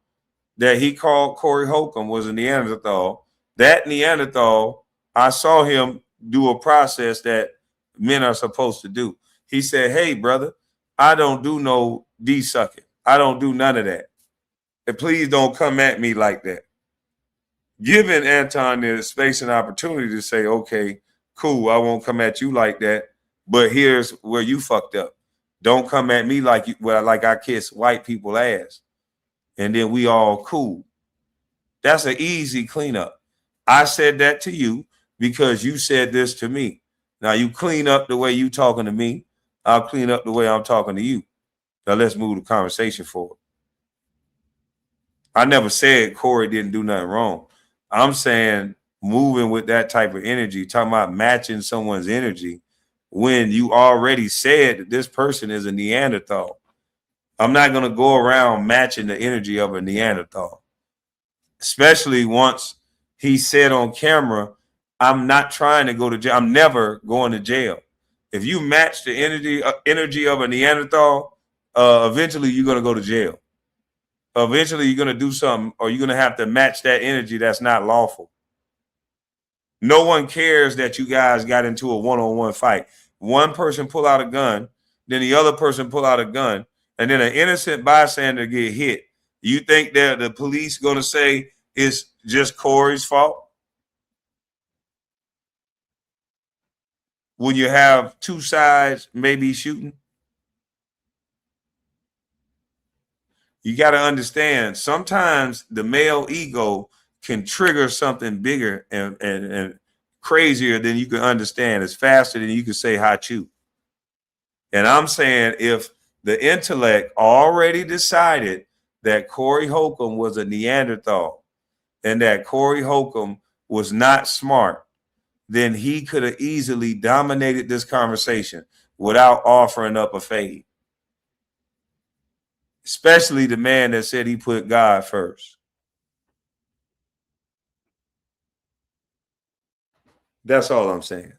that he called Corey Holcomb was a Neanderthal. That Neanderthal, I saw him do a process that men are supposed to do. He said, hey, brother, I don't do no D-sucking. I don't do none of that. And please don't come at me like that. Giving Anton the space and opportunity to say, okay, cool, I won't come at you like that, but here's where you fucked up. Don't come at me like I kiss white people ass. And then we all cool. That's an easy cleanup. I said that to you because you said this to me. Now you clean up the way you talking to me. I'll clean up the way I'm talking to you. Now let's move the conversation forward. I never said Corey didn't do nothing wrong. I'm saying moving with that type of energy, talking about matching someone's energy when you already said that this person is a Neanderthal. I'm not going to go around matching the energy of a Neanderthal, especially once he said on camera, I'm not trying to go to jail. I'm never going to jail. If you match the energy of a Neanderthal, eventually you're going to go to jail. Eventually you're going to do something, or you're going to have to match that energy that's not lawful. No one cares that you guys got into a one-on-one fight. One person pull out a gun, then the other person pull out a gun, and then an innocent bystander get hit. You think that the police going to say it's just Corey's fault? When you have two sides maybe shooting? You got to understand, sometimes the male ego can trigger something bigger and crazier than you can understand. It's faster than you can say "hachu." And I'm saying, if the intellect already decided that Corey Holcomb was a Neanderthal and that Corey Holcomb was not smart, then he could have easily dominated this conversation without offering up a fade. Especially the man that said he put God first. That's all I'm saying.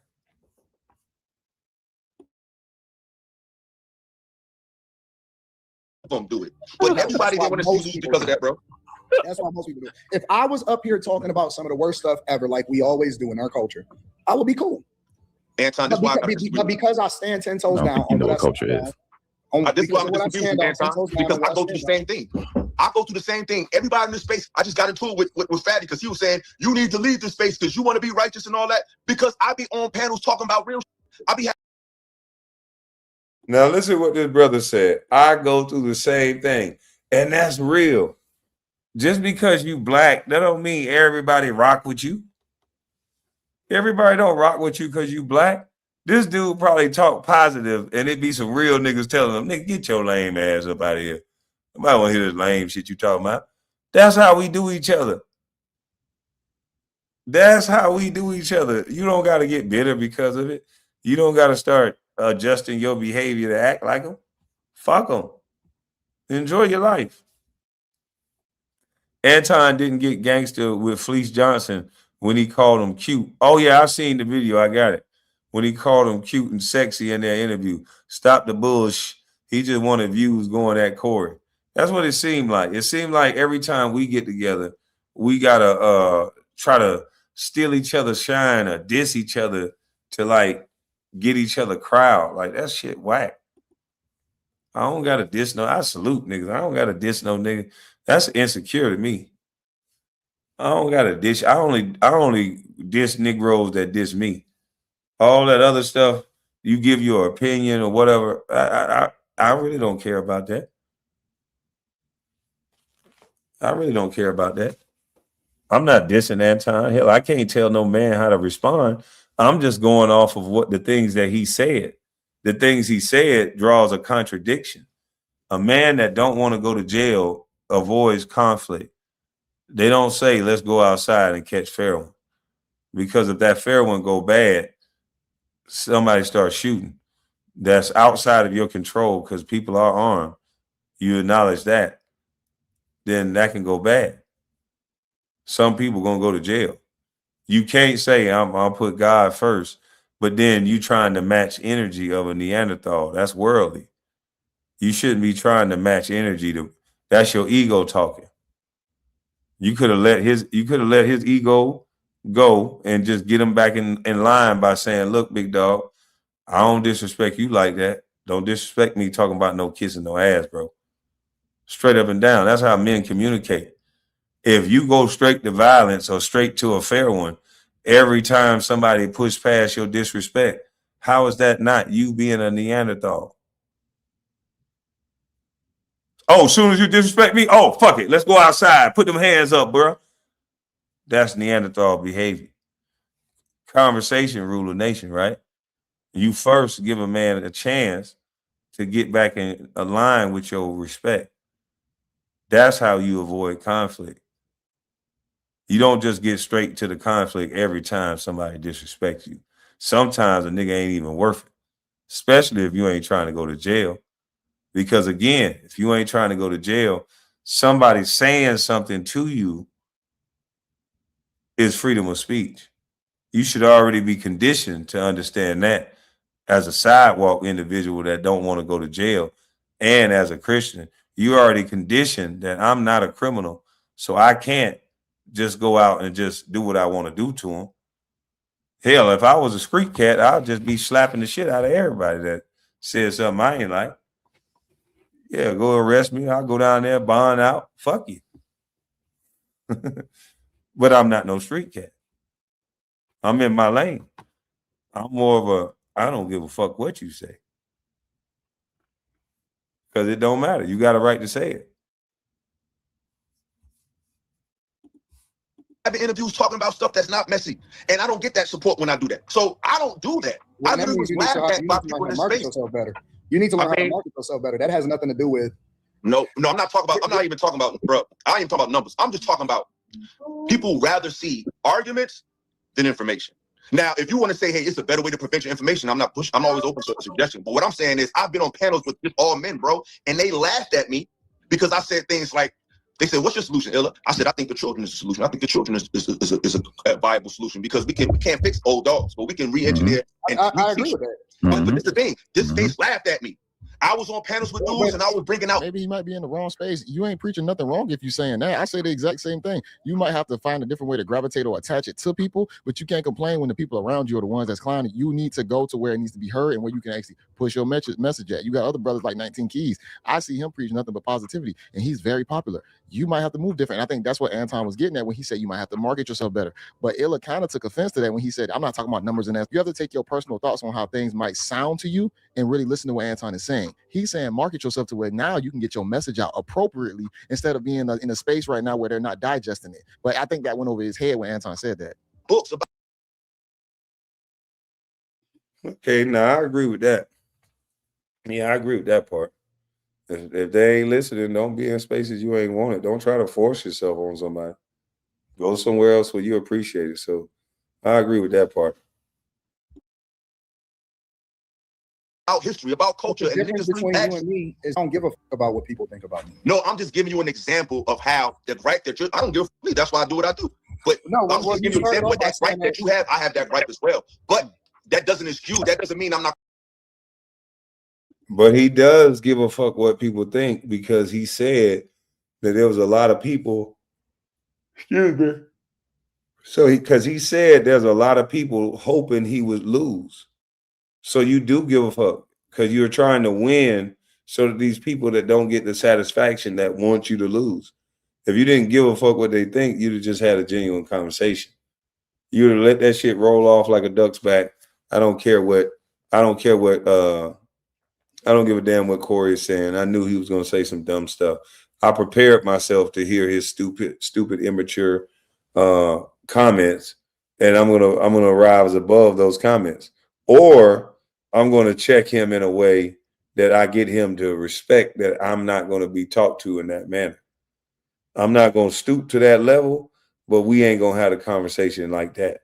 Gonna do it, but everybody didn't want to see you because of that, bro. That's why most people do. If I was up here talking about some of the worst stuff ever, like we always do in our culture, I would be cool. Anton, but because I stand 10 toes down on what culture is. This is why I'm disagreeing with Anton, because I go through the same thing. I go through the same thing. Everybody in this space, I just got into it with Fatty because he was saying, you need to leave this space because you want to be righteous and all that. Because I be on panels talking about real shit. I be Now listen what this brother said. I go through the same thing. And that's real. Just because you black, that don't mean everybody rock with you. Everybody don't rock with you because you black. This dude probably talk positive, and it be some real niggas telling him, nigga, get your lame ass up out of here. Nobody want to hear this lame shit you talking about. That's how we do each other. That's how we do each other. You don't got to get bitter because of it. You don't got to start adjusting your behavior to act like them. Fuck them. Enjoy your life. Anton didn't get gangster with Fleece Johnson when he called him cute. Oh, yeah, I seen the video. I got it. When he called him cute and sexy in their interview. Stop the bullshit. He just wanted views going at Corey. That's what it seemed like. It seemed like every time we get together, we got to try to steal each other's shine or diss each other to, like, get each other crowd. Like, that shit whack. I don't got to diss no. I salute niggas. I don't got to diss no nigga. That's insecure to me. I don't got to diss. I only diss Negroes that diss me. All that other stuff, you give your opinion or whatever. I really don't care about that. I really don't care about that. I'm not dissing Anton. Hell, I can't tell no man how to respond. I'm just going off of what the things that he said. The things he said draws a contradiction. A man that don't want to go to jail avoids conflict. They don't say, let's go outside and catch fair one. Because if that fair one go bad, somebody starts shooting. that's outside of your control because people are armed, you acknowledge that, then that can go bad. Some people gonna go to jail. You can't say I'll put God first, but then you trying to match energy of a Neanderthal. That's worldly. You shouldn't be trying to match energy to. That's your ego talking. You could have let his ego go and just get him back in line by saying, "Look, big dog, I don't disrespect you like that. Don't disrespect me talking about no kissing, no ass, bro." Straight up and down. That's how men communicate. If you go straight to violence or straight to a fair one, every time somebody push past your disrespect, how is that not you being a Neanderthal? Oh, as soon as you disrespect me, oh, fuck it. Let's go outside. Put them hands up, bro. That's Neanderthal behavior. Conversation rule a nation, right? You first give a man a chance to get back in line with your respect. That's how you avoid conflict. You don't just get straight to the conflict every time somebody disrespects you. Sometimes a nigga ain't even worth it, especially if you ain't trying to go to jail. Because again, if you ain't trying to go to jail, somebody saying something to you is freedom of speech. You should already be conditioned to understand that as a sidewalk individual that don't want to go to jail. And as a Christian, you already conditioned that I'm not a criminal, so I can't just go out and just do what I want to do to them. Hell, if I was a street cat, I'd just be slapping the shit out of everybody that said something I ain't like. Yeah, go arrest me. I'll go down there, bond out. Fuck you. But I'm not no street cat. I'm in my lane. I'm more of a, I don't give a fuck what you say. Because it don't matter. You got a right to say it. I've been interviews talking about stuff that's not messy, and I don't get that support when I do that. So I don't do that. Well, I that literally means was laughed at by people in this market space. yourself better. You need to learn how to market yourself better. That has nothing to do with. No, I'm not talking about. I'm not even talking about, bro. I ain't even talking about numbers. I'm just talking about people rather see arguments than information. Now, if you want to say, hey, it's a better way to prevent your information, I'm not pushing. I'm always open to a suggestion. But what I'm saying is, I've been on panels with just all men, bro, and they laughed at me because I said things like, they said, "What's your solution, Illa?" I said, "I think the children is the solution. I think the children is a viable solution because we can't fix old dogs, but we can re-engineer." And I agree with that. But this is the thing. This face laughed at me. I was on panels with dudes and I was bringing out. Maybe he might be in the wrong space. You ain't preaching nothing wrong if you're saying that. I say the exact same thing. You might have to find a different way to gravitate or attach it to people, but you can't complain when the people around you are the ones that's clowning. You need to go to where it needs to be heard and where you can actually push your message at. You got other brothers like 19 Keys. I see him preach nothing but positivity, and he's very popular. You might have to move different. And I think that's what Anton was getting at when he said you might have to market yourself better. But Illa kind of took offense to that when he said, I'm not talking about numbers and that. You have to take your personal thoughts on how things might sound to you and really listen to what Anton is saying. He's saying market yourself to where now you can get your message out appropriately instead of being in a space right now where they're not digesting it. But I think that went over his head when Anton said that. Books about. Okay, now I agree with that. Yeah, I agree with that part. If they ain't listening, don't be in spaces you ain't wanted. Don't try to force yourself on somebody. Go somewhere else where you appreciate it. So I agree with that part. About history, about culture, The difference between you and me is I don't give a fuck about what people think about me. No, I'm just giving you an example of how the right that I don't give a fuck. That's why I do what I do. But no, I'm just giving you an example of that right that you have. I have that right as well. But that doesn't excuse. That doesn't mean I'm not. But he does give a fuck what people think because he said that there was a lot of people. Excuse me. So because he said there's a lot of people hoping he would lose. So you do give a fuck because you're trying to win so that these people that don't get the satisfaction that want you to lose. If you didn't give a fuck what they think, you'd have just had a genuine conversation. You would have let that shit roll off like a duck's back. I don't care what I don't give a damn what Corey is saying. I knew he was going to say some dumb stuff. I prepared myself to hear his stupid, immature comments, and I'm gonna rise above those comments, or I'm going to check him in a way that I get him to respect that I'm not going to be talked to in that manner. I'm not going to stoop to that level, but we ain't going to have a conversation like that.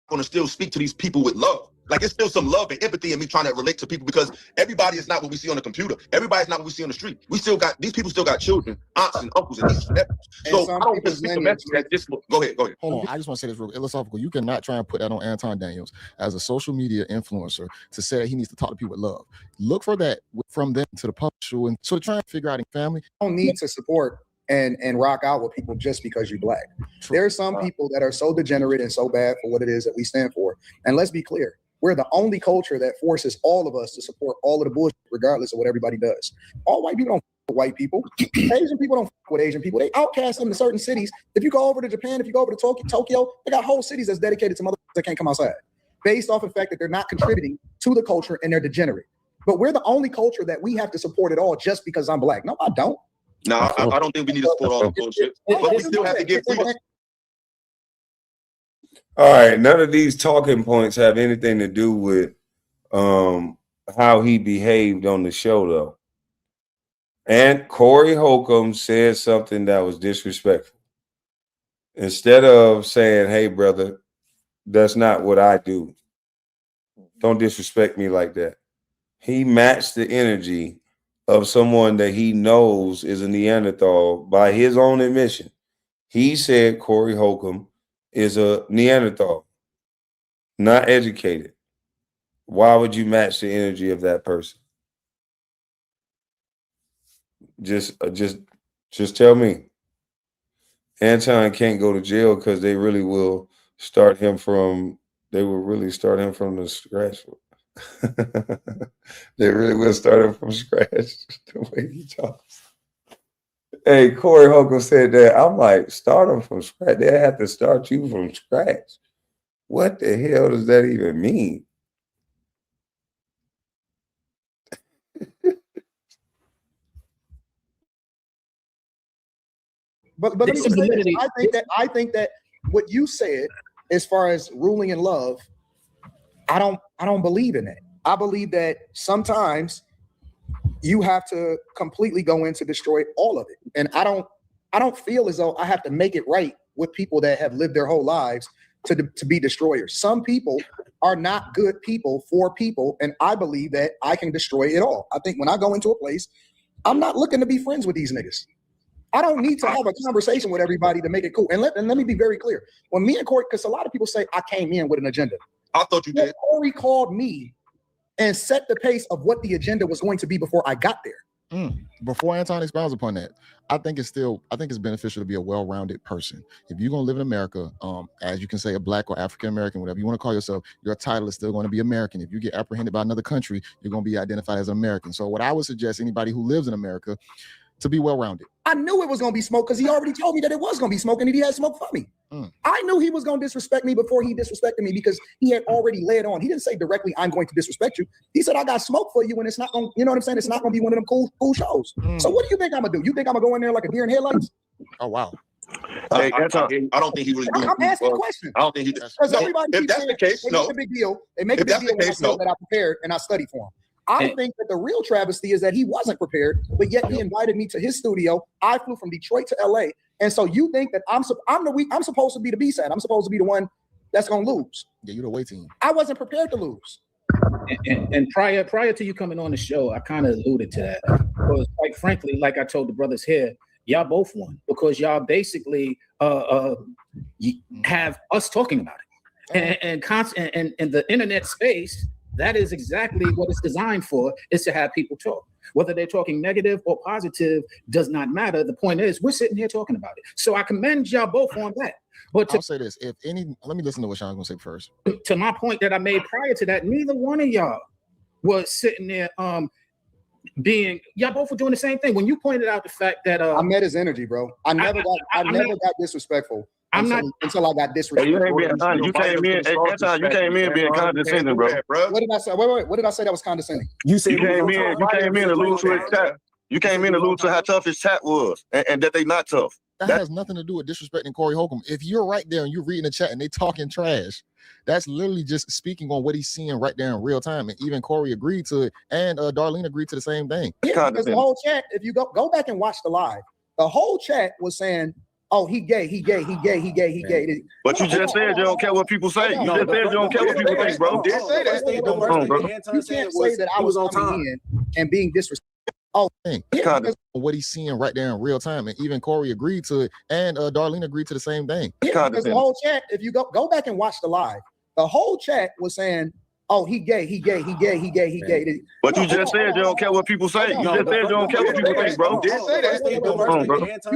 going to still speak to these people with love. Like, it's still some love and empathy in me trying to relate to people, because everybody is not what we see on the computer. Everybody's not what we see on the street. These people still got children, aunts and uncles and nieces and nephews. So I don't just speak the message that this. Go ahead. Hold on, I just want to say this real philosophical. You cannot try and put that on Anton Daniels as a social media influencer to say that he needs to talk to people with love. Look for that from them to the publisher, and so trying to figure out in family. You don't need to support and rock out with people just because you're black. There are some people that are so degenerate and so bad for what it is that we stand for. And let's be clear, we're the only culture that forces all of us to support all of the bullshit, regardless of what everybody does. All white people don't f with white people. Asian people don't f with Asian people. They outcast them in certain cities. If you go over to Japan, if you go over to Tokyo, they got whole cities that's dedicated to motherfuckers that can't come outside, based off the fact that they're not contributing to the culture and they're degenerate. But we're the only culture that we have to support it all just because I'm black. No, I don't. No, I don't think we need to support all the bullshit. But we still have to give freedom. All right, none of these talking points have anything to do with how he behaved on the show, though. And Corey Holcomb said something that was disrespectful. Instead of saying, hey, brother, that's not what I do. Don't disrespect me like that. He matched the energy of someone that he knows is a Neanderthal by his own admission. He said Corey Holcomb is a Neanderthal, not educated. Why would you match the energy of that person? Just tell me. Anton can't go to jail because they really will start him from. They will really start him from the scratch. They really will start him from scratch. The way he talks. Hey, Corey Holcomb said that. I'm like, start him from scratch. They have to start you from scratch. What the hell does that even mean? But let me just say this. I think that what you said, as far as ruling in love, I don't believe in that. I believe that sometimes you have to completely go in to destroy all of it. And I don't feel as though I have to make it right with people that have lived their whole lives to be destroyers. Some people are not good people for people, and I believe that I can destroy it all. I think when I go into a place, I'm not looking to be friends with these niggas. I don't need to have a conversation with everybody to make it cool. And let me be very clear. When me and Corey, because a lot of people say I came in with an agenda. I thought you did. Corey called me and set the pace of what the agenda was going to be before I got there. Before Anton expounds upon that, I think it's beneficial to be a well-rounded person. If you're gonna live in America, as you can say, a black or African American, whatever you want to call yourself, your title is still going to be American. If you get apprehended by another country, you're going to be identified as an American. So what I would suggest anybody who lives in America to be well-rounded. I knew it was going to be smoke because he already told me that it was going to be smoke and he had smoke for me. I knew he was going to disrespect me before he disrespected me because he had already led on. He didn't say directly, I'm going to disrespect you. He said, I got smoke for you and it's not going to, you know what I'm saying? It's not going to be one of them cool shows. So what do you think I'm going to do? You think I'm going to go in there like a deer in headlights? Oh, wow. Hey, I don't think he really. I'm asking a question. I don't think he did. Because everybody if that's the case, they make a big deal. They make a big deal that I prepared and I studied for him. I think that the real travesty is that he wasn't prepared, but yet he invited me to his studio. I flew from Detroit to LA. And so you think that I'm supposed to be the B-side. I'm supposed to be the one that's going to lose. Yeah, you're the away team. I wasn't prepared to lose. And prior to you coming on the show, I kind of alluded to that. Because quite frankly, like I told the brothers here, y'all both won because y'all basically have us talking about it. And the internet space, that is exactly what it's designed for, is to have people talk. Whether they're talking negative or positive does not matter. The point is, we're sitting here talking about it. So I commend y'all both on that. But I'll say this, let me listen to what Sean's gonna say first. To my point that I made prior to that, neither one of y'all was sitting there y'all both were doing the same thing. When you pointed out the fact that I met his energy, bro. I never got disrespectful. Until I got disrespectful. Hey, you ain't being honest. You came in being condescending, bro. What did I say? Wait. What did I say that was condescending? You came in to lose to his chat. You came in to lose to how tough his chat was, and that they not tough. That has nothing to do with disrespecting Corey Holcomb. If you're right there and you're reading the chat and they talking trash, that's literally just speaking on what he's seeing right there in real time. And even Corey agreed to it, and Darlene agreed to the same thing. Yeah, because the whole chat, if you go back and watch the live, the whole chat was saying, oh, he gay. But you just said you don't care what people say. You just said you don't care what people think, bro. You can't say that I was on time and being disrespectful. Oh, what he's seeing right there in real time, and even Corey agreed to it, and Darlene agreed to the same thing. Because the whole chat, if you go back and watch the live, the whole chat was saying, "Oh, he gay." But you just said you don't care what people say. You just said you don't care what people think, bro. You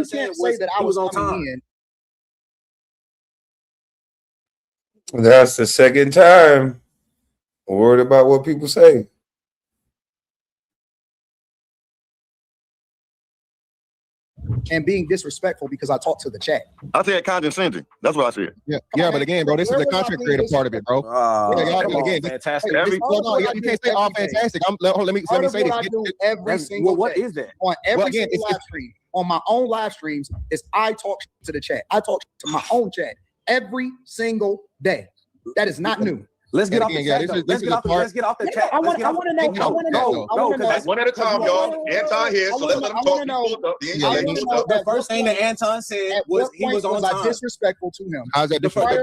can't say that I was on time. That's the second time. Worried about what people say. And being disrespectful because I talked to the chat. I said condescending. That's what I said. Yeah, but again, bro, this is the content creator part of it, bro. Again, fantastic. You can't say all fantastic. Let me say this. Every single what day. is that? On every single live stream, on my own live streams, is I talk to the chat. I talk to my own chat every single day. That is not new. Let's get off the chat. Let's get off the chat. I want to know. One at a time, y'all. Anton here, so let's let him talk. The first thing that Anton said was he was on time. Disrespectful to him. How's that disrespectful?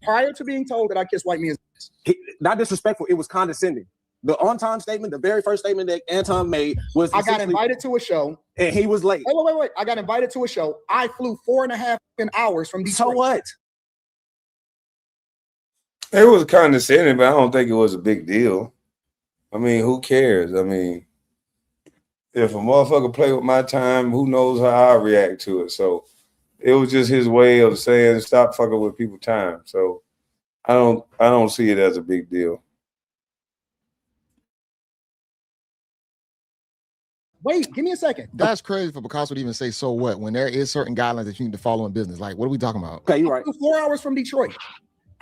Prior to being told that I kissed white men's ass. Not disrespectful. It was condescending. The on-time statement, the very first statement that Anton made was I got invited to a show and he was late. Wait. I got invited to a show. I flew 4.5 hours from Detroit. So what? It was condescending, but I don't think it was a big deal. I mean, who cares? I mean, if a motherfucker play with my time, who knows how I react to it? So it was just his way of saying stop fucking with people's time. So I don't see it as a big deal. Wait, give me a second. That's crazy for Picasso to even say so what when there is certain guidelines that you need to follow in business. Like, what are we talking about? Okay, you're right. 4 hours from Detroit.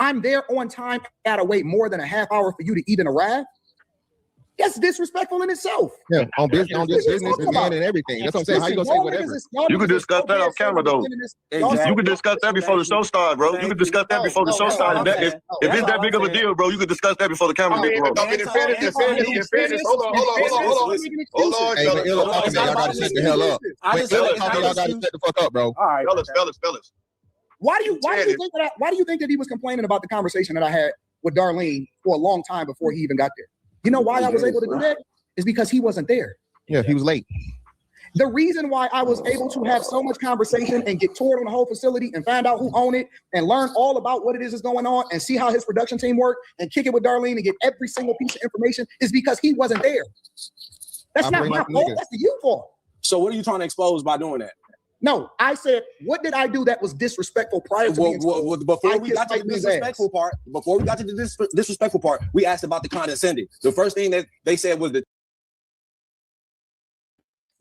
I'm there on time. I gotta wait more than a half hour for you to even arrive. That's disrespectful in itself. Yeah, on business and everything. That's what I'm saying. How you gonna say whatever? You can discuss that off camera, though. You can discuss that before the show starts, bro. You can discuss that before the show starts. If it's that big of a deal, bro, you can discuss that before the camera gets rolling. In fairness, hold on. Y'all gotta shut the hell up. Y'all gotta shut the fuck up, bro. All right, fellas. Why do you think that he was complaining about the conversation that I had with Darlene for a long time before he even got there? You know why I was able to do that? Is because he wasn't there. Yeah, he was late. The reason why I was able to have so much conversation and get toured on the whole facility and find out who owned it and learn all about what it is that's going on and see how his production team worked and kick it with Darlene and get every single piece of information is because he wasn't there. That's not my fault. That's the you fault. So what are you trying to expose by doing that? No, I said, what did I do that was disrespectful prior to before we got to the disrespectful part, we asked about the condescending. The first thing that they said was that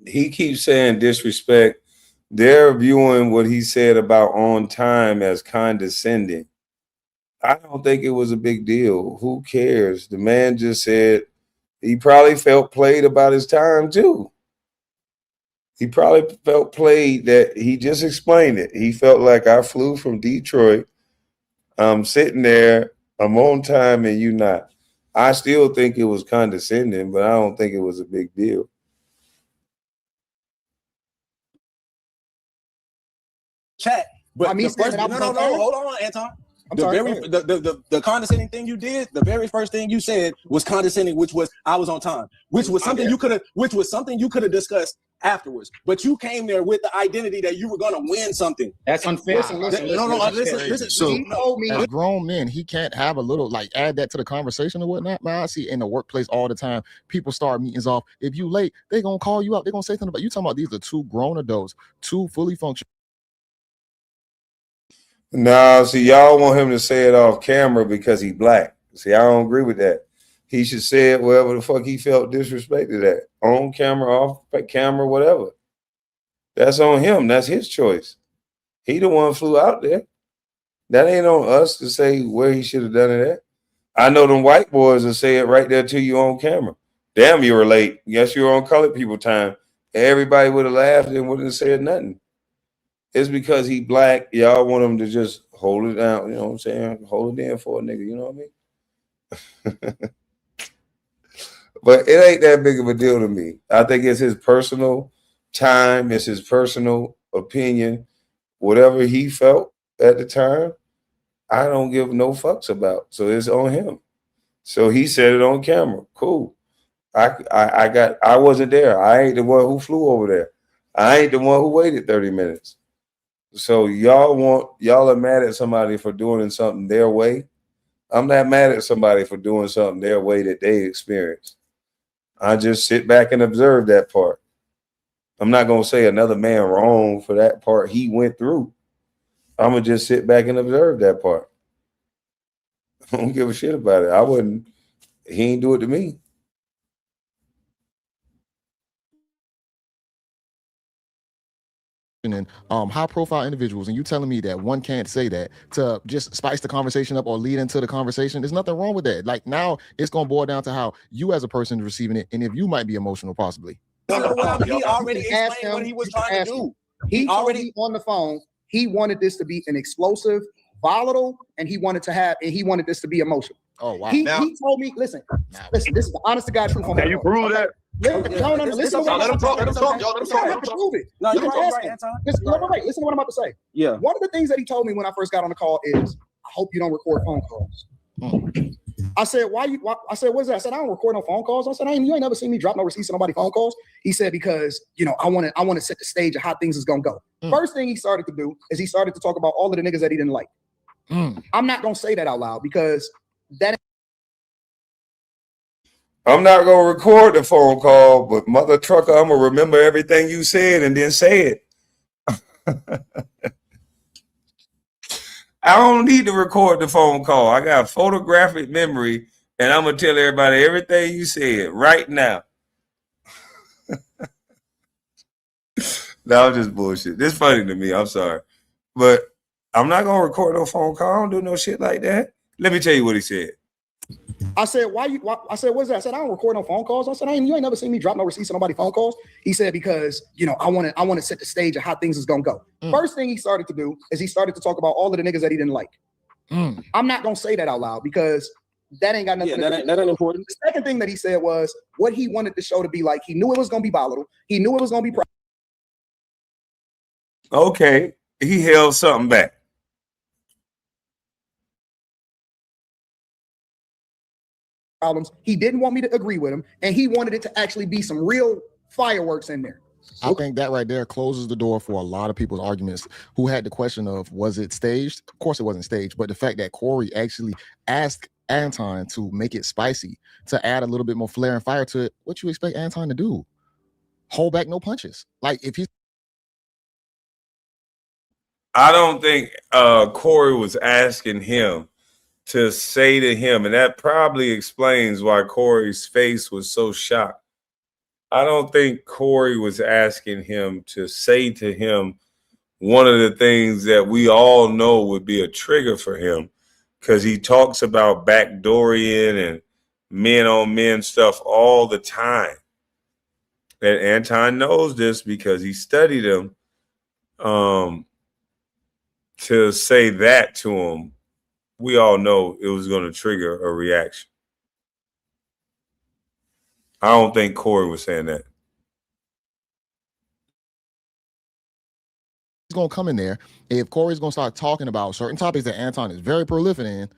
he keeps saying disrespect. They're viewing what he said about on time as condescending. I don't think it was a big deal. Who cares? The man just said he probably felt played about his time too. He probably felt played that he just explained it. He felt like I flew from Detroit. I'm sitting there. I'm on time and you not. I still think it was condescending, but I don't think it was a big deal. Chat. But I mean, hold on, Anton. The condescending thing you did, the very first thing you said was condescending, which was I was on time, which was something you could have discussed afterwards. But you came there with the identity that you were gonna win something. That's unfair. Listen. So as grown men, he can't have a little add that to the conversation or whatnot. Man, I see in the workplace all the time. People start meetings off. If you late, they're gonna call you out. They're gonna say something about you. Talking about these are two grown adults, two fully functional. No, see, y'all want him to say it off camera because he black. See, I don't agree with that. He should say it wherever the fuck he felt disrespected at. On camera, off camera, whatever. That's on him. That's his choice. He the one flew out there. That ain't on us to say where he should have done it at. I know them white boys will say it right there to you on camera. Damn, you were late. Yes, you were on colored people time. Everybody would have laughed and wouldn't have said nothing. It's because he black. Y'all want him to just hold it down. You know what I'm saying? Hold it in for a nigga. You know what I mean? But it ain't that big of a deal to me. I think it's his personal time. It's his personal opinion. whatever he felt at the time, I don't give no fucks about. So it's on him. So he said it on camera. Cool. I wasn't there. I ain't the one who flew over there. I ain't the one who waited 30 minutes. So y'all are mad at somebody for doing something their way. I'm not mad at somebody for doing something their way that they experienced. I just sit back and observe that part. I'm not gonna say another man wrong for that part he went through. I'm gonna just sit back and observe that part. I don't give a shit about it. He ain't do it to me. And high profile individuals, and you telling me that one can't say that to just spice the conversation up or lead into the conversation. There's nothing wrong with that. Like, now it's gonna boil down to how you as a person is receiving it, and if you might be emotional possibly. He already explained what he was trying to do. He already on the phone. He wanted this to be an explosive, volatile, and he wanted this to be emotional. Oh wow! He told me, listen. This is the honest to God truth. Can you prove that? Listen to what I'm about to say. Listen to what I'm about to say. Yeah. One of the things that he told me when I first got on the call is, I hope you don't record phone calls. I said, I said, what's that? I said, I don't record no phone calls. I said, you ain't never seen me drop no receipts on nobody phone calls. He said, because, I want to set the stage of how things is going to go. First thing he started to do is he started to talk about all of the niggas that he didn't like. I'm not going to say that out loud because that. I'm not going to record the phone call, but mother trucker, I'm going to remember everything you said and then say it. I don't need to record the phone call. I got photographic memory, and I'm going to tell everybody everything you said right now. No, I'm just bullshit. This funny to me. I'm sorry. But I'm not going to record no phone call. I don't do no shit like that. Let me tell you what he said. I said, I said, what's that? I said, I don't record no phone calls. I said, you ain't never seen me drop no receipts on nobody phone calls. He said, because, I want to set the stage of how things is going to go. First thing he started to do is he started to talk about all of the niggas that he didn't like. I'm not going to say that out loud because that ain't got nothing to do. That ain't important. The second thing that he said was what he wanted the show to be like. He knew it was going to be volatile. He knew it was going to be Okay. He held something back. problems. He didn't want me to agree with him, and he wanted it to actually be some real fireworks in there. I think that right there closes the door for a lot of people's arguments who had the question of, was it staged? Of course it wasn't staged, but the fact that Corey actually asked Anton to make it spicy, to add a little bit more flair and fire to it, what you expect Anton to do? Hold back no punches. Like, if he's... I don't think Corey was asking him to say to him, and that probably explains why Corey's face was so shocked. I don't think Corey was asking him to say to him one of the things that we all know would be a trigger for him, because he talks about backdooring and men on men stuff all the time. And Anton knows this because he studied him. To say that to him, we all know it was going to trigger a reaction. I don't think Corey was saying that. He's going to come in there. If Corey's going to start talking about certain topics that Anton is very prolific in,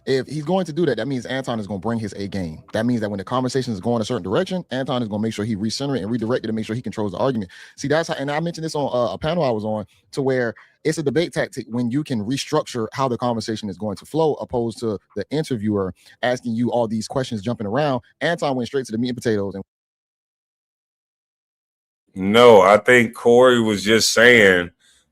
if he's going to do that, that means Anton is going to bring his A game. That means that when the conversation is going a certain direction, Anton is going to make sure he recenter it and redirect it to make sure he controls the argument. See, that's how, and I mentioned this on a panel I was on, to where it's a debate tactic when you can restructure how the conversation is going to flow, opposed to the interviewer asking you all these questions, jumping around. Anton went straight to the meat and potatoes. And no, I think Corey was just saying,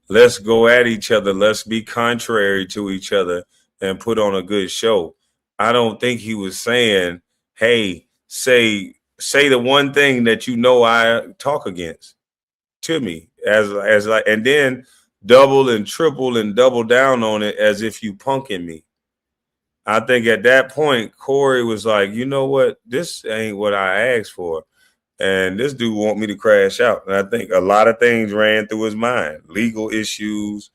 let's go at each other. Let's be contrary to each other and put on a good show. I don't think he was saying, hey, say the one thing that you know I talk against to me, as like, and then double and triple and double down on it as if you punking me. I think at that point, Corey was like, you know what? This ain't what I asked for. And this dude want me to crash out. And I think a lot of things ran through his mind, legal issues,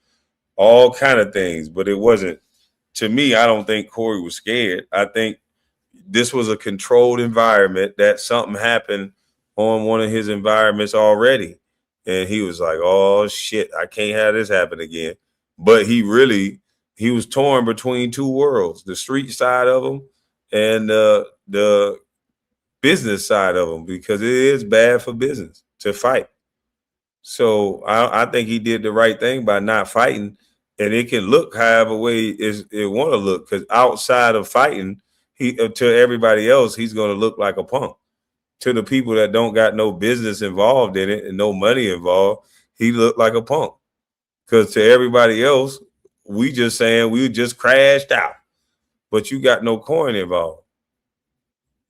all kind of things, but it wasn't. To me, I don't think Corey was scared. I think this was a controlled environment, that something happened on one of his environments already. and he was like, "Oh shit, I can't have this happen again." But he was torn between two worlds: the street side of him and the business side of him, because it is bad for business to fight. So I think he did the right thing by not fighting, and it can look however way it want to look, because outside of fighting, he to everybody else, he's going to look like a punk. To the people that don't got no business involved in it and no money involved, he looked like a punk. Because to everybody else, we just saying we just crashed out, but you got no coin involved.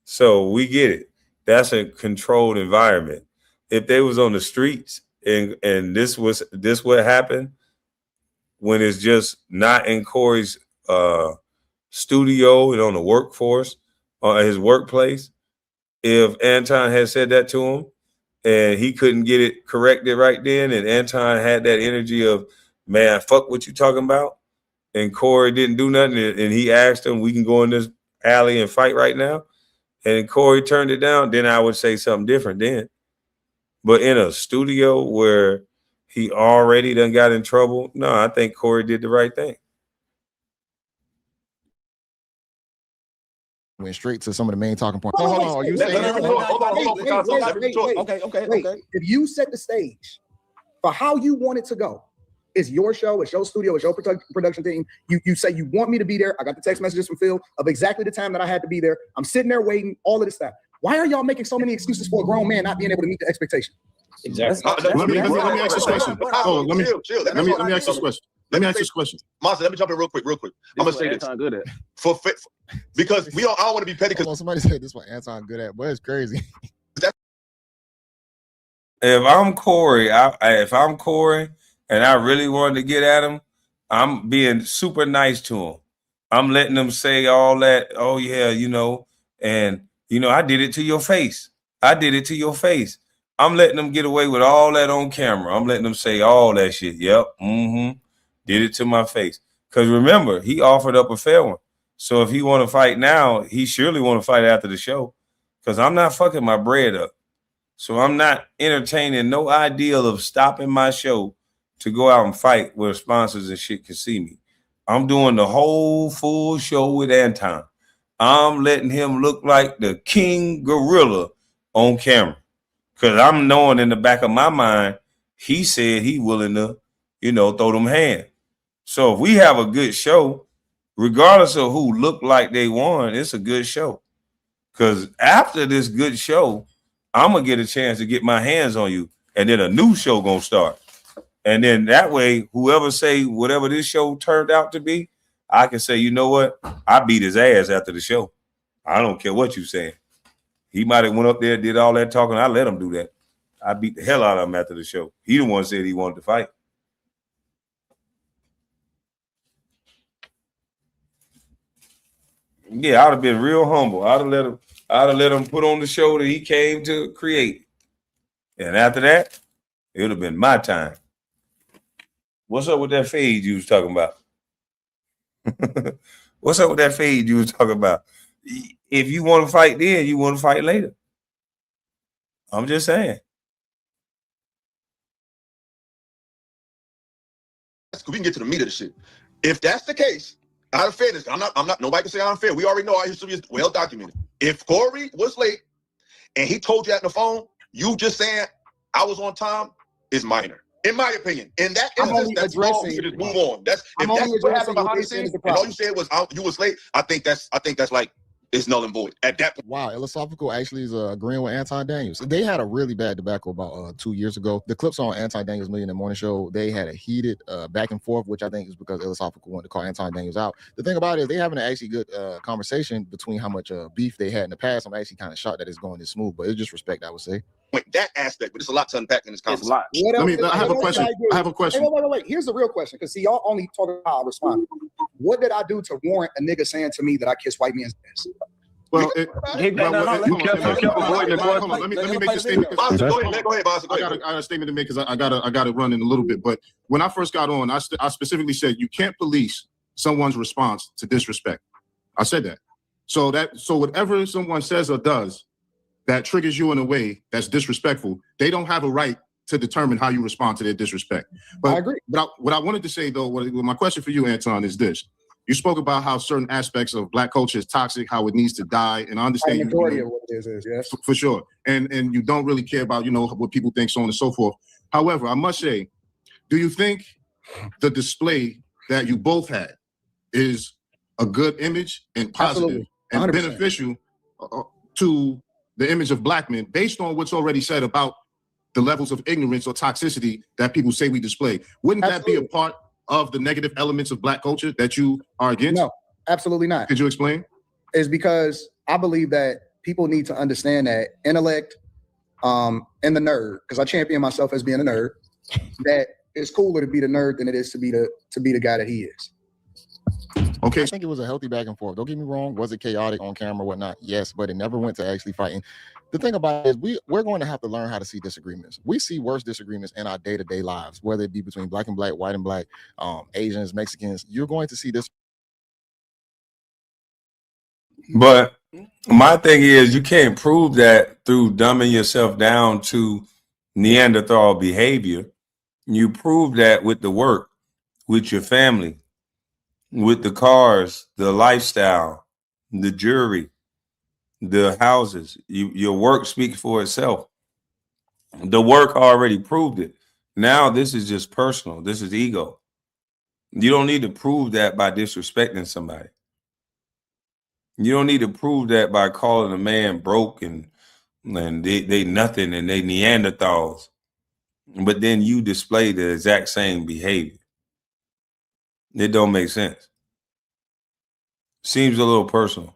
So we get it. That's a controlled environment. If they was on the streets and this what happened, when it's just not in Corey's studio and on the workforce, on his workplace, if Anton had said that to him and he couldn't get it corrected right then, and Anton had that energy of, man, fuck what you talking about, and Corey didn't do nothing, and he asked him, we can go in this alley and fight right now, and Corey turned it down, then I would say something different then. But in a studio where he already done got in trouble, no, I think Corey did the right thing. Went straight to some of the main talking points. Hold on. Are you saying? Okay. If you set the stage for how you want it to go, it's your show, it's your studio, it's your production team. You say you want me to be there. I got the text messages from Phil of exactly the time that I had to be there. I'm sitting there waiting, all of this stuff. Why are y'all making so many excuses for a grown man not being able to meet the expectation? Exactly. Let me ask this question. Let me ask this question. Let me ask this question. Monster, let me jump in real quick. I'm gonna say this. Good at. Because I don't want to be petty. Because somebody said this one Anton good at, but it's crazy. If I'm Corey, and I really wanted to get at him, I'm being super nice to him. I'm letting them say all that. Oh yeah, and I did it to your face. I did it to your face. I'm letting them get away with all that on camera. I'm letting them say all that shit. Yep. Did it to my face. Because remember, he offered up a fair one. So if he want to fight now, he surely want to fight after the show. Because I'm not fucking my bread up. So I'm not entertaining no ideal of stopping my show to go out and fight where sponsors and shit can see me. I'm doing the whole full show with Anton. I'm letting him look like the king gorilla on camera. Because I'm knowing in the back of my mind, he said he willing to, throw them hands. So if we have a good show, regardless of who look like they won, it's a good show. Because after this good show, I'm going to get a chance to get my hands on you. And then a new show going to start. And then that way, whoever say whatever this show turned out to be, I can say, you know what? I beat his ass after the show. I don't care what you saying. He might have went up there, did all that talking. I let him do that. I beat the hell out of him after the show. He the one said he wanted to fight. Yeah, I'd have been real humble. I'd have let him put on the show that he came to create. And after that, it would have been my time. What's up with that fade you was talking about? What's up with that fade you was talking about? If you want to fight then, you want to fight later. I'm just saying. We can get to the meat of the shit. If that's the case, out of fairness, I'm not. Nobody can say I'm unfair. We already know our history is well documented. If Corey was late and he told you that on the phone, you just saying I was on time is minor, in my opinion. In that instance, that's wrong. You should just move on. If that's what happened behind the scenes, and all you said was you was late, I think that's like it's null and void at that point. Wow, Philosophical actually is agreeing with Anton Daniels. They had a really bad debacle about 2 years ago. The clips on Anton Daniels' Millionaire Morning Show, they had a heated back and forth, which I think is because Philosophical wanted to call Anton Daniels out. The thing about it is they having an actually good conversation between how much beef they had in the past. I'm actually kind of shocked that it's going this smooth, but it's just respect, I would say. That aspect, but it's a lot to unpack in this conversation. I have a question. Wait. Here's the real question, because see, y'all only talk about how I respond. What did I do to warrant a nigga saying to me that I kiss white men's ass? Well, let me make this statement. Go ahead, boss. I got a statement to make because I got to run in a little bit. But when I first got on, I specifically said you can't police someone's response to disrespect. I said that. So whatever someone says or does that triggers you in a way that's disrespectful, they don't have a right to determine how you respond to their disrespect. But I agree. But what I wanted to say though, my question for you, Anton, is this: you spoke about how certain aspects of Black culture is toxic, how it needs to die, and I understand the majority of what it is yes, for sure. And you don't really care about what people think, so on and so forth. However, I must say, do you think the display that you both had is a good image and positive and beneficial to the image of Black men, based on what's already said about the levels of ignorance or toxicity that people say we display? Wouldn't that be a part of the negative elements of Black culture that you are against? No, absolutely not. Could you explain? It's because I believe that people need to understand that intellect and the nerd, because I champion myself as being a nerd, that it's cooler to be the nerd than it is to be the guy that he is. Okay. I think it was a healthy back and forth. Don't get me wrong. Was it chaotic on camera or whatnot? Yes, but it never went to actually fighting. The thing about it is we're going to have to learn how to see disagreements. We see worse disagreements in our day-to-day lives, whether it be between Black and Black, white and Black, Asians, Mexicans. You're going to see this. But my thing is, you can't prove that through dumbing yourself down to Neanderthal behavior. You prove that with the work, with your family, with the cars, the lifestyle, the jewelry, the houses. Your work speaks for itself. The work already proved it. Now this is just personal. This is ego. You don't need to prove that by disrespecting somebody. You don't need to prove that by calling a man broke and they nothing and they Neanderthals. But then you display the exact same behavior. It don't make sense. Seems a little personal.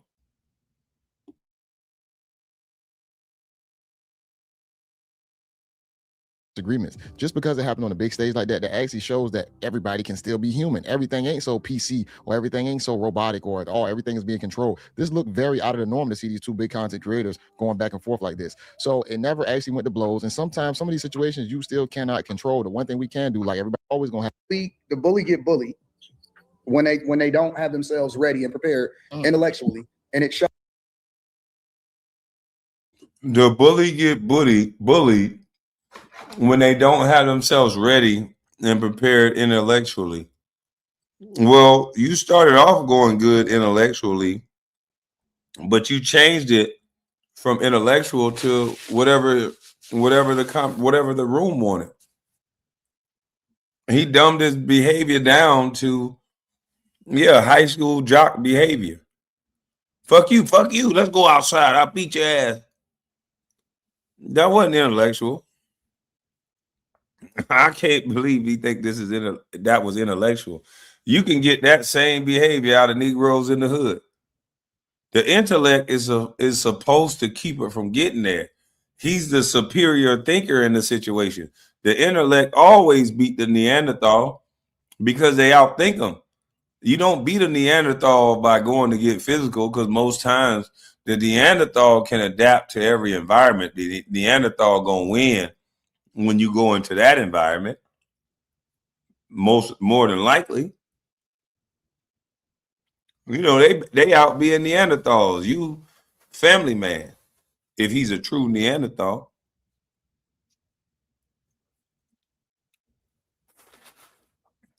Agreements. Just because it happened on a big stage like that actually shows that everybody can still be human. Everything ain't so PC or everything ain't so robotic or at all. Everything is being controlled. This looked very out of the norm to see these two big content creators going back and forth like this. So it never actually went to blows. And sometimes some of these situations you still cannot control. The one thing we can do, like everybody always gonna have the bully get bullied when they don't have themselves ready and prepared intellectually, and it shows. The bully get bullied when they don't have themselves ready and prepared intellectually. Well, you started off going good intellectually, but you changed it from intellectual to whatever the room wanted. He dumbed his behavior down to high school jock behavior. Fuck you, let's go outside, I'll beat your ass. That wasn't intellectual. I can't believe he think that was intellectual. You can get that same behavior out of Negroes in the hood. The intellect is supposed to keep it from getting there. He's the superior thinker in the situation. The intellect always beat the Neanderthal because they outthink him. You don't beat a Neanderthal by going to get physical, because most times the Neanderthal can adapt to every environment. The Neanderthal gonna win when you go into that environment, more than likely. They out being Neanderthals. You family man, if he's a true Neanderthal.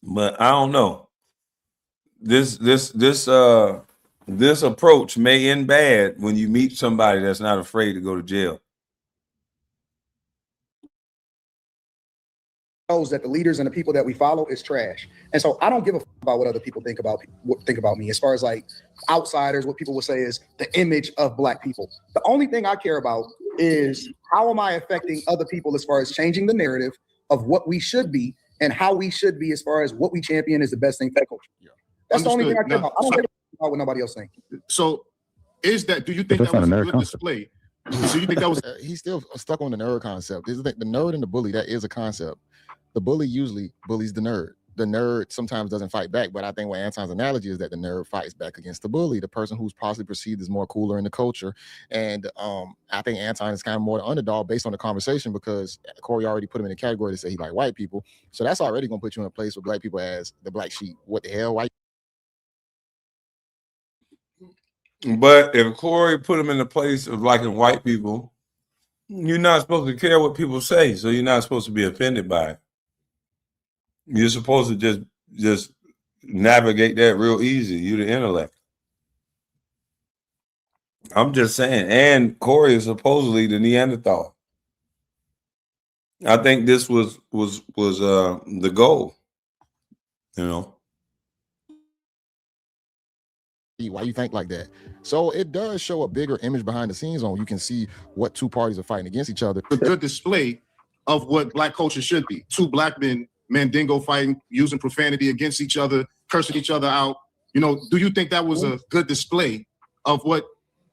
But I don't know. This approach may end bad when you meet somebody that's not afraid to go to jail. Knows that the leaders and the people that we follow is trash, and so I don't give a about what other people think about me. As far as like outsiders, what people will say is the image of Black people. The only thing I care about is how am I affecting other people as far as changing the narrative of what we should be and how we should be as far as what we champion is the best thing for culture. Yeah. That's the only thing I care about. I don't care about what nobody else thinks. So, do you think that was a good display? So you think that was? He's still stuck on the nerd concept. The nerd and the bully, that is a concept. The bully usually bullies the nerd. The nerd sometimes doesn't fight back, but I think what Anton's analogy is that the nerd fights back against the bully, the person who's possibly perceived as more cooler in the culture. And I think Anton is kind of more the underdog based on the conversation, because Corey already put him in the category to say he like white people. So that's already going to put you in a place with Black people as the black sheep. What the hell, white? But if Corey put him in the place of liking white people, You're not supposed to care what people say, so you're not supposed to be offended by it. You're supposed to just navigate that real easy. You're the intellect. I'm just saying. And Corey is supposedly the Neanderthal. I think this was the goal. You know. Why you think like that? So it does show a bigger image behind the scenes on. You can see what two parties are fighting against each other. A good display of what black culture should be. Two black men, Mandingo fighting, using profanity against each other, cursing each other out. You know, do you think that was a good display of what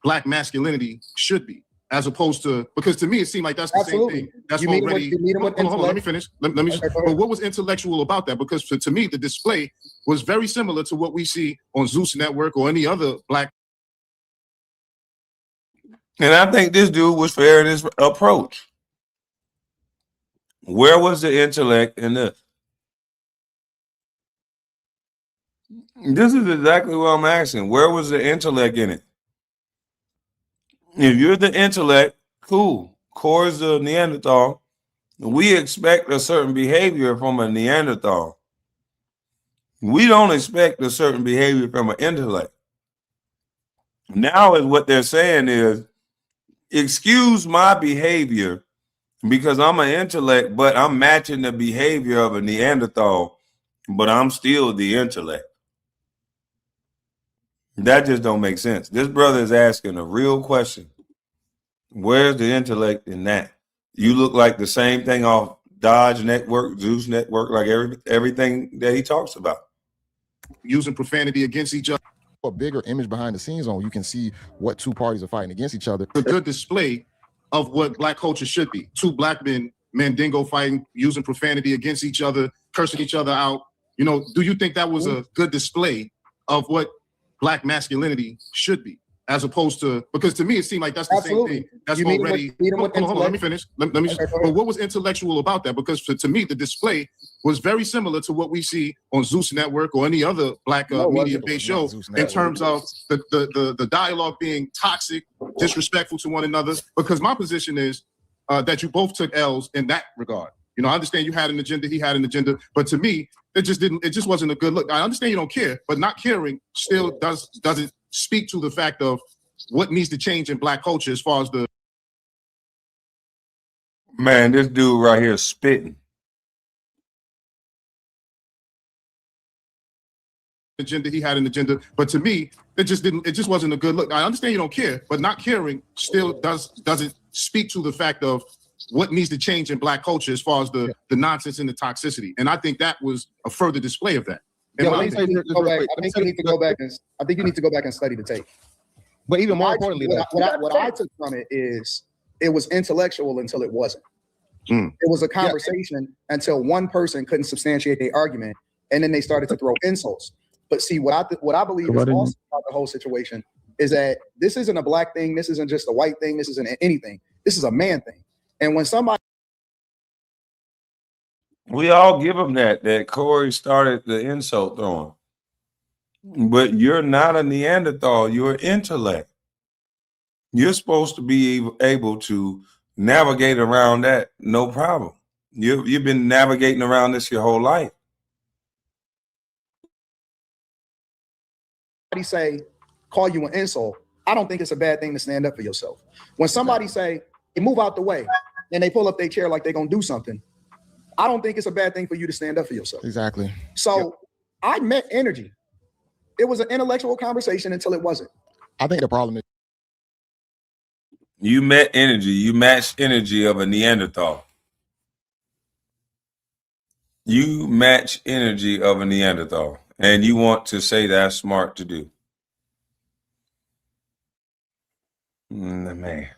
black masculinity should be? As opposed to, because to me it seemed like that's the same thing. That's already. Hold on, let me finish. Let me. But what was intellectual about that? Because to me the display was very similar to what we see on Zeus Network or any other black. And I think this dude was fair in his approach. Where was the intellect in this? This is exactly what I'm asking. Where was the intellect in it? If you're the intellect, cool. Core's the Neanderthal. We expect a certain behavior from a Neanderthal. We don't expect a certain behavior from an intellect. Now is what they're saying is, excuse my behavior because I'm an intellect, but I'm matching the behavior of a Neanderthal, but I'm still the intellect. That just don't make sense. This brother is asking a real question. Where's the intellect in that? You look like the same thing off Dodge Network, Zeus Network, like everything that he talks about. Using profanity against each other. A bigger image behind the scenes on. You can see what two parties are fighting against each other. A good display of what black culture should be. Two black men, Mandingo fighting, using profanity against each other, cursing each other out. You know, do you think that was a good display of what black masculinity should be? As opposed to, because to me it seemed like that's the same thing. That's already. Hold on, let me finish. Let me just. But what was intellectual about that? Because to me the display was very similar to what we see on Zeus Network or any other black media-based show in terms of the dialogue being toxic, disrespectful to one another. Because my position is that you both took L's in that regard. You know, I understand you had an agenda, he had an agenda, but to me it just wasn't a good look. I understand you don't care, but not caring still doesn't speak to the fact of what needs to change in black culture as far as the. Man, this dude right here is spitting. Agenda, he had an agenda, but to me it just wasn't a good look. I understand you don't care, but not caring still doesn't speak to the fact of what needs to change in black culture as far as the nonsense and the toxicity. And I think that was a further display of that. I think you need to go back and study the tape. But even more importantly, what I took from it is it was intellectual until it wasn't. It was a conversation until one person couldn't substantiate their argument, and then they started to throw insults. But see, what I believe is also about the whole situation is that this isn't a black thing. This isn't just a white thing. This isn't anything. This is a man thing. And when somebody, we all give him that Corey started the insult throwing. But you're not a Neanderthal, you're an intellect. You're supposed to be able to navigate around that, no problem. You've been navigating around this your whole life. say, call you an insult, I don't think it's a bad thing to stand up for yourself. When somebody say, hey, move out the way, and they pull up their chair like they're going to do something, I don't think it's a bad thing for you to stand up for yourself. Exactly. So I met energy. It was an intellectual conversation until it wasn't. I think the problem is you met energy. You matched energy of a Neanderthal. You match energy of a Neanderthal, and you want to say that's smart to do. Man.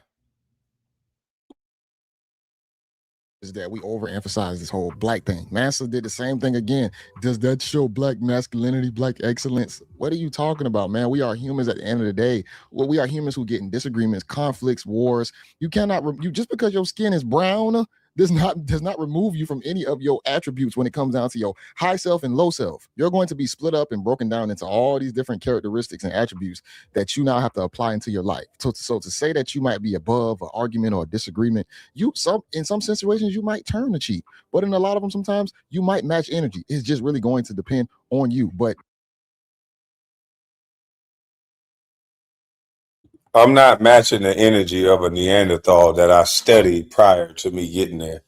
is that we overemphasize this whole black thing. Mansa did the same thing again. Does that show black masculinity, black excellence? What are you talking about, man? We are humans at the end of the day. Well, we are humans who get in disagreements, conflicts, wars. You cannot, just because your skin is brown does not remove you from any of your attributes when it comes down to your high self and low self. You're going to be split up and broken down into all these different characteristics and attributes that you now have to apply into your life. So to say that you might be above an argument or a disagreement, in some situations you might turn the cheek, but in a lot of them sometimes you might match energy. It's just really going to depend on you. But I'm not matching the energy of a Neanderthal that I studied prior to me getting there.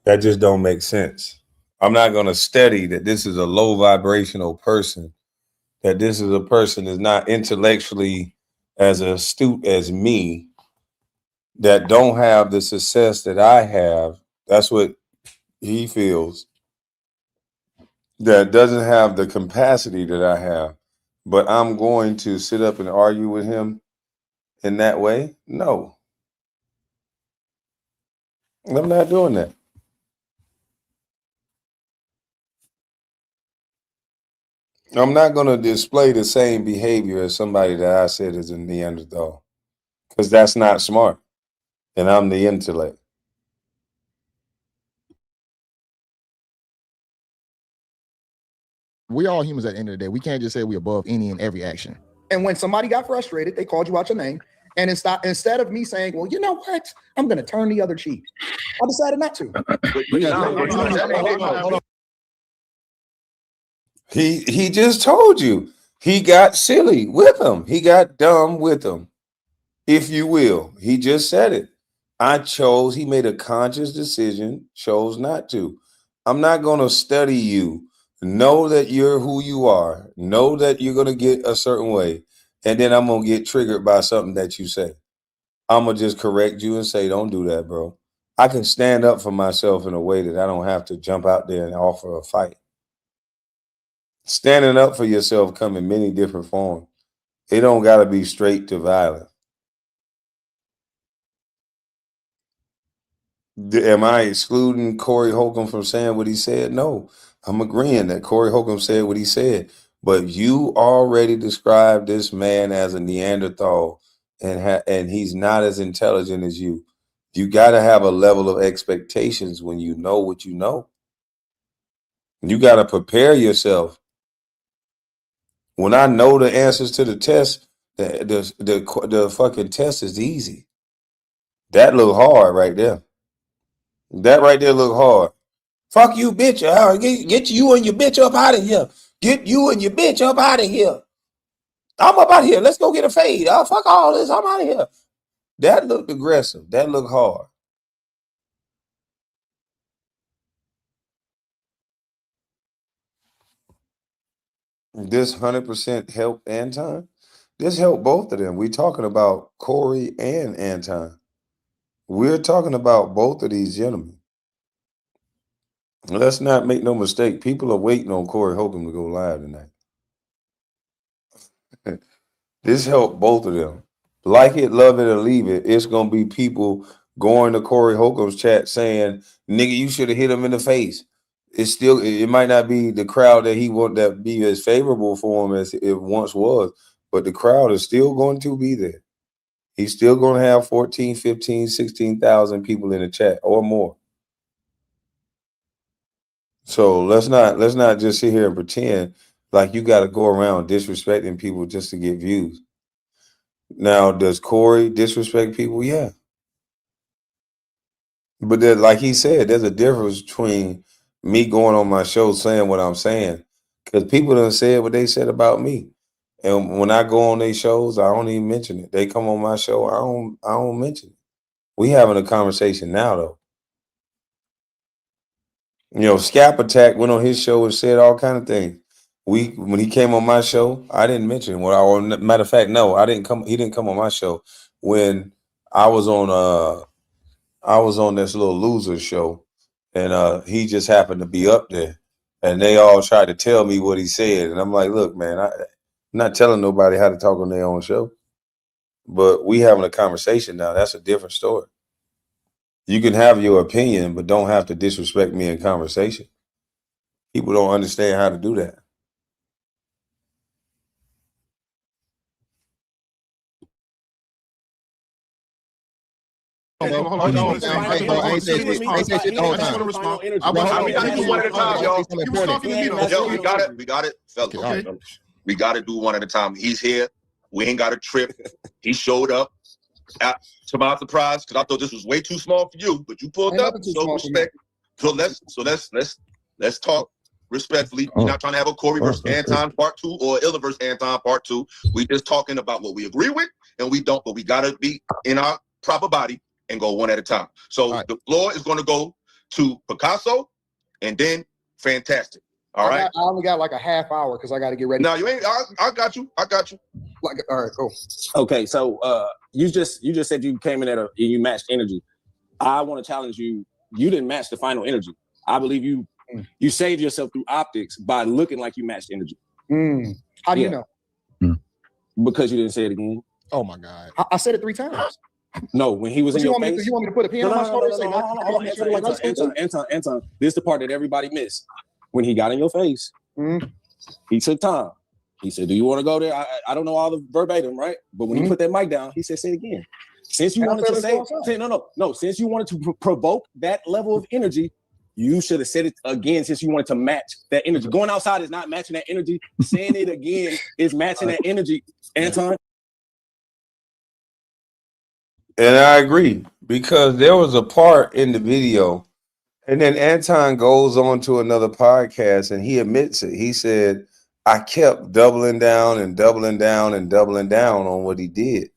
That just don't make sense. I'm not going to study that this is a low vibrational person, that this is a person that's not intellectually as astute as me, that don't have the success that I have. That's what he feels, that doesn't have the capacity that I have. But I'm going to sit up and argue with him in that way? No. I'm not doing that. I'm not going to display the same behavior as somebody that I said is a Neanderthal, because that's not smart, and I'm the intellect. we all humans at the end of the day. We can't just say we above any and every action. And when somebody got frustrated, they called you out your name. And instead of me saying, well, you know what? I'm going to turn the other cheek. I decided not to. He just told you. He got silly with him. He got dumb with him, if you will. He just said it. He made a conscious decision, chose not to. I'm not going to study you. Know that you're who you are. Know that you're going to get a certain way. And then I'm going to get triggered by something that you say. I'm going to just correct you and say, don't do that, bro. I can stand up for myself in a way that I don't have to jump out there and offer a fight. Standing up for yourself come in many different forms. It don't got to be straight to violence. Am I excluding Corey Holcomb from saying what he said? No, I'm agreeing that Corey Holcomb said what he said. But you already described this man as a Neanderthal, and he's not as intelligent as you. You got to have a level of expectations when you know what you know. You got to prepare yourself. When I know the answers to the test, the fucking test is easy. That look hard right there. That right there look hard. Fuck you, bitch. Get you and your bitch up out of here. Get you and your bitch up out of here. I'm up out of here. Let's go get a fade. Oh, fuck all this. I'm out of here. That looked aggressive. That looked hard. This 100% help Anton. This helped both of them. We're talking about Corey and Anton. We're talking about both of these gentlemen. Let's not make no mistake. People are waiting on Corey Holcomb to go live tonight. This helped both of them. Like it, love it, or leave it. It's gonna be people going to Corey Holcomb's chat saying, "Nigga, you should have hit him in the face." It might not be the crowd that he want that be as favorable for him as it once was, but the crowd is still going to be there. He's still going to have 14, 15, 16,000 people in the chat or more. So let's not just sit here and pretend like you got to go around disrespecting people just to get views. Now, does Corey disrespect people? Yeah. But then, like he said, there's a difference between me going on my show saying what I'm saying, because people done said what they said about me. And when I go on these shows, I don't even mention it. They come on my show, I don't mention it. We having a conversation now, though. You know, Scap Attack went on his show and said all kind of things. When he came on my show, I didn't mention him. Or matter of fact, no, I didn't come. He didn't come on my show when I was on this little loser show, and he just happened to be up there, and they all tried to tell me what he said, and I'm like, look, man, I'm not telling nobody how to talk on their own show, but we having a conversation now. That's a different story. You can have your opinion, but don't have to disrespect me in conversation. People don't understand how to do that. We got it, fellas. We got to do one at a time. He's here. We ain't got a trip. He showed up. To my surprise, because I thought this was way too small for you, but you pulled up. So respect. So let's talk respectfully. We're not trying to have a Corey versus Anton part 2 or Illa versus Anton part 2. We just talking about what we agree with and we don't, but we gotta be in our proper body and go one at a time. So the floor is gonna go to Picasso and then Fantastic. All right. I only got like a half hour because I got to get ready. No, you ain't. I got you. Like, all right, cool. Okay, so you just said you came in at you matched energy. I want to challenge you. You didn't match the final energy. I believe you saved yourself through optics by looking like you matched energy. How do you know? Because you didn't say it again. Oh my God! I said it 3 times. No, when he was in your face. You want me to put a pin on my shoulder? Anton, this is the part that everybody missed. When he got in your face, he took time. He said, "Do you want to go there?" I don't know all the verbatim, right? But when he put that mic down, he said, "Say it again." Since you wanted to since you wanted to provoke that level of energy, you should have said it again. Since you wanted to match that energy, going outside is not matching that energy. Saying it again is matching that energy, Anton. And I agree because there was a part in the video. And then Anton goes on to another podcast and he admits it. He said, I kept doubling down and doubling down and doubling down on what he did.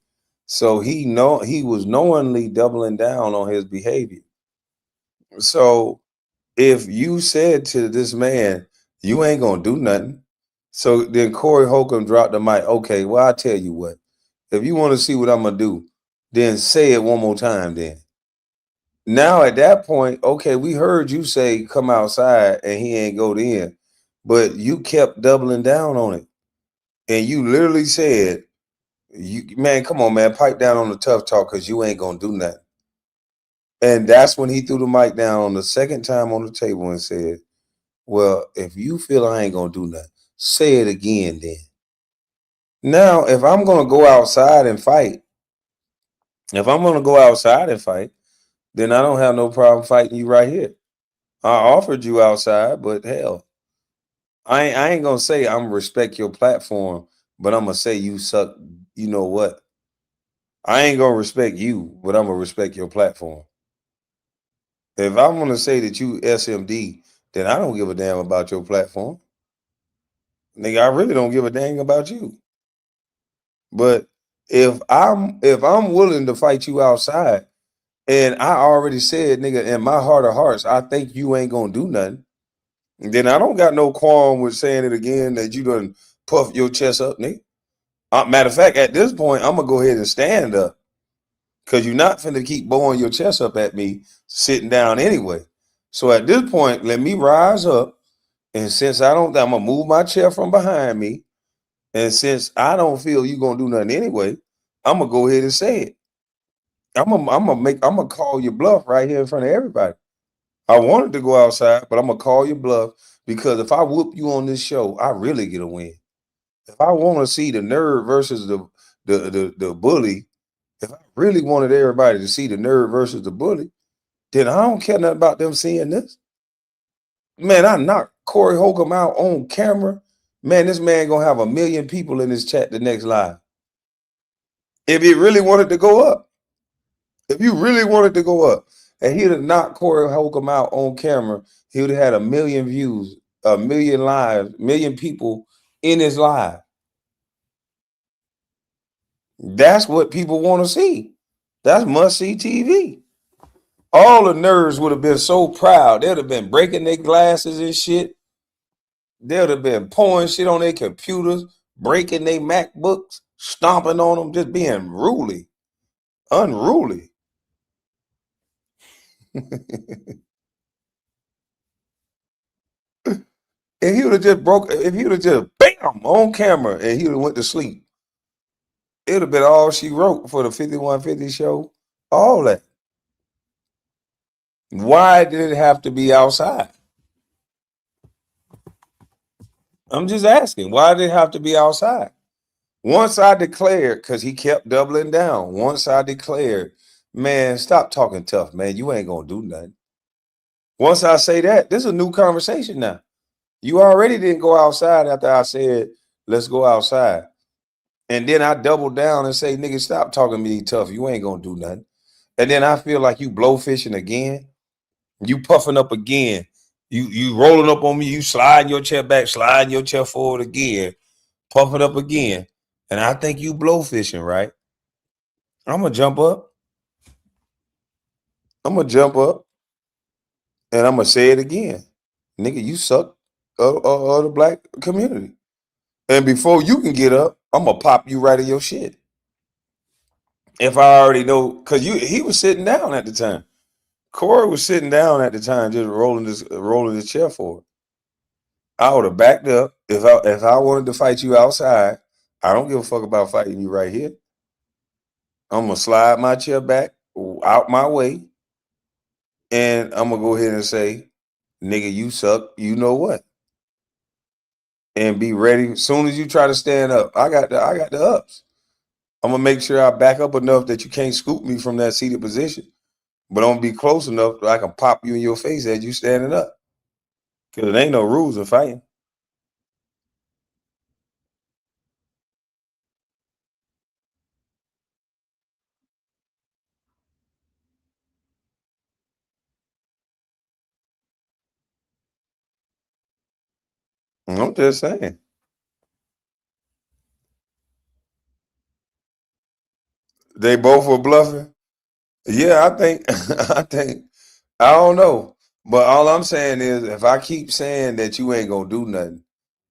So he was knowingly doubling down on his behavior. So if you said to this man, you ain't going to do nothing. So then Corey Holcomb dropped the mic. Okay, well, I'll tell you what. If you want to see what I'm going to do, then say it one more time then. Now at that point, okay, we heard you say come outside and he ain't go in, but you kept doubling down on it. And you literally said, man, come on, man, pipe down on the tough talk because you ain't going to do nothing. And that's when he threw the mic down on the second time on the table and said, well, if you feel I ain't going to do nothing, say it again then. Now, if I'm going to go outside and fight, then I don't have no problem fighting you right here. I offered you outside, but hell, I ain't gonna say I'm respect your platform, but I'm gonna say you suck. You know what? I ain't gonna respect you, but I'm gonna respect your platform. If I'm gonna say that you SMD, then I don't give a damn about your platform. Nigga, I really don't give a dang about you. But if I'm willing to fight you outside, and I already said, nigga, in my heart of hearts, I think you ain't gonna do nothing. And then I don't got no qualm with saying it again that you done puff your chest up, nigga. Matter of fact, at this point, I'm gonna go ahead and stand up because you're not finna keep blowing your chest up at me sitting down anyway. So at this point, let me rise up. And since I'm gonna move my chair from behind me. And since I don't feel you gonna do nothing anyway, I'm gonna go ahead and say it. I'm gonna call your bluff right here in front of everybody. I wanted to go outside, but I'm gonna call your bluff because if I whoop you on this show, I really get a win. If I want to see the nerd versus the bully, if I really wanted everybody to see the nerd versus the bully, then I don't care nothing about them seeing this. Man, I knocked Corey Holcomb out on camera. Man, this man gonna have 1 million people in his chat the next live. If he really wanted to go up. If you really wanted to go up and he'd have knocked Corey Holcomb out on camera, he would have had 1 million views, 1 million lives, 1 million people in his live. That's what people want to see. That's must-see TV. All the nerds would have been so proud. They'd have been breaking their glasses and shit. They'd have been pouring shit on their computers, breaking their MacBooks, stomping on them, just being unruly. If he would have just bam on camera and he would have went to sleep, it would have been all she wrote for the 5150 show. All that. Why did it have to be outside? I'm just asking, why did it have to be outside? Once I declared, because he kept doubling down, once I declared, man, stop talking tough, man. You ain't gonna do nothing. Once I say that, this is a new conversation now. You already didn't go outside after I said, let's go outside. And then I double down and say, nigga, stop talking to me tough. You ain't gonna do nothing. And then I feel like you blowfishing again. You puffing up again. You rolling up on me. You sliding your chair back, sliding your chair forward again, puffing up again. And I think you blowfishing, right? I'm gonna jump up. And I'm gonna say it again. Nigga, you suck of the black community. And before you can get up, I'm gonna pop you right in your shit. If I already know, because he was sitting down at the time. Corey was sitting down at the time, just rolling his chair forward. I would have backed up. If I wanted to fight you outside, I don't give a fuck about fighting you right here. I'm gonna slide my chair back out my way, and I'm gonna go ahead and say, nigga, you suck, you know what? And be ready. As soon as you try to stand up, I got the ups. I'm gonna make sure I back up enough that you can't scoop me from that seated position. But I'm gonna be close enough that I can pop you in your face as you standing up. Cause there ain't no rules in fighting. I'm just saying. They both were bluffing. Yeah, I don't know. But all I'm saying is if I keep saying that you ain't gonna do nothing,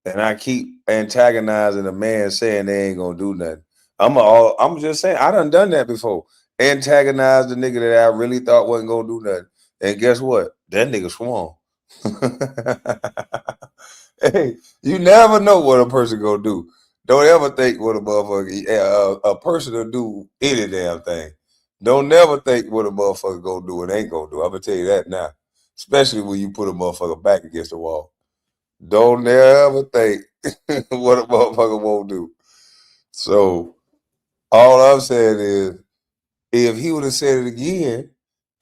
and I keep antagonizing a man saying they ain't gonna do nothing, I'm just saying I done that before. Antagonized the nigga that I really thought wasn't gonna do nothing. And guess what? That nigga swung. Hey, you never know what a person gonna do. Don't ever think what a motherfucker, a person will do any damn thing. Don't never think what a motherfucker gonna do and ain't gonna do. I'm gonna tell you that now. Especially when you put a motherfucker back against the wall. Don't ever think what a motherfucker won't do. So all I'm saying is if he would have said it again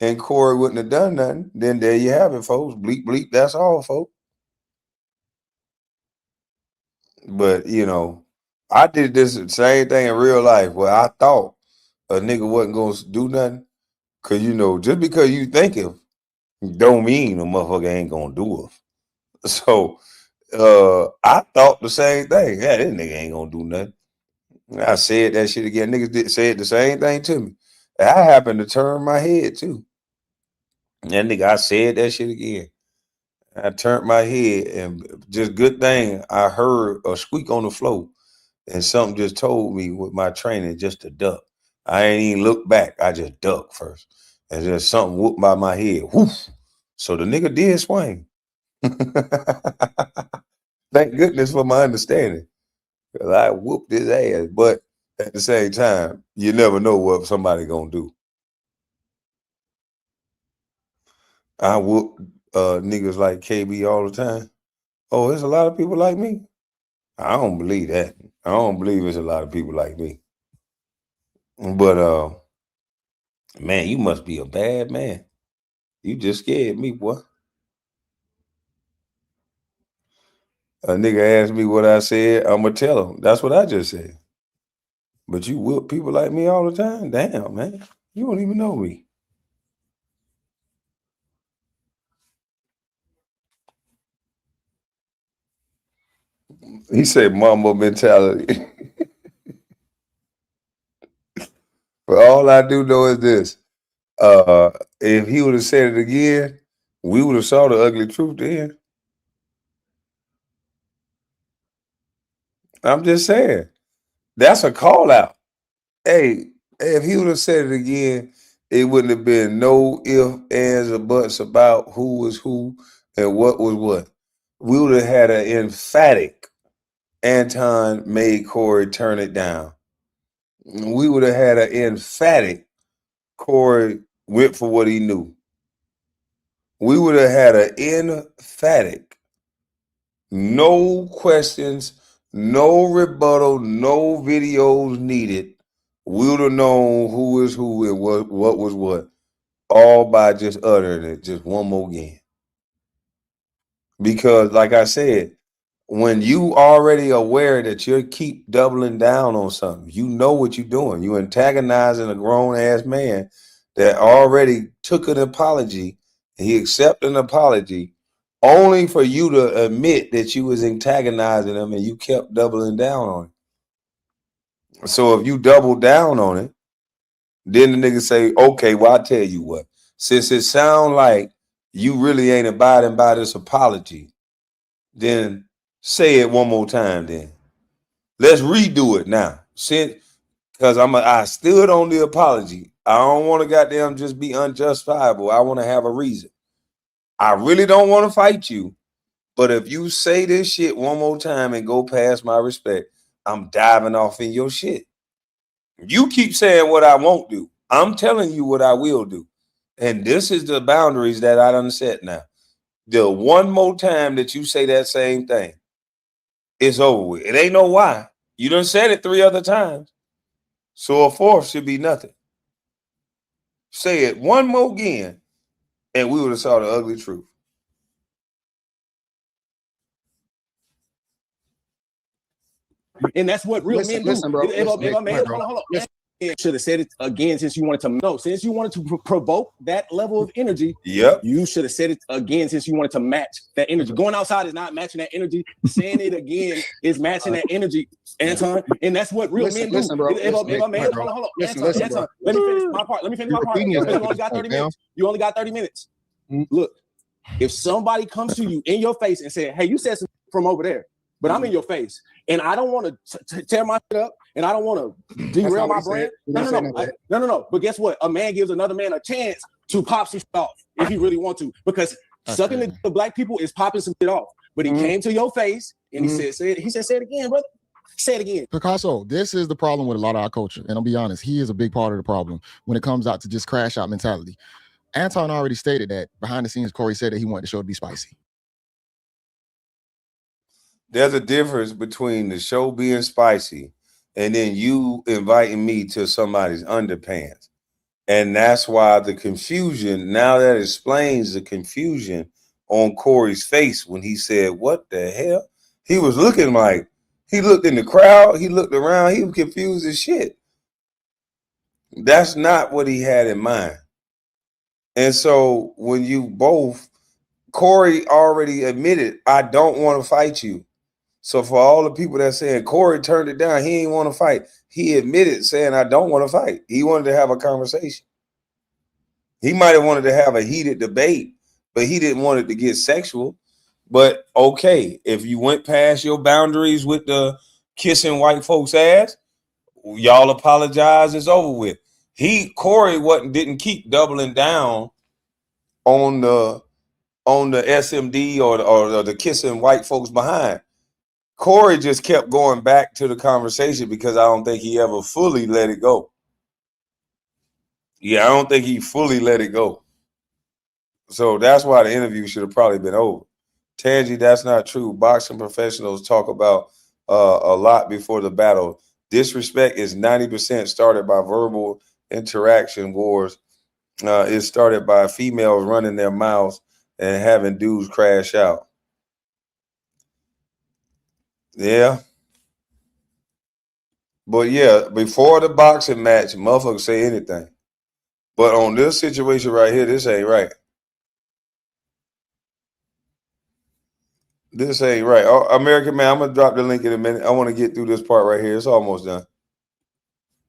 and Corey wouldn't have done nothing, then there you have it, folks. Bleep, bleep, that's all, folks. But, I did this same thing in real life where I thought a nigga wasn't going to do nothing. Because, just because you think it don't mean a motherfucker ain't going to do it. So I thought the same thing. Yeah, this nigga ain't going to do nothing. I said that shit again. Niggas said the same thing to me. I happened to turn my head, too. That nigga, I said that shit again. I turned my head and just good thing I heard a squeak on the floor and something just told me with my training just to duck. I ain't even look back. I just ducked first. And just something whooped by my head. Woof. So the nigga did swing. Thank goodness for my understanding. Because I whooped his ass. But at the same time, you never know what somebody gonna do. I whoop niggas like KB all the time. Oh, there's a lot of people like me. I don't believe that. I don't believe there's a lot of people like me. But man, you must be a bad man. You just scared me, boy. A nigga asked me what I said, I'ma tell him. That's what I just said. But you whoop people like me all the time? Damn, man. You don't even know me. He said Mambo mentality. But all I do know is this. If he would have said it again, we would have saw the ugly truth then. I'm just saying. That's a call out. Hey, if he would have said it again, it wouldn't have been no ifs, ands, or buts about who was who and what was what. We would have had an emphatic Anton made Corey turn it down. We would have had an emphatic Corey went for what he knew. We would have had an emphatic, no questions, no rebuttal, no videos needed. we would have known who is who and what was what, all by just uttering it just one more again. Because, like I said, when you already aware that you keep doubling down on something, you know what you're doing. You antagonizing a grown ass man that already took an apology. And he accepted an apology only for you to admit that you was antagonizing him and you kept doubling down on it. So if you double down on it, then the nigga say, okay, well, I tell you what, since it sound like you really ain't abiding by this apology, then say it one more time then. Let's redo it now. Because I stood on the apology. I don't want to goddamn just be unjustifiable. I want to have a reason. I really don't want to fight you. But if you say this shit one more time and go past my respect, I'm diving off in your shit. You keep saying what I won't do. I'm telling you what I will do. And this is the boundaries that I done set now. The one more time that you say that same thing, it's over with. It ain't no why. You done said it 3 other times. So a fourth should be nothing. Say it one more again, and we would have saw the ugly truth. And that's what real men do. Listen, bro. Hold on. Should have said it again since you wanted to know. Since you wanted to provoke that level of energy, you should have said it again since you wanted to match that energy. Going outside is not matching that energy. Saying it again is matching that energy, Anton. And that's what real men do. Listen, bro. Hold on. Anton, let me finish my part. You only got 30 minutes. You only got 30 minutes. Look, if somebody comes to you in your face and say, hey, you said something from over there, but I'm in your face, and I don't want to tear my shit up, and I don't want to derail my brand. No. But guess what? A man gives another man a chance to pop some shit off if he really want to, because sucking the black people is popping some shit off. But he came to your face and he said, say it again, brother. Say it again. Picasso, this is the problem with a lot of our culture. And I'll be honest, he is a big part of the problem when it comes out to just crash out mentality. Anton already stated that behind the scenes, Corey said that he wanted the show to be spicy. There's a difference between the show being spicy and then you inviting me to somebody's underpants. And that's why the confusion, now that explains the confusion on Corey's face when he said, what the hell? He was looking like, he looked in the crowd, he looked around, he was confused as shit. That's not what he had in mind. And so when you both, Corey already admitted, I don't want to fight you. So for all the people that saying Corey turned it down, he didn't want to fight. He admitted saying, I don't want to fight. He wanted to have a conversation. He might have wanted to have a heated debate, but he didn't want it to get sexual. But okay, if you went past your boundaries with the kissing white folks' ass, y'all apologize, it's over with. Corey didn't keep doubling down on the SMD or the kissing white folks behind. Corey just kept going back to the conversation because I don't think he ever fully let it go. Yeah, I don't think he fully let it go. So that's why the interview should have probably been over. Tangi, that's not true. Boxing professionals talk about a lot before the battle. Disrespect is 90% started by verbal interaction wars. It's started by females running their mouths and having dudes crash out. Yeah. But yeah, before the boxing match, motherfuckers say anything. But on this situation right here, this ain't right. This ain't right. Oh, American Man, I'm going to drop the link in a minute. I want to get through this part right here. It's almost done.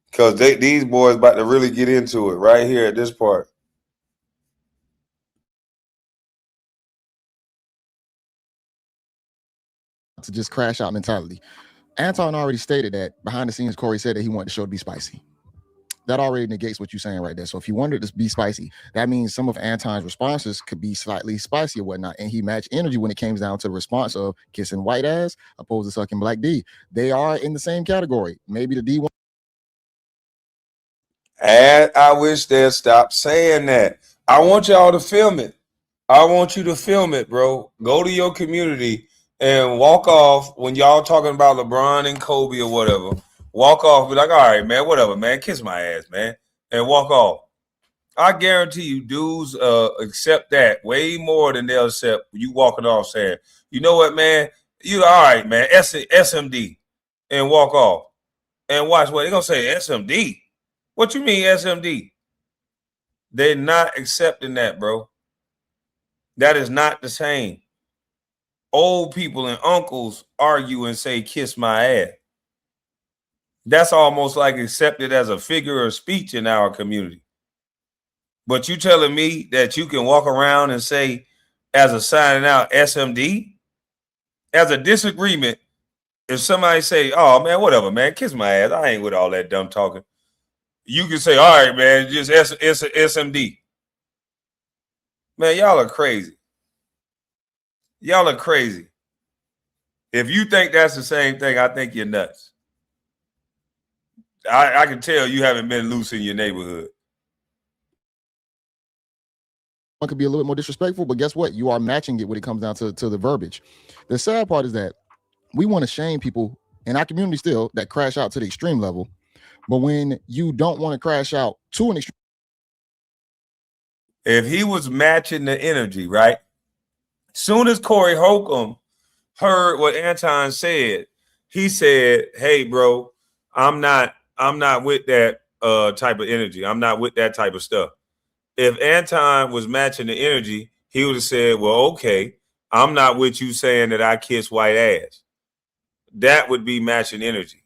Because these boys about to really get into it right here at this part. To just crash out mentality. Anton already stated that behind the scenes, Corey said that he wanted the show to be spicy. That already negates what you're saying right there. So if you wanted it to be spicy, that means some of Anton's responses could be slightly spicy or whatnot. And he matched energy when it came down to the response of kissing white ass opposed to sucking black D. They are in the same category. Maybe the D1. And I wish they'd stop saying that. I want y'all to film it. I want you to film it, bro. Go to your community and walk off when y'all talking about LeBron and Kobe or whatever. walk off, be like, all right, man, whatever, man, kiss my ass, man, and walk off. I guarantee you dudes accept that way more than they'll accept you walking off saying, you know what, man, you all right, man, SMD, and walk off. And watch what they're going to say, SMD. What you mean SMD? They're not accepting that, bro. That is not the same. Old people and uncles argue and say, kiss my ass. That's almost like accepted as a figure of speech in our community. But you telling me that you can walk around and say, as a signing out, SMD? As a disagreement, if somebody say, oh, man, whatever, man, kiss my ass. I ain't with all that dumb talking. You can say, all right, man, just SMD. Man, y'all are crazy. Y'all are crazy. If you think that's the same thing, I think you're nuts. I can tell you haven't been loose in your neighborhood. One could be a little bit more disrespectful, but guess what? You are matching it when it comes down to the verbiage. The sad part is that we want to shame people in our community still that crash out to the extreme level. But when you don't want to crash out to an extreme. If he was matching the energy, right? Soon as Corey Holcomb heard what Anton said, he said, hey, bro, I'm not with that type of energy. I'm not with that type of stuff. If Anton was matching the energy, he would have said, well, okay, I'm not with you saying that I kiss white ass. That would be matching energy.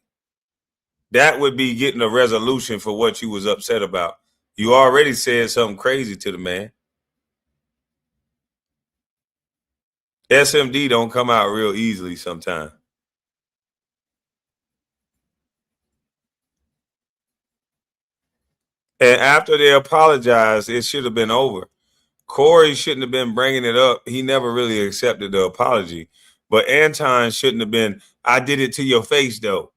That would be getting a resolution for what you was upset about. You already said something crazy to the man. SMD don't come out real easily sometimes. And after they apologized, it should have been over. Corey shouldn't have been bringing it up. He never really accepted the apology. But Anton shouldn't have been, I did it to your face, though.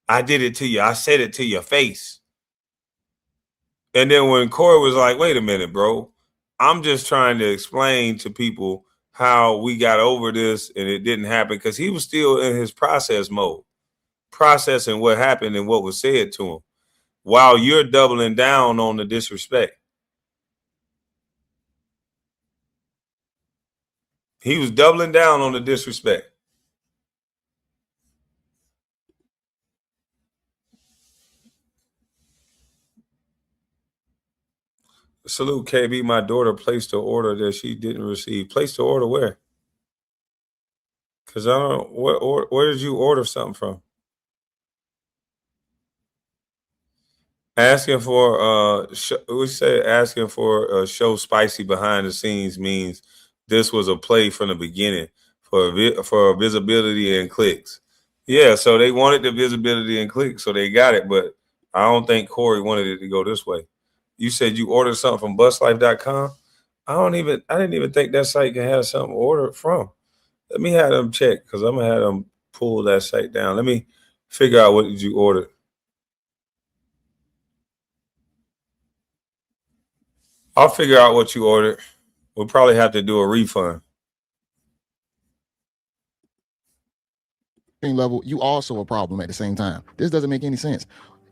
I did it to you. I said it to your face. And then when Corey was like, wait a minute, bro, I'm just trying to explain to people how we got over this and it didn't happen, because he was still in his process mode, processing what happened and what was said to him, while you're doubling down on the disrespect. He was doubling down on the disrespect. Salute, KB. My daughter placed an order that she didn't receive. Placed an order where? Because I don't know, where did you order something from? Asking for asking for a show spicy behind the scenes means this was a play from the beginning for visibility and clicks. Yeah, so they wanted the visibility and clicks, so they got it, but I don't think Corey wanted it to go this way. You said you ordered something from buslife.com. I didn't even think that site can have something ordered from. Let me have them check, because I'm gonna have them pull that site down. Let me figure out what did you order. I'll figure out what you ordered. We'll probably have to do a refund. Level, you also a problem at the same time. This doesn't make any sense.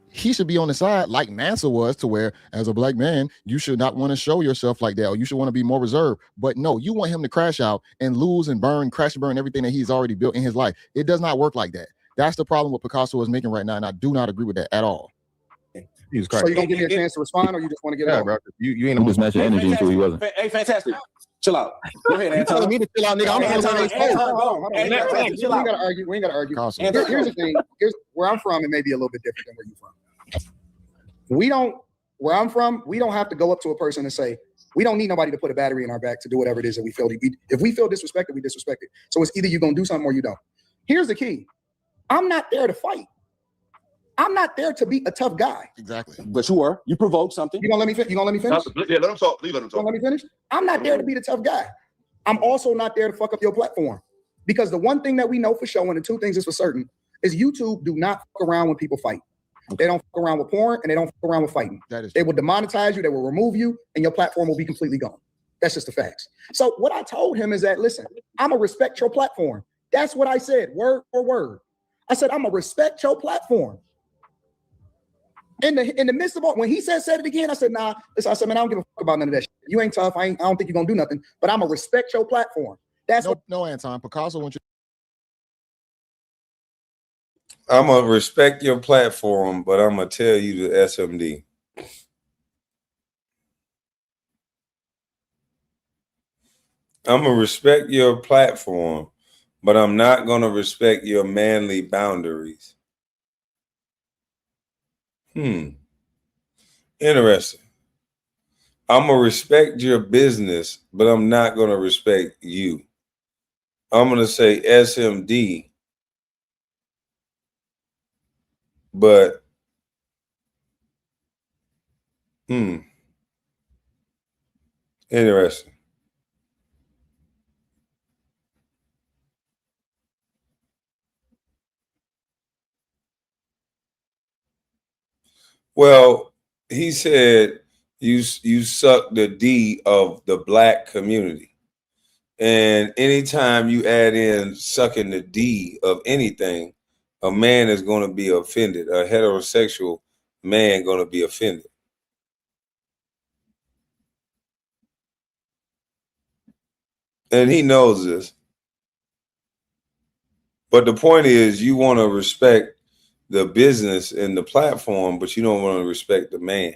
He should be on the side like Mansa was, to where as a black man, you should not want to show yourself like that, or you should want to be more reserved. But no, you want him to crash out and lose and burn, crash and burn everything that he's already built in his life. It does not work like that. That's the problem what Picasso is making right now, and I do not agree with that at all. So you don't give me a chance to respond, or you just want to get out? Bro. You ain't just matching energy until he wasn't. Hey, fantastic. Chill out. Go ahead, Anton. You telling me to chill out, nigga? I'm Hold on. We ain't got to argue. We ain't got to argue. Here's the thing. Here's where I'm from. It may be a little bit different than where you're from. Where I'm from, we don't have to go up to a person and say, we don't need nobody to put a battery in our back to do whatever it is that we feel. If we feel disrespected, we disrespect it. So it's either you're going to do something or you don't. Here's the key. I'm not there to fight. I'm not there to be a tough guy. Exactly. But you were. You provoked something. You gonna let me finish? Yeah, let him talk. Let him talk. You gonna let me finish? I'm not there to be the tough guy. I'm also not there to fuck up your platform. Because the one thing that we know for sure, and the two things is for certain, is YouTube do not fuck around when people fight. They don't fuck around with porn, and they don't fuck around with fighting. They will demonetize you, they will remove you, and your platform will be completely gone. That's just the facts. So what I told him is that, listen, I'm gonna respect your platform. That's what I said, word for word. I said, I'm gonna respect your platform. In the midst of all, when he said it again, I said, nah. I said, man, I don't give a fuck about none of that shit. You ain't tough. I don't think you're gonna do nothing. But I'm gonna respect your platform. That's no, Anton. Picasso wants you. I'm gonna respect your platform, but I'm gonna tell you the SMD. I'm gonna respect your platform, but I'm not gonna respect your manly boundaries. Interesting. I'm gonna respect your business, but I'm not gonna respect you. I'm gonna say SMD, but interesting. Well, he said you suck the D of the black community. And anytime you add in sucking the D of anything, a man is going to be offended. A heterosexual man going to be offended. And he knows this. But the point is, you want to respect the business and the platform, but you don't want to respect the man.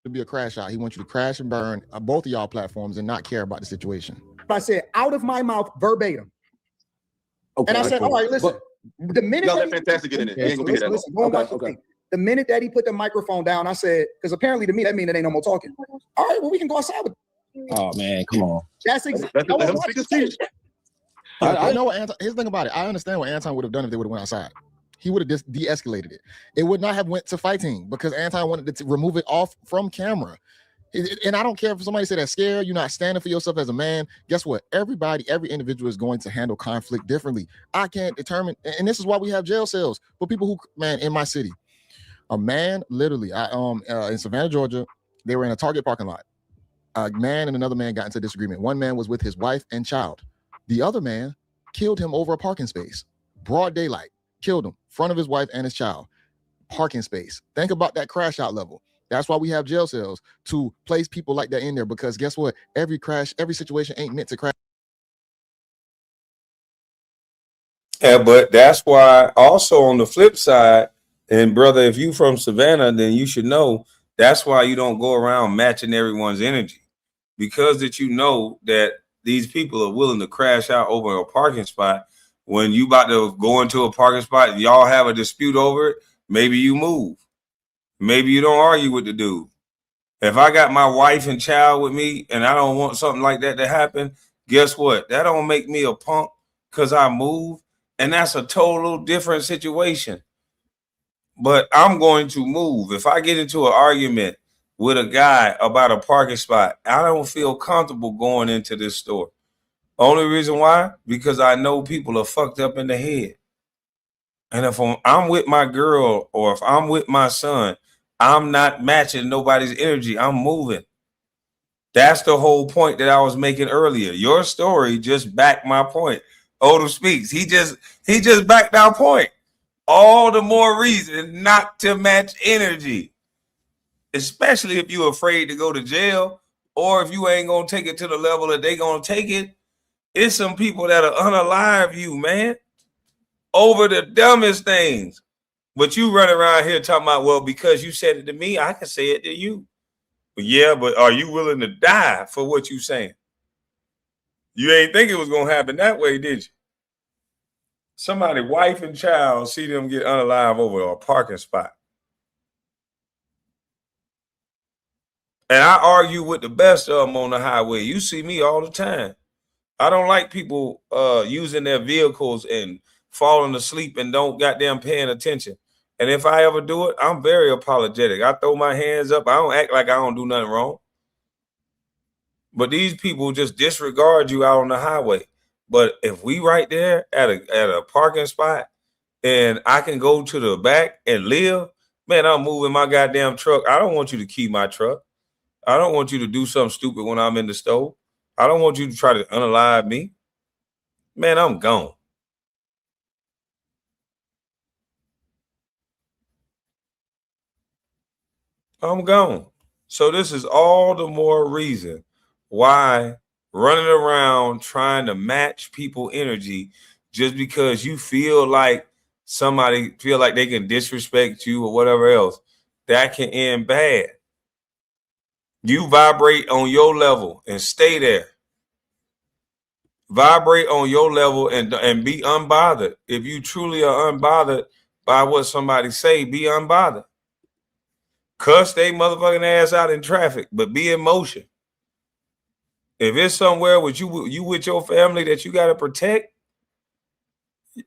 To be a crash out. He wants you to crash and burn both of y'all platforms and not care about the situation. I said out of my mouth verbatim. Okay, and I said, all right, listen. The minute Y'all are fantastic in it. You ain't gonna be that. The minute that he put the microphone down, I said, because apparently to me that means it ain't no more talking. All right, well, we can go outside with it. Oh man, come on. That's exactly. I know what Anton. Here's the thing about it. I understand what Anton would have done if they would have went outside. He would have just de-escalated it. It would not have went to fighting because Anton wanted to remove it off from camera. And I don't care if somebody said that's scared, you're not standing for yourself as a man. Guess what? Every individual is going to handle conflict differently. I can't determine, and this is why we have jail cells for people who, man, in my city, a man literally, in Savannah, Georgia, they were in a Target parking lot. A man and another man got into disagreement. One man was with his wife and child. The other man killed him over a parking space. Broad daylight, killed him, front of his wife and his child. Parking space. Think about that crash out level. That's why we have jail cells, to place people like that in there, because guess what? Every situation ain't meant to crash. Yeah, but that's why also on the flip side, and brother, if you from Savannah, then you should know that's why you don't go around matching everyone's energy, because that you know that these people are willing to crash out over a parking spot. When you about to go into a parking spot and y'all have a dispute over it, maybe you move. Maybe you don't argue with the dude. If I got my wife and child with me and I don't want something like that to happen, guess what? That don't make me a punk because I move. And that's a total different situation. But I'm going to move. If I get into an argument with a guy about a parking spot, I don't feel comfortable going into this store. Only reason why? Because I know people are fucked up in the head. And if I'm with my girl or if I'm with my son, I'm not matching nobody's energy. I'm moving. That's the whole point that I was making earlier. Your story just backed my point. Odom speaks. He just backed our point. All the more reason not to match energy, especially if you're afraid to go to jail or if you ain't gonna take it to the level that they gonna take it. It's some people that'll unalive you, man, over the dumbest things. But you run around here talking about, well, because you said it to me, I can say it to you. But yeah, but are you willing to die for what you saying? You ain't think it was going to happen that way, did you? Somebody, wife and child, see them get unalive over a parking spot. And I argue with the best of them on the highway. You see me all the time. I don't like people using their vehicles and falling asleep and don't goddamn paying attention. And if I ever do it, I'm very apologetic. I throw my hands up. I don't act like I don't do nothing wrong. But these people just disregard you out on the highway. But if we right there at a parking spot and I can go to the back and live, man, I'm moving my goddamn truck. I don't want you to keep my truck. I don't want you to do something stupid when I'm in the store. I don't want you to try to unalive me. Man, I'm gone. I'm gone. So this is all the more reason why running around trying to match people energy just because you feel like somebody feel like they can disrespect you or whatever else, that can end bad. You vibrate on your level and stay there. Vibrate on your level and be unbothered. If you truly are unbothered by what somebody say, be unbothered. Cuss they motherfucking ass out in traffic, but be in motion. If it's somewhere with you with your family that you got to protect,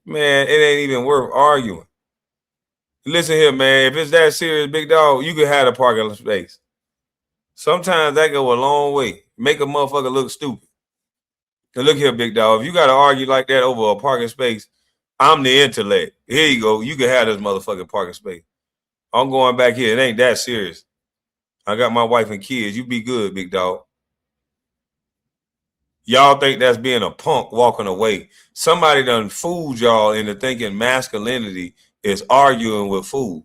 man, it ain't even worth arguing. Listen here, man. If it's that serious, big dog, you can have a parking space. Sometimes that go a long way. Make a motherfucker look stupid. Now look here, big dog. If you got to argue like that over a parking space, I'm the intellect. Here you go. You can have this motherfucking parking space. I'm going back here. It ain't that serious. I got my wife and kids. You be good, big dog. Y'all think that's being a punk walking away. Somebody done fooled y'all into thinking masculinity is arguing with fools.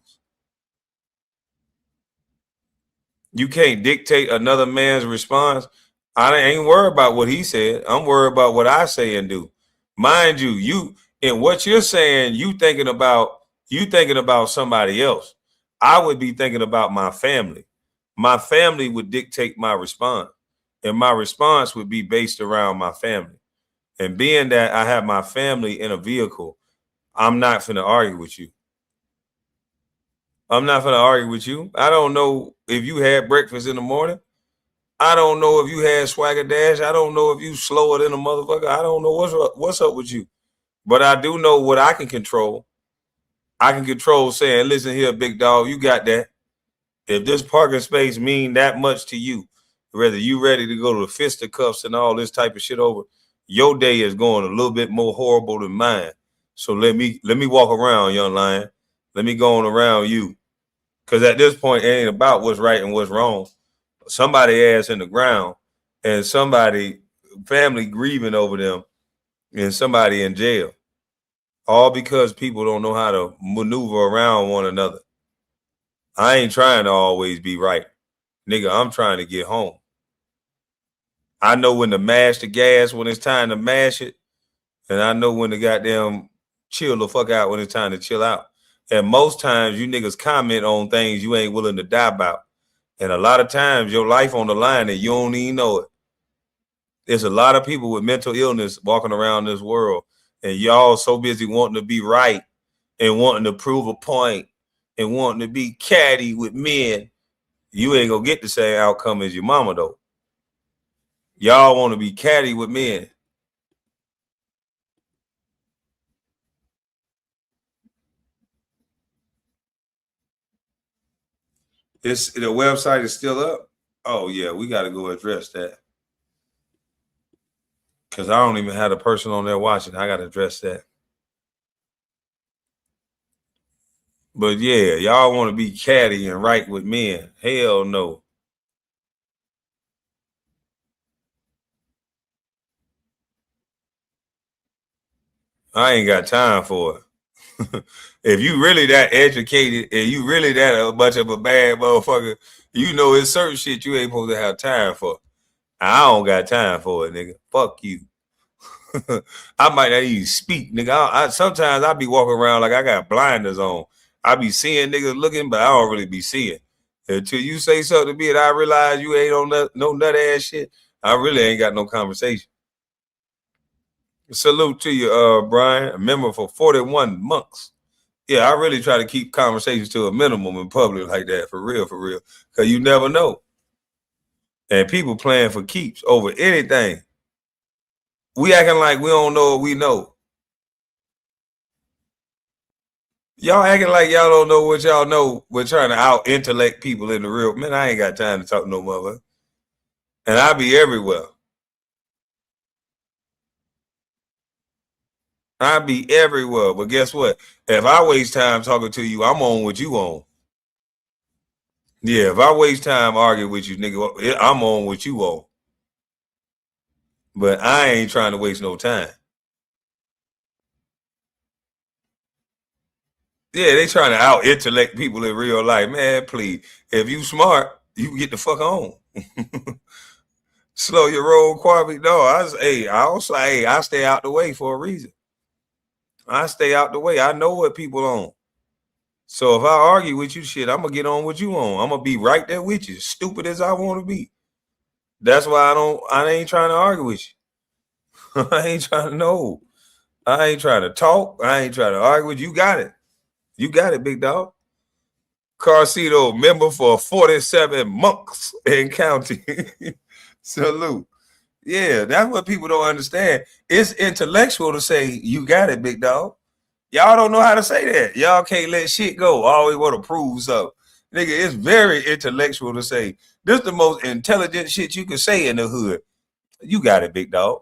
You can't dictate another man's response. I ain't worried about what he said. I'm worried about what I say and do. Mind you, and what you're saying, you thinking about somebody else. I would be thinking about my family. My family would dictate my response. And my response would be based around my family. And being that I have my family in a vehicle, I'm not finna argue with you. I'm not finna argue with you. I don't know if you had breakfast in the morning. I don't know if you had Swagger Dash. I don't know if you slower than a motherfucker. I don't know what's up with you. But I do know what I can control. I can control saying, listen here, big dog, you got that. If this parking space mean that much to you, whether you ready to go to the fisticuffs and all this type of shit over, your day is going a little bit more horrible than mine. So let me walk around, young lion. Let me go on around you. Because at this point, it ain't about what's right and what's wrong. Somebody ass in the ground and somebody, family grieving over them and somebody in jail. All because people don't know how to maneuver around one another. I ain't trying to always be right. Nigga, I'm trying to get home. I know when to mash the gas when it's time to mash it. And I know when to goddamn chill the fuck out when it's time to chill out. And most times you niggas comment on things you ain't willing to die about. And a lot of times your life on the line and you don't even know it. There's a lot of people with mental illness walking around this world. And y'all so busy wanting to be right and wanting to prove a point and wanting to be catty with men. You ain't gonna get the same outcome as your mama, though. Y'all want to be catty with men. The website is still up. Oh yeah, we got to go address that. Because I don't even have a person on there watching. I got to address that. But yeah, y'all want to be catty and right with men. Hell no. I ain't got time for it. If you really that educated and you really that much of a bad motherfucker, you know it's certain shit you ain't supposed to have time for. I don't got time for it, nigga. Fuck you. I might not even speak, nigga. Sometimes I be walking around like I got blinders on. I be seeing niggas looking, but I don't really be seeing. Until you say something to me and I realize you ain't on no nut ass shit, I really ain't got no conversation. Salute to you, Brian, a member for 41 months. Yeah, I really try to keep conversations to a minimum in public like that, for real, because you never know. And people playing for keeps over anything. We acting like we don't know what we know. Y'all acting like y'all don't know what y'all know. We're trying to out-intellect people in the real. Man, I ain't got time to talk to no mother. And I be everywhere. I be everywhere. But guess what? If I waste time talking to you, I'm on what you on. Yeah, if I waste time arguing with you, nigga, I'm on what you on. But I ain't trying to waste no time. Yeah, they trying to out-intellect people in real life. Man, please. If you smart, you can get the fuck on. Slow your roll, Kwame. No, I stay out the way for a reason. I stay out the way. I know what people on. So if I argue with you, shit, I'm gonna get on what you on. I'm gonna be right there with you, stupid as I want to be. That's why I ain't trying to argue with you. I ain't trying to know. I ain't trying to talk. I ain't trying to argue with you. You got it. You got it, big dog. Carcito, member for 47 monks and county. Salute. Yeah, that's what people don't understand. It's intellectual to say, you got it, big dog. Y'all don't know how to say that. Y'all can't let shit go. Always want to prove something. Nigga, it's very intellectual to say, this is the most intelligent shit you can say in the hood. You got it, big dog.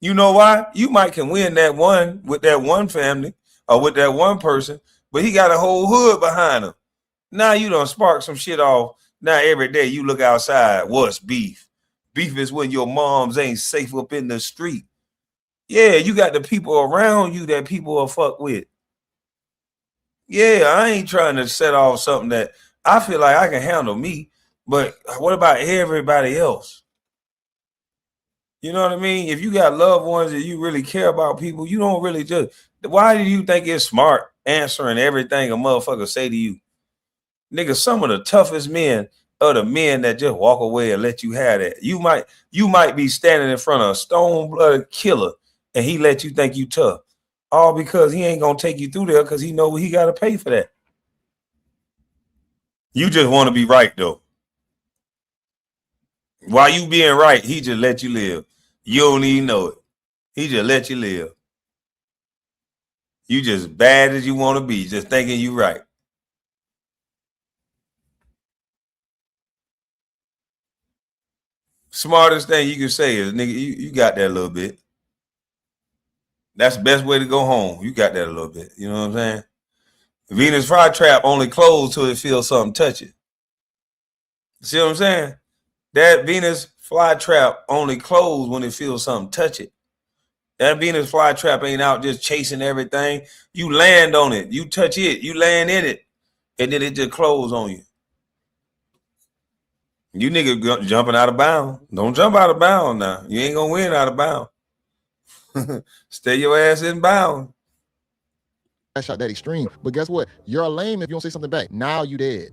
You know why? You might can win that one with that one family or with that one person, but he got a whole hood behind him. Now you done spark some shit off. Now every day you look outside, what's beef? Beef is when your moms ain't safe up in the street. Yeah, you got the people around you that people will fuck with. Yeah, I ain't trying to set off something that I feel like I can handle me, but what about everybody else? You know what I mean? If you got loved ones that you really care about people, you don't really just, why do you think it's smart answering everything a motherfucker say to you? Nigga, some of the toughest men are the men that just walk away and let you have that. You might be standing in front of a stone-blooded killer and he let you think you tough. All because he ain't gonna take you through there because he know he gotta pay for that. You just want to be right though. While you being right, he just let you live. You don't even know it. He just let you live. You just bad as you want to be, just thinking you right. Smartest thing you can say is, nigga, you got that a little bit. That's the best way to go home. You got that a little bit. You know what I'm saying? Venus flytrap only closed till it feels something touch it. See what I'm saying? That Venus flytrap only closed when it feels something touch it. That Venus flytrap ain't out just chasing everything. You land on it. You touch it. You land in it. And then it just close on you. You nigga jumping out of bounds. Don't jump out of bounds now. You ain't gonna win out of bounds. Stay your ass in bounds. I shot that extreme. But guess what? You're a lame if you don't say something back. Now you dead.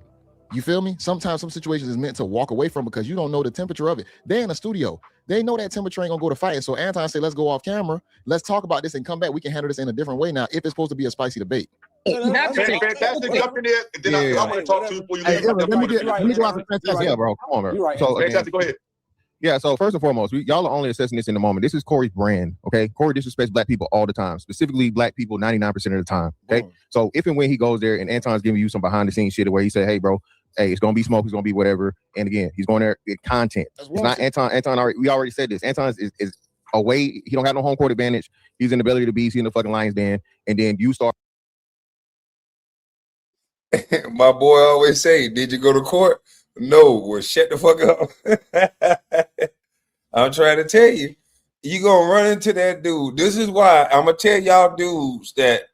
You feel me? Sometimes some situations is meant to walk away from because you don't know the temperature of it. They're in a studio. They know that temperature ain't gonna go to fighting. So Anton say, let's go off camera. Let's talk about this and come back. We can handle this in a different way now if it's supposed to be a spicy debate. Fantastic, jump in there. And then I'm going to talk to you before you leave. Let me go out to Fantastic. Yeah, bro. Come on, bro. Right. So, Fantastic, go ahead. Yeah, so first and foremost, y'all are only assessing this in the moment. This is Corey's brand, okay? Corey disrespects black people all the time, specifically black people 99% of the time, okay? So if and when he goes there and Anton's giving you some behind-the-scenes shit where he said, hey, bro, hey, it's going to be smoke, it's going to be whatever. And again, he's going there with content. It's not Anton. We already said this. Anton is away. He don't have no home court advantage. He's in the belly of the beast. He's in the fucking lion's den. And then you start. My boy always say, did you go to court? No. Well, shut the fuck up. I'm trying to tell you, you gonna run into that dude. This is why I'm gonna tell y'all dudes that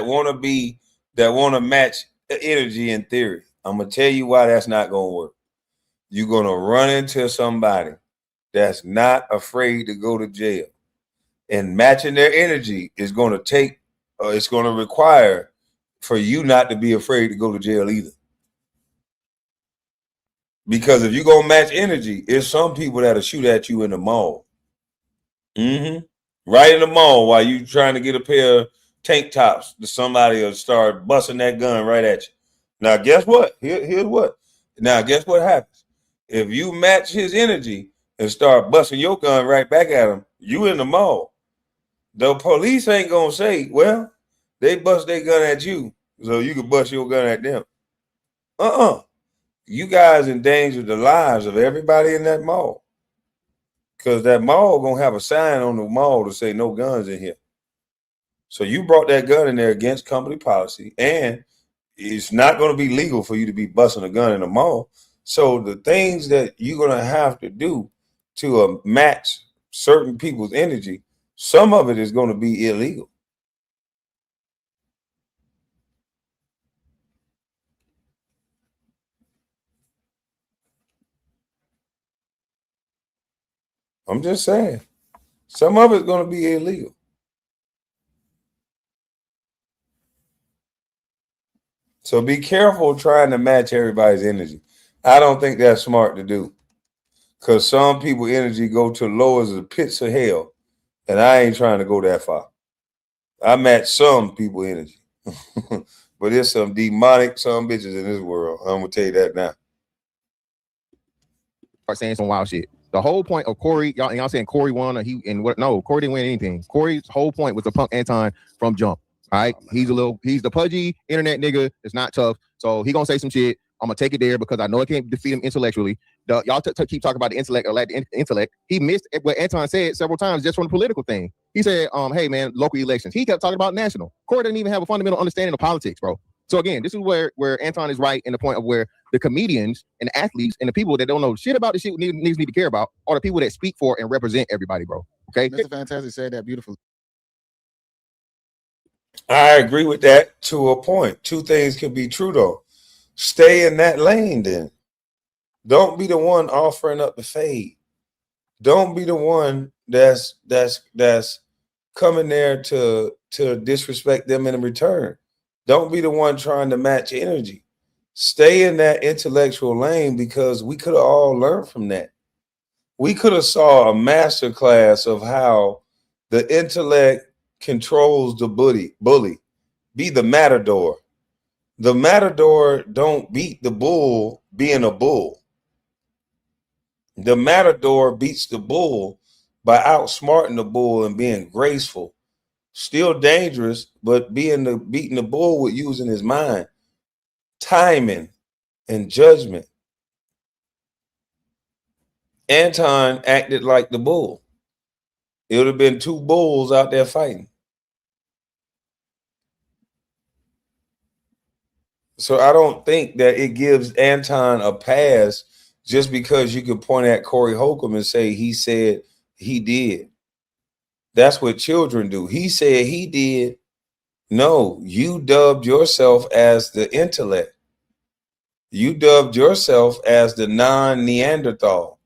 want to match energy in theory. I'm gonna tell you why that's not gonna work. You're gonna run into somebody that's not afraid to go to jail, and matching their energy is gonna take. It's gonna require for you not to be afraid to go to jail either. Because if you're going to match energy, it's some people that'll shoot at you in the mall. Right in the mall while you trying to get a pair of tank tops. Somebody will start busting that gun right at you. Now, guess what? Here's what. Now, guess what happens? If you match his energy and start busting your gun right back at him, you in the mall. The police ain't going to say, well, they bust their gun at you, so you can bust your gun at them. You guys endangered the lives of everybody in that mall. Because that mall gonna have a sign on the mall to say no guns in here. So you brought that gun in there against company policy, and it's not gonna be legal for you to be busting a gun in a mall. So the things that you're gonna have to do to match certain people's energy, some of it is going to be illegal. I'm just saying, some of it's going to be illegal. So be careful trying to match everybody's energy. I don't think that's smart to do, because some people's energy go to low as the pits of hell, and I ain't trying to go that far. I match some people's energy, but there's some demonic some bitches in this world. I'm gonna tell you that now. Start saying some wild shit. The whole point of Corey, y'all saying Corey won, or he and what? No, Corey didn't win anything. Corey's whole point was to punk Anton from jump. All right, he's the pudgy internet nigga. It's not tough, so he gonna say some shit. I'm gonna take it there because I know I can't defeat him intellectually. Y'all keep talking about the intellect or lack the intellect. He missed what Anton said several times just from the political thing. He said, hey man, local elections. He kept talking about national. Corey didn't even have a fundamental understanding of politics, bro. So again, this is where Anton is right in the point of where the comedians and the athletes and the people that don't know shit about the shit niggas need to care about are the people that speak for and represent everybody, bro. Okay, Mr. Fantastic said that beautifully. I agree with that to a point. Two things can be true though. Stay in that lane then. Don't be the one offering up the fade. Don't be the one that's coming there to disrespect them in return. Don't be the one trying to match energy. Stay in that intellectual lane, because we could have all learned from that. We could have saw a master class of how the intellect controls the bully. Be the matador. The matador don't beat the bull being a bull. The matador beats the bull by outsmarting the bull and being graceful. Still dangerous, but beating the bull with using his mind, timing, and judgment. Anton acted like the bull. It would have been two bulls out there fighting. So I don't think that it gives Anton a pass just because you can point at Corey Holcomb and say he said he did. That's what children do. He said he did. No, you dubbed yourself as the intellect. You dubbed yourself as the non-Neanderthal.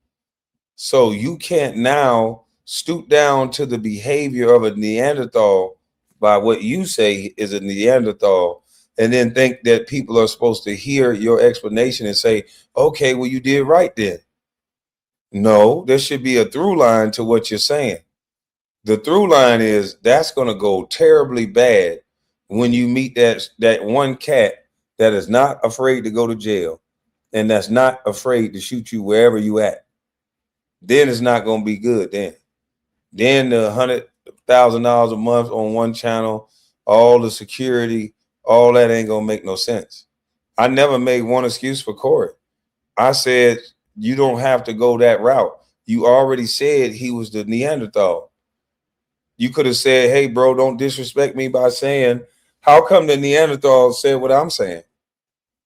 So you can't now stoop down to the behavior of a Neanderthal by what you say is a Neanderthal, and then think that people are supposed to hear your explanation and say, okay, well, you did right then. No, there should be a through line to what you're saying. The through line is that's going to go terribly bad when you meet that one cat that is not afraid to go to jail and that's not afraid to shoot you wherever you at. Then it's not going to be good Then the $100,000 a month on one channel, all the security, all that ain't going to make no sense. I never made one excuse for Corey. I said, you don't have to go that route. You already said he was the Neanderthal. You could have said, hey, bro, don't disrespect me by saying, how come the Neanderthal said what I'm saying?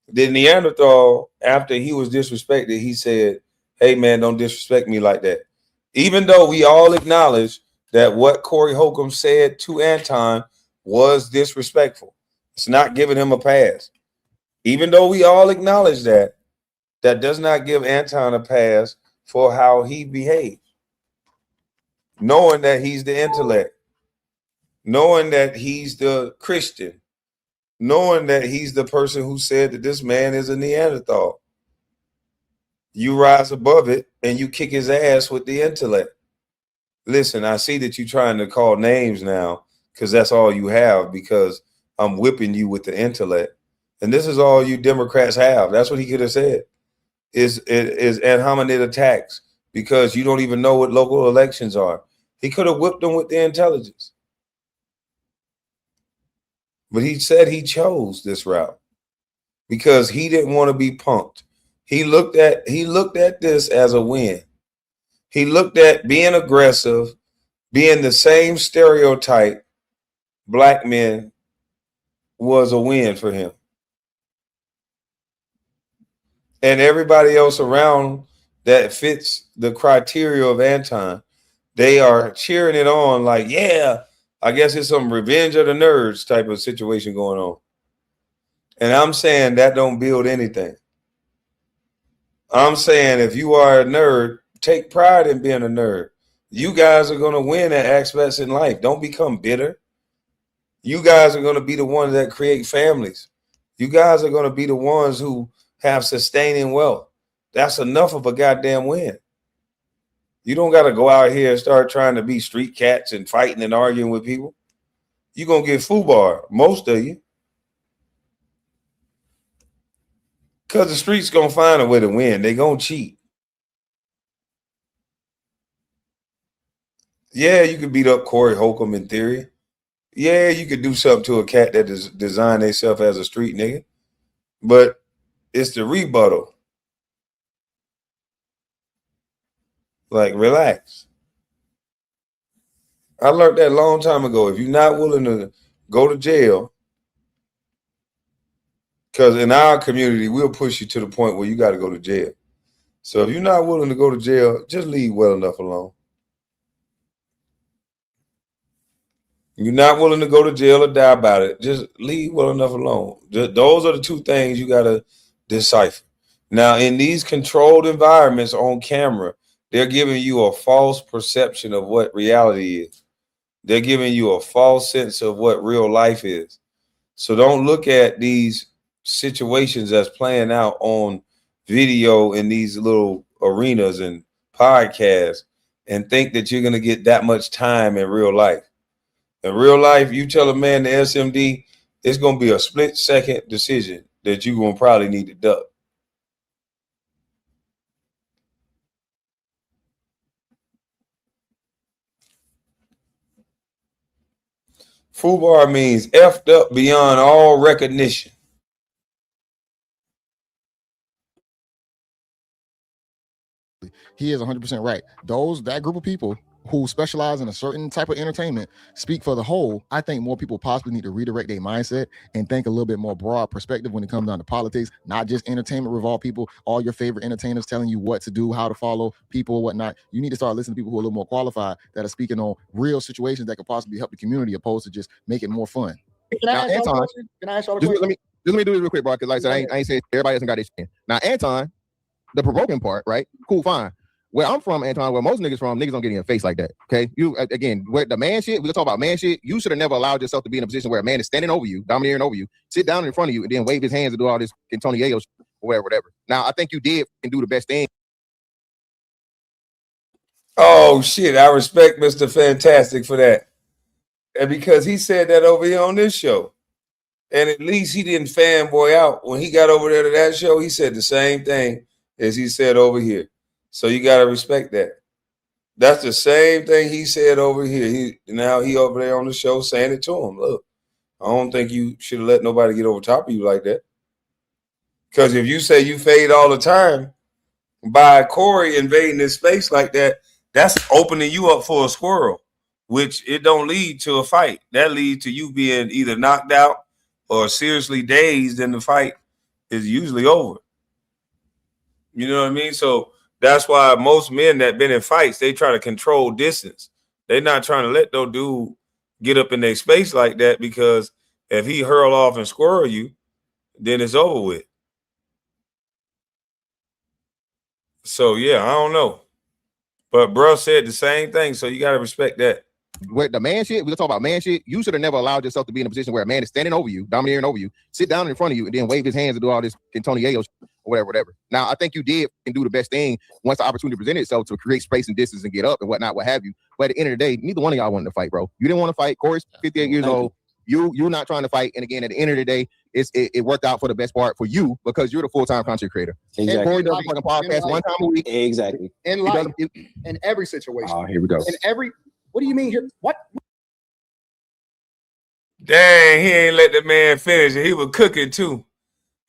The Neanderthal, after he was disrespected, he said, hey, man, don't disrespect me like that. Even though we all acknowledge that what Corey Holcomb said to Anton was disrespectful. It's not giving him a pass. Even though we all acknowledge that, that does not give Anton a pass for how he behaved. Knowing that he's the intellect, knowing that he's the Christian, knowing that he's the person who said that this man is a Neanderthal. You rise above it and you kick his ass with the intellect. Listen, I see that you're trying to call names now because that's all you have, because I'm whipping you with the intellect. And this is all you Democrats have. That's what he could have said, is ad hominem attacks, because you don't even know what local elections are. He could have whipped them with the intelligence. But he said he chose this route because he didn't want to be punked. He looked at this as a win. He looked at being aggressive, being the same stereotype black men was a win for him. And everybody else around that fits the criteria of Anton, They are cheering it on like, yeah, I guess it's some revenge of the nerds type of situation going on. And I'm saying that don't build anything. I'm saying if you are a nerd, take pride in being a nerd. You guys are going to win at aspects in life. Don't become bitter. You guys are going to be the ones that create families. You guys are going to be the ones who have sustaining wealth. That's enough of a goddamn win. You don't got to go out here and start trying to be street cats and fighting and arguing with people. You're going to get foobar, most of you. Because the street's going to find a way to win. They're going to cheat. Yeah, you could beat up Corey Holcomb in theory. Yeah, you could do something to a cat that designed themselves as a street nigga. But it's the rebuttal. Like, relax. I learned that a long time ago. If you're not willing to go to jail, because in our community, we'll push you to the point where you got to go to jail. So if you're not willing to go to jail, just leave well enough alone. You're not willing to go to jail or die about it, just leave well enough alone. Those are the two things you got to decipher. Now, in these controlled environments on camera, they're giving you a false perception of what reality is. They're giving you a false sense of what real life is. So don't look at these situations as playing out on video in these little arenas and podcasts and think that you're going to get that much time in real life. In real life, you tell a man the SMD, it's going to be a split-second decision that you're going to probably need to duck. FUBAR means effed up beyond all recognition. He is 100% right. That group of people who specialize in a certain type of entertainment speak for the whole. I think more people possibly need to redirect their mindset and think a little bit more broad perspective when it comes down to politics, not just entertainment revolve people, all your favorite entertainers telling you what to do, how to follow people, whatnot. You need to start listening to people who are a little more qualified that are speaking on real situations that could possibly help the community opposed to just make it more fun. Can I ask y'all a question? Let me do this real quick, bro, because like I said, I ain't saying everybody hasn't got this thing. Now, Anton, the provoking part, right? Cool, fine. Where I'm from, Anton, where most niggas don't get in your face like that. Okay, you again, where the man shit, we talk about man shit. You should have never allowed yourself to be in a position where a man is standing over you, domineering over you, sit down in front of you, and then wave his hands and do all this Antonio shit, or whatever. Now, I think you did and do the best thing. Oh shit! I respect Mr. Fantastic for that, and because he said that over here on this show, and at least he didn't fanboy out when he got over there to that show. He said the same thing as he said over here. So you got to respect that. That's the same thing he said over here. Now he over there on the show saying it to him. Look, I don't think you should have let nobody get over top of you like that. Because if you say you fade all the time, by Corey invading this space like that, that's opening you up for a squirrel, which it don't lead to a fight. That leads to you being either knocked out or seriously dazed, and the fight is usually over. You know what I mean? So that's why most men that been in fights, they try to control distance. They're not trying to let no dude get up in their space like that, because if he hurl off and squirrel you, then it's over with. So, yeah, I don't know. But bro said the same thing, so you got to respect that. Where the man shit, we talk about man shit. You should have never allowed yourself to be in a position where a man is standing over you, domineering over you, sit down in front of you, and then wave his hands and do all this Antonio shit, or whatever. Now, I think you did and do the best thing once the opportunity presented itself to create space and distance and get up and whatnot, what have you. But at the end of the day, neither one of y'all wanted to fight, bro. You didn't want to fight. Corey's 58 years old. You're not trying to fight. And again, at the end of the day, it worked out for the best part for you because you're the full-time content creator. Exactly. And Corey does a fucking podcast one time a week. Exactly. In life, in every situation. Oh, here we go. What do you mean here? What? Dang, he ain't let the man finish. He was cooking too.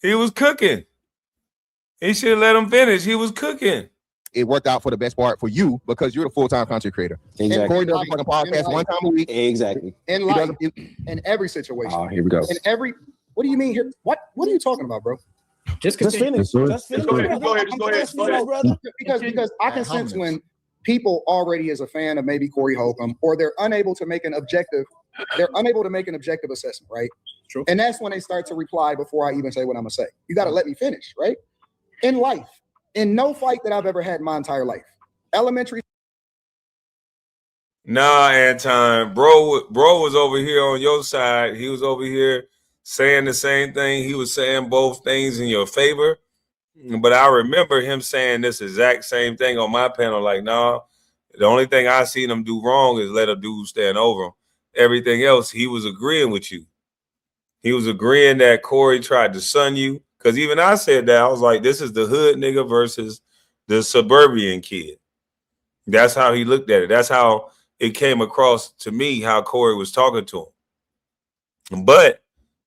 He was cooking. He should have let him finish. He was cooking. It worked out for the best part for you because you're the full-time content creator. Exactly. And Corey does a fucking podcast one time a week. Exactly. In life, in every situation. Oh, here we go. What do you mean here? What are you talking about, bro? Just finish. Just finish. Go ahead. Because I can sense when people already is a fan of maybe Corey Holcomb, or they're unable to make an objective assessment, right? True. And that's when they start to reply before I even say what I'm gonna say. You got to let me finish, right? In life, in no fight that I've ever had in my entire life, elementary. Nah, Anton, bro was over here on your side. He was over here saying the same thing. He was saying both things in your favor. But I remember him saying this exact same thing on my panel. Like, nah, the only thing I seen him do wrong is let a dude stand over him. Everything else, he was agreeing with you. He was agreeing that Corey tried to sun you. Because even I said that. I was like, this is the hood nigga versus the suburban kid. That's how he looked at it. That's how it came across to me, how Corey was talking to him. But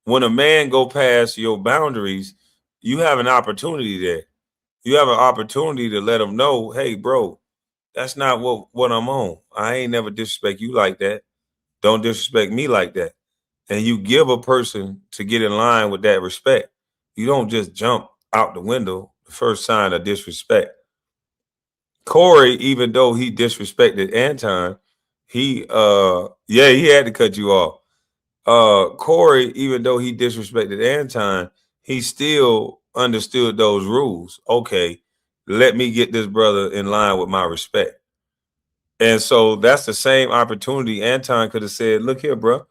when a man go past your boundaries, you have an opportunity there. You have an opportunity to let him know, hey, bro, that's not what I'm on. I ain't never disrespect you like that. Don't disrespect me like that. And you give a person to get in line with that respect. You don't just jump out the window, the first sign of disrespect. Corey, even though he disrespected Anton, he had to cut you off. Corey, even though he disrespected Anton, he still understood those rules. Okay, let me get this brother in line with my respect. And so that's the same opportunity Anton could have said, look here, bro.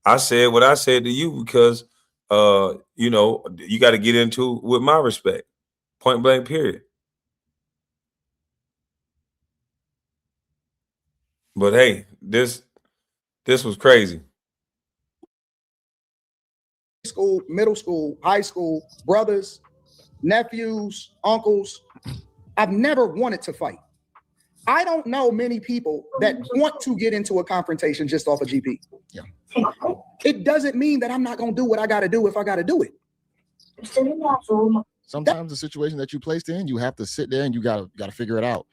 I said what I said to you because, you got to get into with my respect. Point blank, period. But hey, this was crazy. School, middle school, high school, brothers, nephews, uncles. I've never wanted to fight. I don't know many people that want to get into a confrontation just off a GP. Yeah. It doesn't mean that I'm not going to do what I got to do if I got to do it. Sometimes the situation that you placed in, you have to sit there and you gotta figure it out.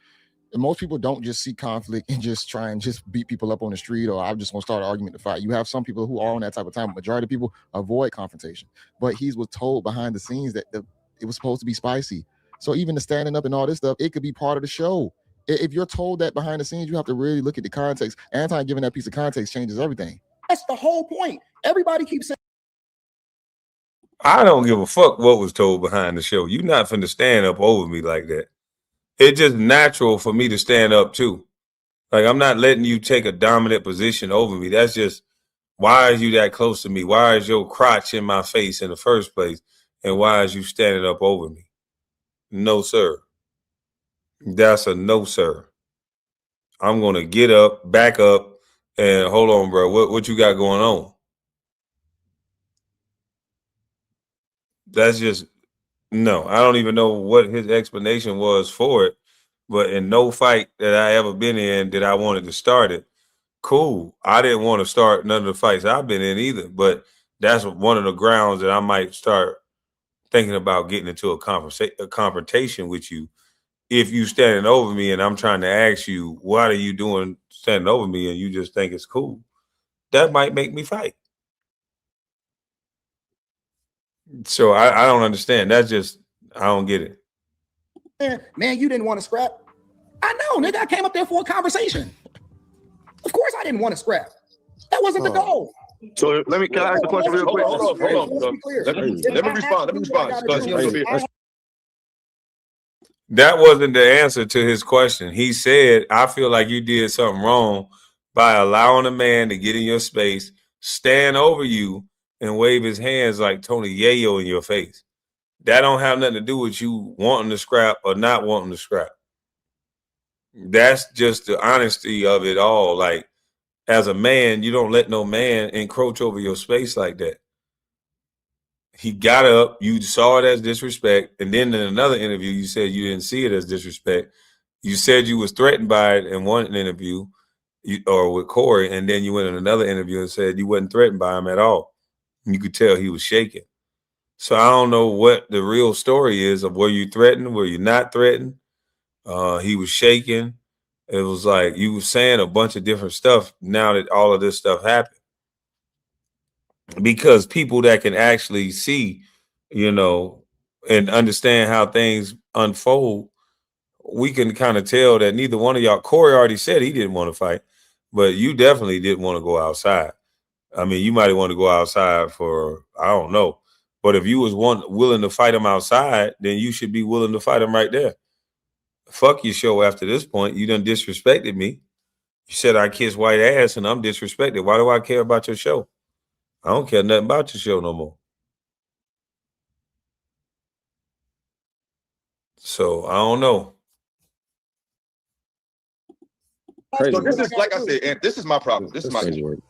And most people don't just see conflict and just try and just beat people up on the street, or I'm just gonna start an argument to fight. You have some people who are on that type of time. Majority of people avoid confrontation, but he was told behind the scenes that it was supposed to be spicy. So even the standing up and all this stuff, it could be part of the show. If you're told that behind the scenes, you have to really look at the context. Anton giving that piece of context changes everything. That's the whole point. Everybody keeps saying, I don't give a fuck what was told behind the show. You're not finna stand up over me like that. It's just natural for me to stand up too. Like, I'm not letting you take a dominant position over me. That's just, why is you that close to me? Why is your crotch in my face in the first place? And why is you standing up over me? No, sir. That's a no, sir. I'm going to get up, back up, and hold on, bro. What you got going on? That's just, no. I don't even know what his explanation was for it. But in no fight that I ever been in did I wanted to start it. Cool. I didn't want to start none of the fights I've been in either. But that's one of the grounds that I might start thinking about getting into a confrontation with you. If you standing over me and I'm trying to ask you, what are you doing standing over me, and you just think it's cool, that might make me fight. So I don't understand. That's just, I don't get it. man, you didn't want to scrap. I know, nigga. I came up there for a conversation. Of course I didn't want to scrap. That wasn't the goal. So can I ask the question real quick? Hold on. Let me respond. That wasn't the answer to his question. He said, I feel like you did something wrong by allowing a man to get in your space, stand over you, and wave his hands like Tony Yayo in your face. That don't have nothing to do with you wanting to scrap or not wanting to scrap. That's just the honesty of it all. Like, as a man, you don't let no man encroach over your space like that. He got up, you saw it as disrespect, and then in another interview, you said you didn't see it as disrespect. You said you was threatened by it in one interview, or with Corey, and then you went in another interview and said you wasn't threatened by him at all. You could tell he was shaking. So I don't know what the real story is of, were you threatened, were you not threatened? He was shaking. It was like you were saying a bunch of different stuff now that all of this stuff happened. Because people that can actually see, and understand how things unfold we can kind of tell that neither one of y'all, Corey already said he didn't want to fight, but you definitely didn't want to go outside. I mean, you might want to go outside for, I don't know. But if you was willing to fight him outside, then you should be willing to fight him right there. Fuck your show after this point. You done disrespected me. You said I kiss white ass and I'm disrespected. Why do I care about your show? I don't care nothing about your show no more. So I don't know. So this is, like I said, and this is my problem. This is my issue.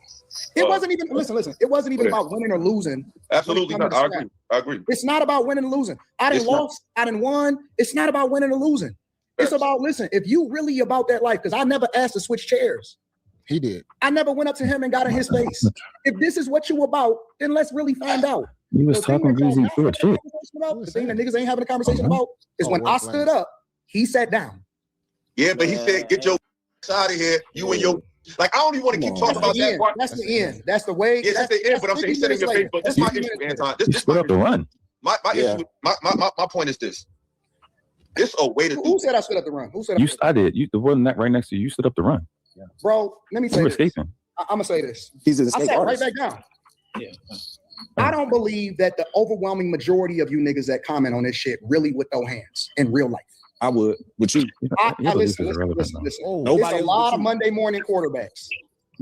It wasn't even, listen, it wasn't even about winning or losing. Absolutely not. I agree. It's not about winning or losing. I didn't lost, I didn't won. It's not about winning or losing. It's about, listen, if you really about that life, because I never asked to switch chairs. He did. I never went up to him and got in his face. If this is what you about, then let's really find out. You was talking greasy shit. The thing that niggas ain't having a conversation about is when I stood up, he sat down. Yeah, but he said, get your out of here. You and your, like, I don't even want to keep talking about that part. That's the end. That's the way. Yeah, that's the end, but I'm saying he said in your face, but this is my issue, Anton. This is my run. My issue, my point is this. It's a way to do. Who said I stood up the run? Who said I did. You, the one that right next to you, you stood up the run. Bro, let me say this. Escaping. I'm gonna say this. He's an I escape sat artist. right back down. Yeah. I don't believe that the overwhelming majority of you niggas that comment on this shit really would throw hands in real life. I would. Would you? Listen. It's a lot of Monday morning quarterbacks.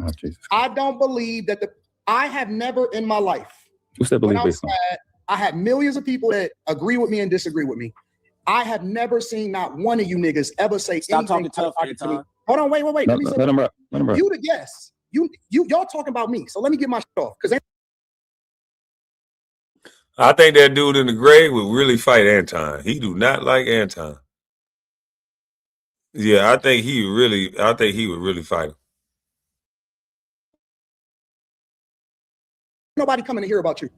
Oh, Jesus. I don't believe that I have never in my life. Who's that believe based on? I had millions of people that agree with me and disagree with me. I have never seen not one of you niggas ever say Stop anything talking tough, to me. Hold on, wait. Let me say let him up. Let him up. You the guest. Y'all talking about me. So let me get my shit off. Because I think that dude in the grave would really fight Anton. He do not like Anton. Yeah, I think he would really fight him. nobody coming to hear about you.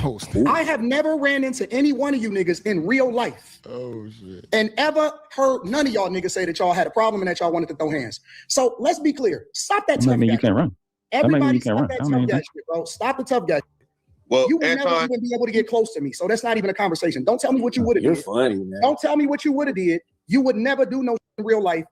Oh, I have never ran into any one of you niggas in real life. Oh shit. And ever heard none of y'all niggas say that y'all had a problem and that y'all wanted to throw hands. So let's be clear. Stop that tough guy. You can't run. Everybody stop that tough guy shit, bro. Stop the tough guy. Well, you would never even be able to get close to me. So that's not even a conversation. Don't tell me what you would have did. You're funny, man. Don't tell me what you would have did. You would never do no in real life.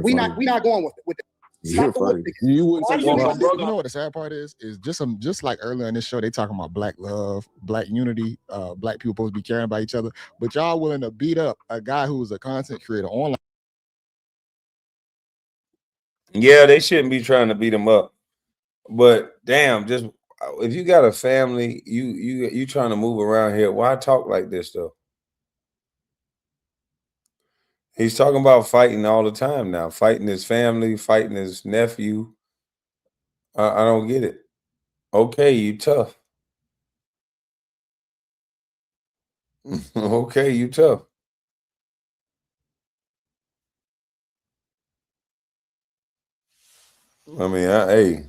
We not going with it. You're funny. You wouldn't say you know what the sad part is just like earlier in this show, they talking about black love, black unity, black people supposed to be caring about each other, but y'all willing to beat up a guy who was a content creator online. Yeah, they shouldn't be trying to beat him up. But damn, just if you got a family, you trying to move around here, why talk like this though? He's talking about fighting all the time now, fighting his family, fighting his nephew. I don't get it. Okay, you tough. Okay, you tough. I mean, hey.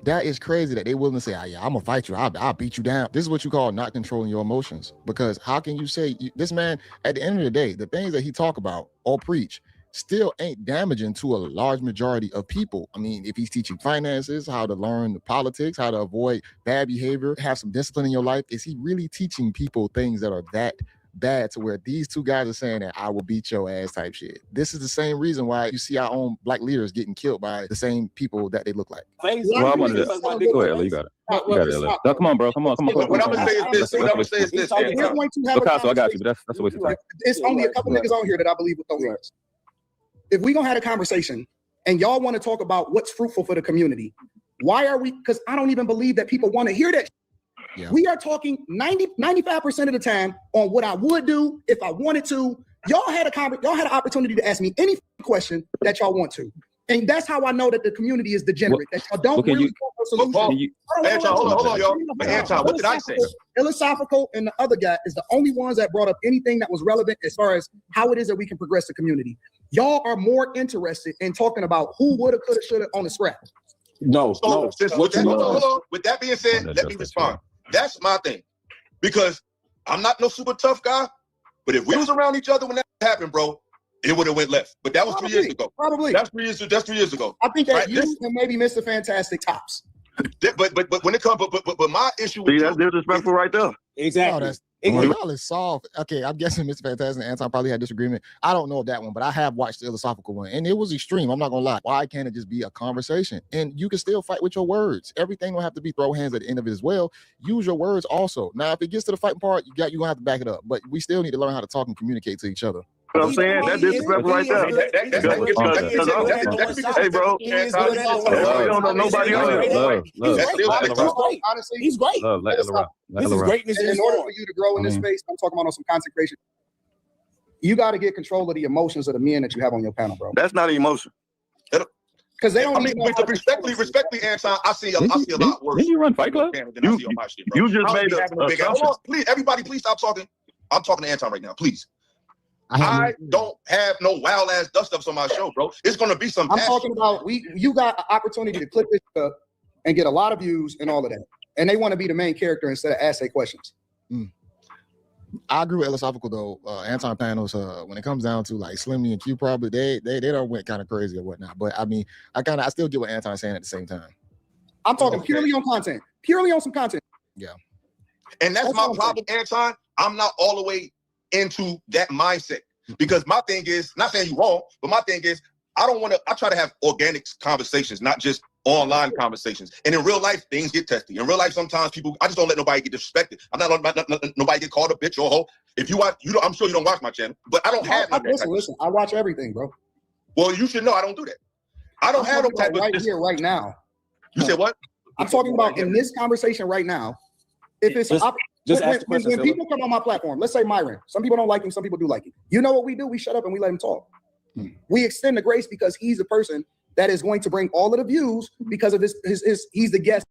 That is crazy that they willing to say, oh, yeah, I'm gonna fight you. I'll beat you down. This is what you call not controlling your emotions. Because how can you say this man, at the end of the day, the things that he talk about or preach still ain't damaging to a large majority of people. I mean, if he's teaching finances, how to learn the politics, how to avoid bad behavior, have some discipline in your life, is he really teaching people things that are that bad to where these two guys are saying that I will beat your ass type shit? This is the same reason why you see our own black leaders getting killed by the same people that they look like. Well, I wanted to go ahead, you got it. You got it, LA. No, come on, bro. Come on. What I'm gonna say is this. We're going to have Picasso, I got you, but that's a waste of time. It's only a couple niggas on here that I believe with those hands. If we gonna have a conversation and y'all want to talk about what's fruitful for the community, why are we? Because I don't even believe that people want to hear that. Yeah. We are talking 95% of the time on what I would do if I wanted to. Y'all had an opportunity to ask me any question that y'all want to. And that's how I know that the community is degenerate. That y'all don't really want a solution. Hold on, y'all. Anton, what did I say? Philosophical and the other guy is the only ones that brought up anything that was relevant as far as how it is that we can progress the community. Y'all are more interested in talking about who woulda, coulda, shoulda on the scrap. No. With that being said, let me respond. That's my thing. Because I'm not no super tough guy, but if we was around each other when that happened, bro, it would have went left. But that was 3 years ago. Probably. That's 3 years ago. I think that right? you and maybe Mr. Fantastic tops. But when it comes, but my issue See, with that's disrespectful right there. Exactly. No, that's y'all is soft. Okay, I'm guessing Mr. Fantastic and Anton probably had disagreement. I don't know of that one, but I have watched the philosophical one, and it was extreme. I'm not gonna lie. Why can't it just be a conversation? And you can still fight with your words. Everything don't have to be throw hands at the end of it as well. Use your words also. Now, if it gets to the fighting part, you gonna have to back it up. But we still need to learn how to talk and communicate to each other. What I'm saying, that's disrespectful right there. Hey, bro. We don't know nobody else. Honestly, he's great. This is greatness. In order for you to grow in this space, I'm talking about on some consecration. You got to get control of the emotions of the men that you have on your panel, bro. That's not an emotion. Because they don't. I mean, respectfully, Anton, I see a lot worse. Did you run Fight Club? You just made a hold on, please, everybody, please stop talking. I'm talking to Anton right now, please. I don't have no wild ass dust ups on my show, bro. It's gonna be some. I'm talking about you got an opportunity to clip this up and get a lot of views and all of that, and they want to be the main character instead of ask their questions. I agree with philosophical though. Anton panels, when it comes down to like Slimmy and Q, probably they don't went kind of crazy or whatnot. But I mean, I still get what Anton's saying at the same time. I'm talking purely on content, purely on some content. Yeah, and that's my problem, Anton. I'm not all the way into that mindset because my thing is not saying you're wrong, but my thing is I try to have organic conversations, not just online conversations. And in real life, things get testy. In real life, sometimes I just don't let nobody get disrespected. I'm not letting nobody get called a bitch or a hoe. If you watch, I'm sure you don't watch my channel, but I don't have Listen, I watch everything, bro. Well, you should know I don't do that. I don't have no type of right here, right now. You said what? I'm talking about in this conversation right now. If it's when people come on my platform, let's say Myron, some people don't like him, some people do like him. You know what we do? We shut up and we let him talk. We extend the grace because he's the person that is going to bring all of the views because of his he's the guest.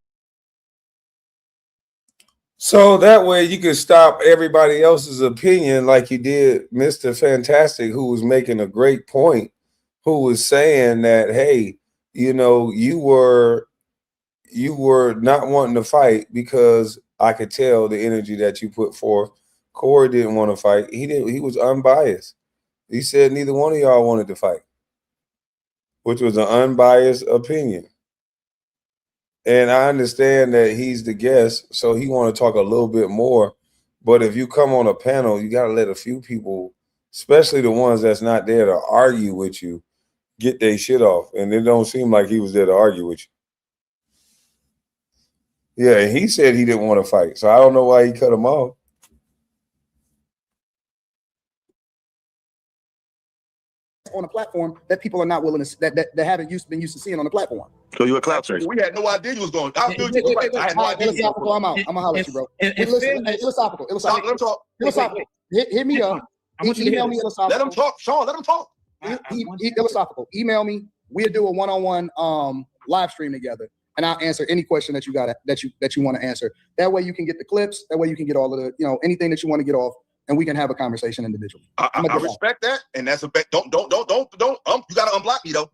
So that way you can stop everybody else's opinion like you did Mr. Fantastic, who was making a great point, who was saying that, hey, you know, you were not wanting to fight because I could tell the energy that you put forth. Corey didn't want to fight. He was unbiased. He said neither one of y'all wanted to fight, which was an unbiased opinion. And I understand that he's the guest, so he want to talk a little bit more. But if you come on a panel, you got to let a few people, especially the ones that's not there to argue with you, get their shit off. And it don't seem like he was there to argue with you. Yeah, he said he didn't want to fight, so I don't know why he cut him off. On a platform that people are not willing to that haven't been used to seeing on the platform. So you a clout chaser. We had no idea you was going. I feel you. Right. I had no idea. Philosophical, I'm out. I'm gonna holler at you, bro. Listen, philosophical. Hit me up. Email me philosophical. Let him talk, Sean. Let him talk. Philosophical. Email me. We'll do a one-on-one live stream together, and I'll answer any question that you got that you want to answer. That way you can get the clips. That way you can get all of the anything that you want to get off. And we can have a conversation individually. I respect that, and that's a bet. Don't. You gotta unblock me though.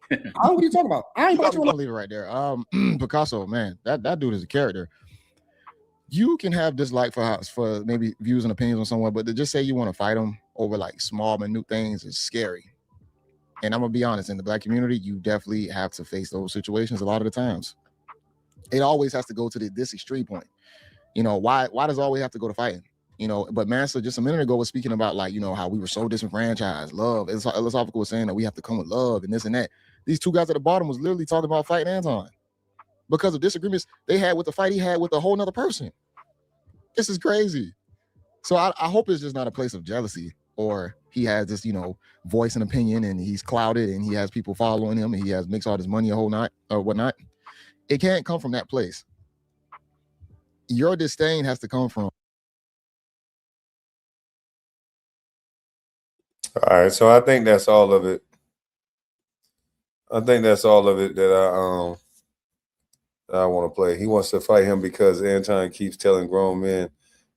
What are you talking about? I ain't going to leave it right there. Picasso, man, that dude is a character. You can have dislike for maybe views and opinions on someone, but to just say you want to fight them over like small minute things is scary. And I'm gonna be honest, in the Black community, you definitely have to face those situations a lot of the times. It always has to go to this extreme point. Why does it always have to go to fighting? But Master just a minute ago was speaking about how we were so disenfranchised. Love. Philosophical was saying that we have to come with love and this and that. These two guys at the bottom was literally talking about fighting Anton because of disagreements they had with the fight he had with a whole nother person. This is crazy. So I hope it's just not a place of jealousy or he has this, voice and opinion and he's clouded and he has people following him and he makes all this money a whole night or whatnot. It can't come from that place. Your disdain has to come from. All right, so I think that's all of it. That I want to play. He wants to fight him because Anton keeps telling grown men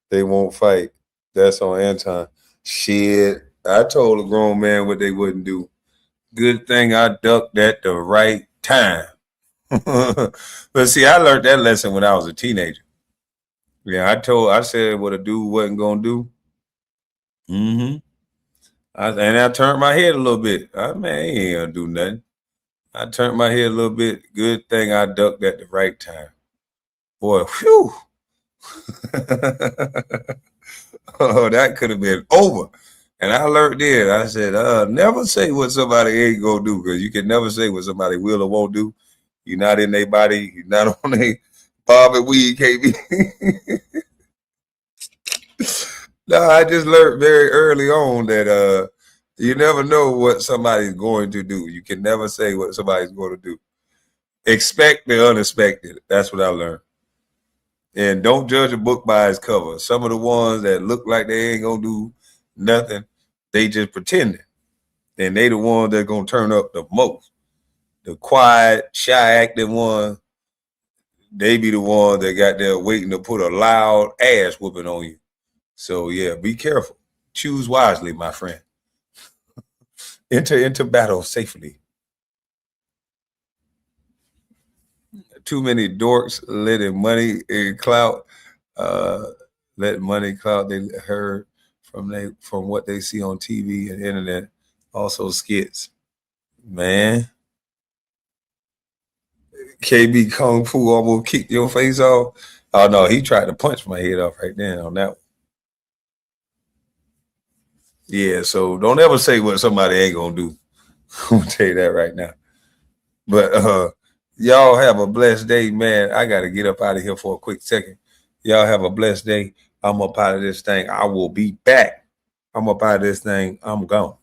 they won't fight. That's on Anton. Shit, I told a grown man what they wouldn't do. Good thing I ducked at the right time. But see, I learned that lesson when I was a teenager. Yeah, I said what a dude wasn't gonna do. And I turned my head a little bit. He ain't gonna do nothing. I turned my head a little bit. Good thing I ducked at the right time. Boy, whew. Oh, that could have been over. And I learned then. I said, never say what somebody ain't gonna do, because you can never say what somebody will or won't do. You're not in their body. You're not on their bob and weed, KB. No, I just learned very early on that you never know what somebody's going to do. You can never say what somebody's going to do. Expect the unexpected. That's what I learned. And don't judge a book by its cover. Some of the ones that look like they ain't gonna do nothing, they just pretending. And they the ones that gonna turn up the most. The quiet, shy acting one, they be the ones that got there waiting to put a loud ass whooping on you. So yeah, be careful. Choose wisely, my friend. Enter into battle safely. Too many dorks letting money and clout, let money clout they heard from what they see on TV and internet. Also skits. Man. KB Kung Fu almost kicked your face off. Oh no, he tried to punch my head off right then on that one. Yeah, so don't ever say what somebody ain't gonna do. I'm gonna tell you that right now. But y'all have a blessed day, man. I gotta get up out of here for a quick second. Y'all have a blessed day. I'm up out of this thing. I will be back. I'm up out of this thing. I'm gone.